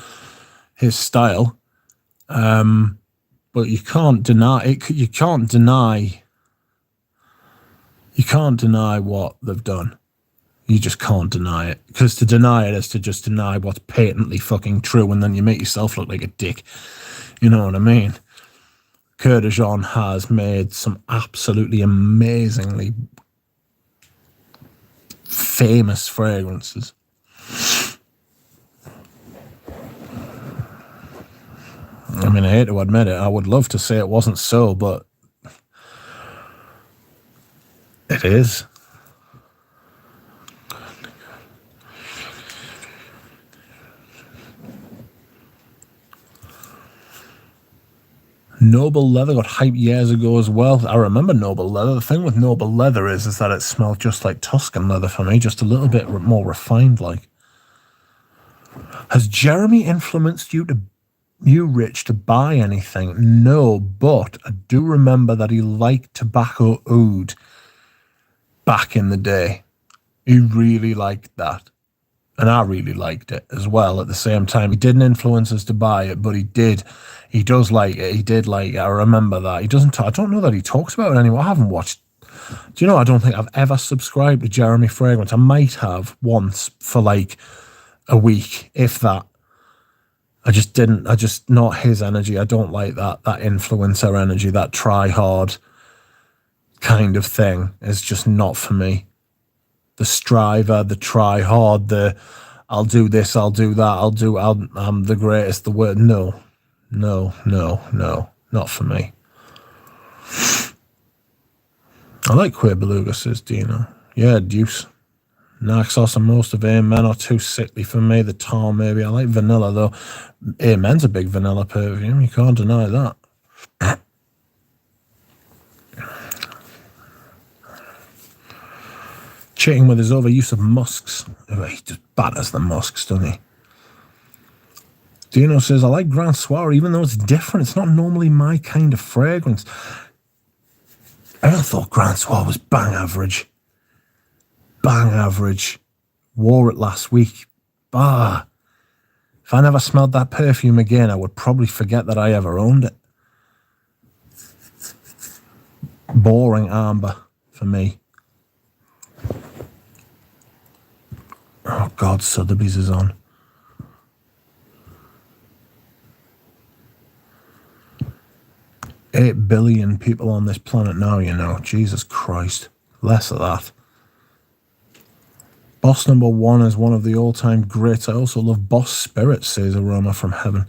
his style. But you can't deny it. You can't deny what they've done. You just can't deny it. Because to deny it is to just deny what's patently fucking true, and then you make yourself look like a dick. You know what I mean? Kurkdjian has made some absolutely amazingly famous fragrances. I mean, I hate to admit it. I would love to say it wasn't so, but it is. Noble Leather got hyped years ago as well. I remember Noble Leather. The thing with Noble Leather is that it smelled just like Tuscan leather for me, just a little bit more refined like. Has Jeremy influenced you, Rich, to buy anything? No, but I do remember that he liked tobacco oud back in the day. He really liked that. And I really liked it as well at the same time. He didn't influence us to buy it, but he did. He does like it. He did like it. I remember that. He doesn't. I don't know that he talks about it anymore. I haven't watched. Do you know, I don't think I've ever subscribed to Jeremy Fragrance. I might have once for like a week, if that. I just didn't. I just, not his energy. I don't like that influencer energy, that try hard kind of thing. Is just not for me. The striver, the try hard, the I'll do this, I'll do that, I'm the greatest, the word. No, not for me. I like Queer Beluga, says Dino. Yeah, Deuce. Naxos and most of Amen are too sickly for me. The tar, maybe. I like vanilla, though. Amen's a big vanilla perfume. You can't deny that. Cheating with his overuse of musks. He just batters the musks, doesn't he? Dino says, I like Grand Soir, even though it's different. It's not normally my kind of fragrance. I thought Grand Soir was bang average. Bang average. Wore it last week. Bah. If I never smelled that perfume again, I would probably forget that I ever owned it. Boring amber for me. Oh God, Sotheby's is on. $8 billion people on this planet now, you know. Jesus Christ. Less of that. Boss number 1 is one of the all-time greats. I also love Boss Spirit, says Aroma from Heaven.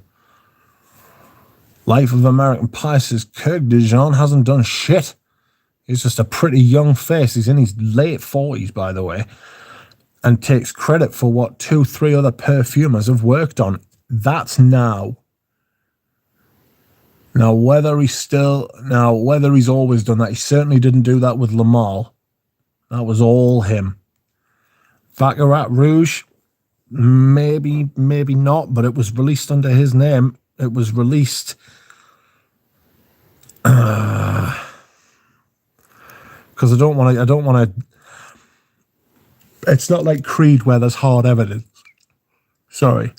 Life of American Pie says Kirk DeJean hasn't done shit. He's just a pretty young face. He's in his late 40s, by the way, and takes credit for what 2-3 other perfumers have worked on. That's now. Now, whether he's always done that, he certainly didn't do that with Lamal. That was all him. Baccarat Rouge, maybe not, but it was released under his name. It was released because I don't want to. It's not like Creed where there's hard evidence. Sorry,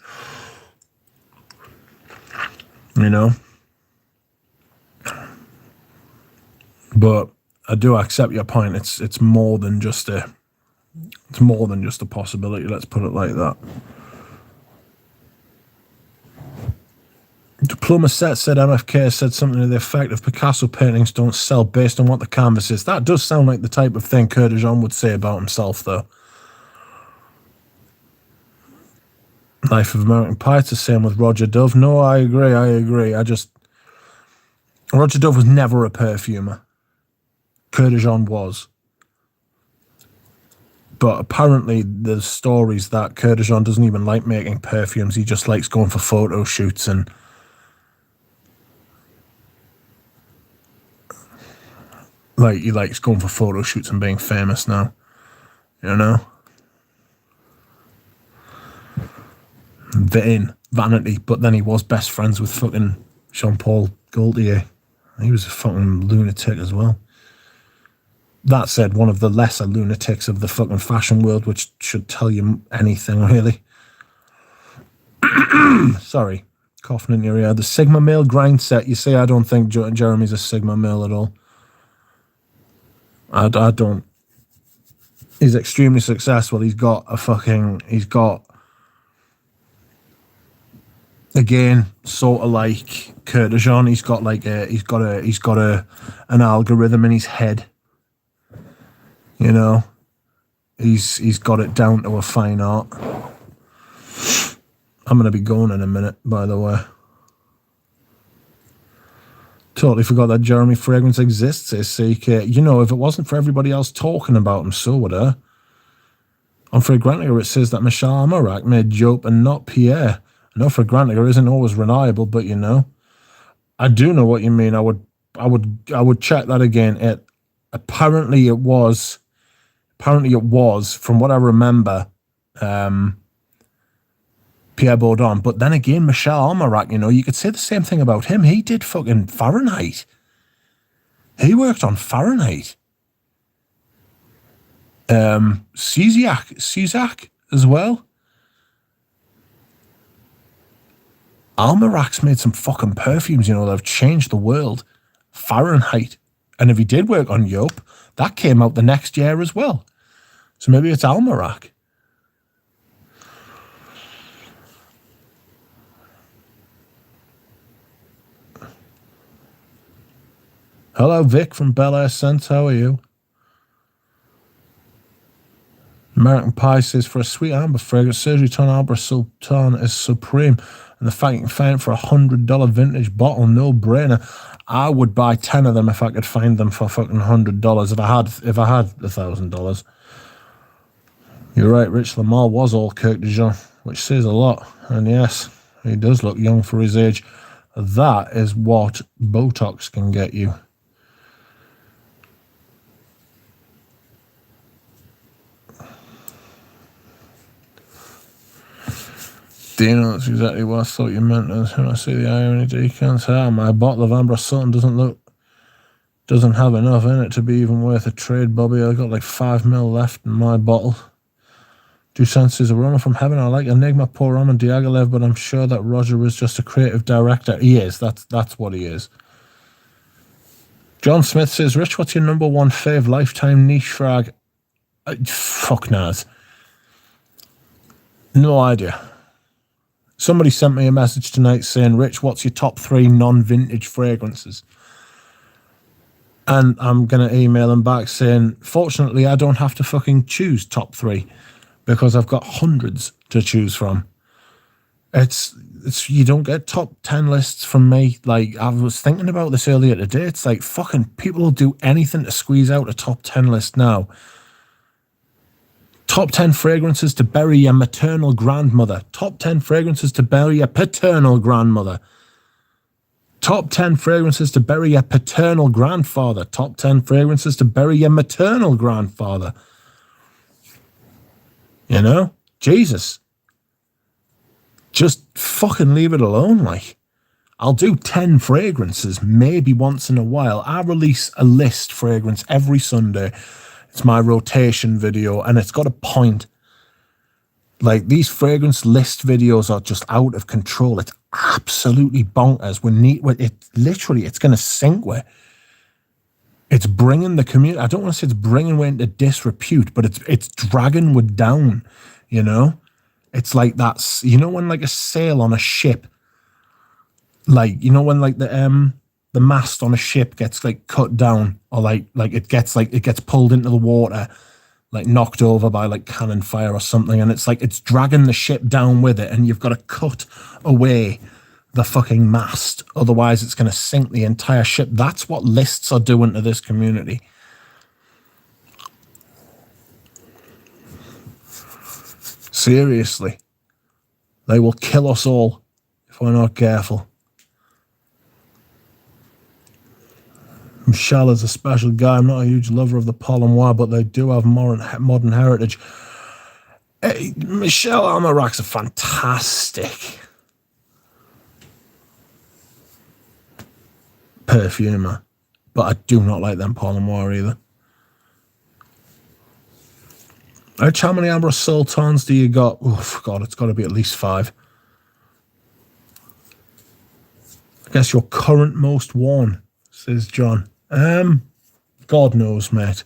you know. But I do accept your point. It's more than just a. It's more than just a possibility. Let's put it like that. Diploma Set said MFK said something to the effect of Picasso paintings don't sell based on what the canvas is. That does sound like the type of thing Kirk DeJean would say about himself, though. Life of American Pie, it's the same with Roger Dove. No, I agree. Roger Dove was never a perfumer. Kirk DeJean was. But apparently there's stories that Kirk DeJean doesn't even like making perfumes. He just likes going for photo shoots and he likes going for photo shoots and being famous now. You know? Vanity. But then he was best friends with fucking Jean-Paul Gaultier. He was a fucking lunatic as well. That said, one of the lesser lunatics of the fucking fashion world, which should tell you anything, really. Sorry, coughing in your ear. The Sigma Male grind set. You see, I don't think Jeremy's a Sigma Male at all. I don't. He's extremely successful. He's got, again, sort of like Kirk DeJean. He's got an algorithm in his head. You know, he's got it down to a fine art. I'm going to be going in a minute, by the way. Totally forgot that Jeremy Fragrance exists, says CK. You know, if it wasn't for everybody else talking about him, so would I. On Fragrantica, it says that Michel Amarak made Jope and not Pierre. I know Fragrantica isn't always reliable, but you know, I do know what you mean. I would check that again. Apparently it was, from what I remember, Pierre Baudin. But then again, Michel Almarac, you know, you could say the same thing about him. He did fucking Fahrenheit. He worked on Fahrenheit. Cizak as well. Almarac's made some fucking perfumes, you know, that have changed the world. Fahrenheit. And if he did work on Yope, that came out the next year as well. So maybe it's Almarac. Hello, Vic from Bel Air Scent. How are you? American Pie says, for a sweet amber fragrance, Surgery Ton Amber Sultan is supreme. And the fact you can find it for $100 vintage bottle, no brainer. I would buy 10 of them if I could find them for fucking $100. If I had $1,000. You're right, Rich Lamar was all Kirk DeJean, which says a lot. And yes, he does look young for his age. That is what Botox can get you. Dino, that's exactly what I thought you meant. When I see the irony, you can't say, my bottle of Amber Sultan doesn't have enough in it to be even worth a trade, Bobby. I got like 5 ml left in my bottle. Do senses Aroma from Heaven. I like Enigma, Paul Roman, Diaghilev, but I'm sure that Roger is just a creative director. He is. That's what he is. John Smith says, Rich, what's your number one fave lifetime niche frag? Fuck knows. No idea. Somebody sent me a message tonight saying, Rich, what's your top 3 non-vintage fragrances? And I'm going to email them back saying, fortunately, I don't have to fucking choose top 3 because I've got hundreds to choose from. It's you don't get top 10 lists from me. Like, I was thinking about this earlier today. It's like fucking people will do anything to squeeze out a top 10 list now. Top 10 fragrances to bury your maternal grandmother. Top 10 fragrances to bury your paternal grandmother. Top 10 fragrances to bury your paternal grandfather. Top 10 fragrances to bury your maternal grandfather. You know? Jesus. Just fucking leave it alone, like. I'll do 10 fragrances maybe once in a while. I release a list fragrance every Sunday. It's my rotation video, and it's got a point. Like, these fragrance list videos are just out of control. It's absolutely bonkers. It's going to sink with. It's bringing the community. I don't want to say it's bringing we into disrepute, but it's dragging we down, you know? It's like that's, you know, when like a sail on a ship, like, you know, when like the mast on a ship gets like cut down, or like it gets pulled into the water, like knocked over by like cannon fire or something, and it's like it's dragging the ship down with it, and you've got to cut away the fucking mast, otherwise it's going to sink the entire ship. That's what lists are doing to this community. Seriously, they will kill us all if we're not careful. Michelle is a special guy. I'm not a huge lover of the Paul and Noir, but they do have modern heritage. Hey, Michelle Almarak's a fantastic perfumer, but I do not like them Paul and Noir either. How many Amber Sultans do you got? Oh, God, it's got to be at least 5. I guess your current most worn, says John. God knows, mate.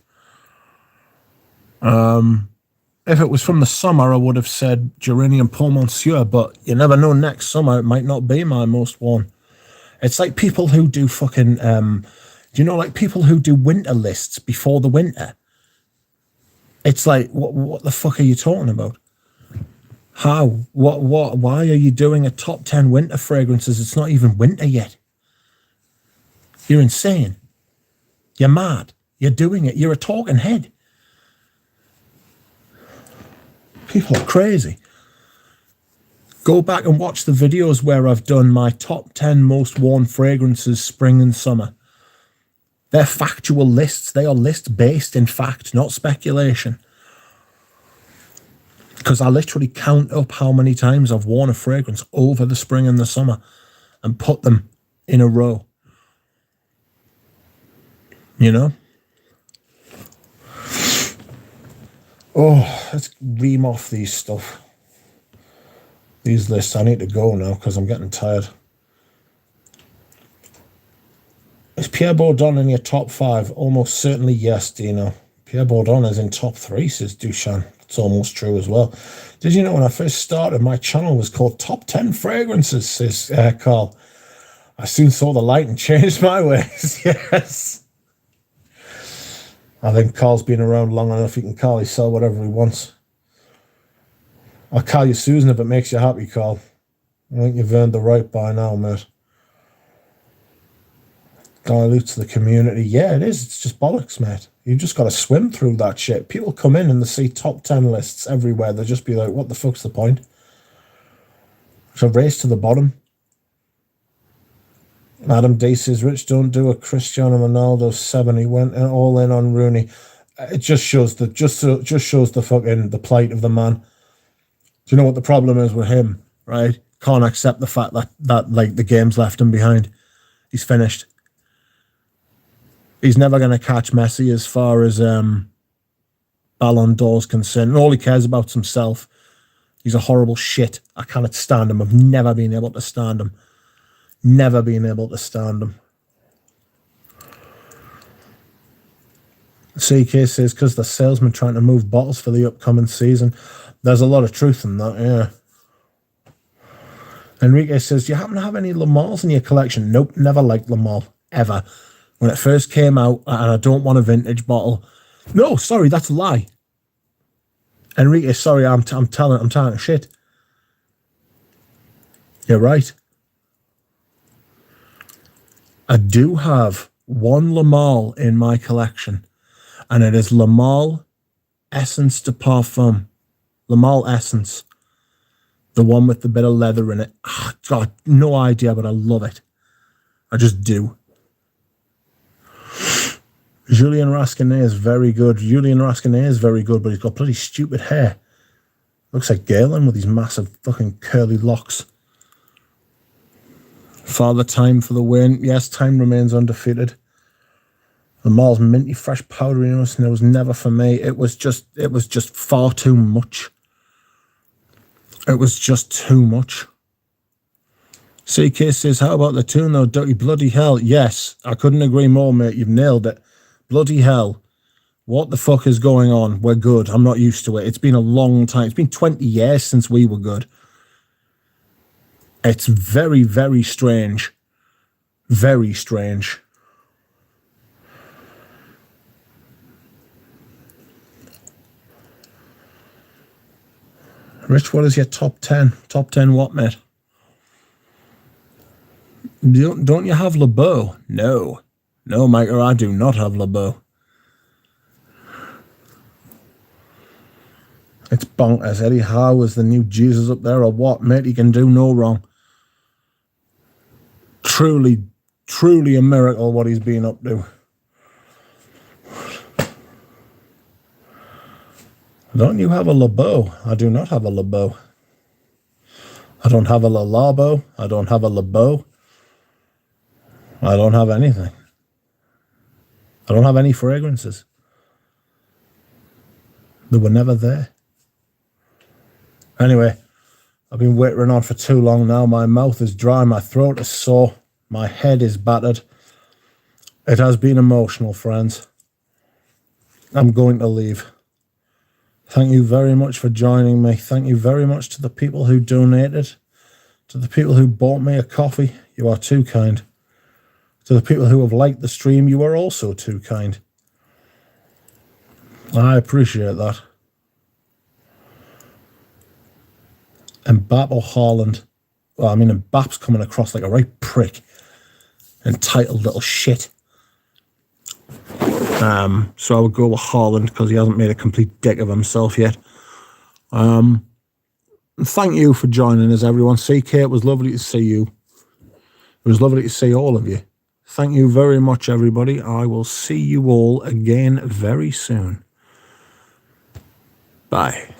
If it was from the summer, I would have said Geranium Paul Monsieur, but you never know, next summer it might not be my most worn. It's like people who do fucking, do you know, like people who do winter lists before the winter? It's like, what the fuck are you talking about? How? What? Why are you doing a top 10 winter fragrances? It's not even winter yet. You're insane. You're mad. You're doing it. You're a talking head. People are crazy. Go back and watch the videos where I've done my top 10 most worn fragrances spring and summer. They're factual lists. They are lists based in fact, not speculation. Because I literally count up how many times I've worn a fragrance over the spring and the summer and put them in a row. You know? Oh, let's ream off these stuff. These lists. I need to go now because I'm getting tired. Is Pierre Bourdon in your top 5? Almost certainly yes, Dino. Pierre Bourdon is in top 3, says Dushan. It's almost true as well. Did you know when I first started, my channel was called Top 10 Fragrances, says Carl. I soon saw the light and changed my ways. Yes. I think Carl's been around long enough. He can call himself whatever he wants. I'll call you Susan if it makes you happy, Carl. I think you've earned the right by now, mate. Dilutes the community. Yeah, it is. It's just bollocks, mate. You just got to swim through that shit. People come in and they see top 10 lists everywhere. They'll just be like, what the fuck's the point? It's a race to the bottom. Adam D says, Rich, don't do a Cristiano Ronaldo 7. He went all in on Rooney. It just shows the fucking the plight of the man. Do you know what the problem is with him, right? Can't accept the fact that like the game's left him behind. He's finished. He's never going to catch Messi as far as Ballon d'Or's concerned. And all he cares about is himself. He's a horrible shit. I cannot stand him. I've never been able to stand him. Never been able to stand him. CK says, because the salesman trying to move bottles for the upcoming season. There's a lot of truth in that, yeah. Enrique says, do you happen to have any Lamals in your collection? Nope, never liked Lamal, ever. When it first came out, and I don't want a vintage bottle. No, sorry, that's a lie. Enrique, sorry, I'm telling shit. You're right. I do have one Lamal in my collection, and it is Lamal Essence de Parfum. Lamal Essence. The one with the bit of leather in it. Oh, God, no idea, but I love it. I just do. Julian Rasquinet is very good. Julian Rasquinet is very good, but he's got bloody stupid hair. Looks like Galen with these massive fucking curly locks. Father Time for the win. Yes, Time remains undefeated. The Mall's minty fresh powderiness, and it was never for me. It was just far too much. It was just too much. CK says, how about the tune though? Dirty bloody hell. Yes, I couldn't agree more, mate. You've nailed it. Bloody hell. What the fuck is going on? We're good. I'm not used to it. It's been a long time. It's been 20 years since we were good. It's very, very strange. Very strange. Rich, what is your top 10? Top 10 what, mate? Don't you have LeBeau? No. No, Micah, I do not have LeBeau. It's bonkers. Eddie Howe is the new Jesus up there or what, mate? He can do no wrong. Truly, truly a miracle what he's been up to. Don't you have a LeBeau? I do not have a LeBeau. I don't have a LaLabo. I don't have a LeBeau. I don't have anything. I don't have any fragrances. They were never there. Anyway, I've been waiting on for too long now. My mouth is dry. My throat is sore. My head is battered. It has been emotional, friends. I'm going to leave. Thank you very much for joining me. Thank you very much to the people who donated. To the people who bought me a coffee. You are too kind. To the people who have liked the stream, you are also too kind. I appreciate that. Mbappe or Haaland? Well, I mean, Mbappe's coming across like a right prick. Entitled little shit. So I would go with Haaland because he hasn't made a complete dick of himself yet. Thank you for joining us, everyone. CK, it was lovely to see you. It was lovely to see all of you. Thank you very much, everybody. I will see you all again very soon. Bye.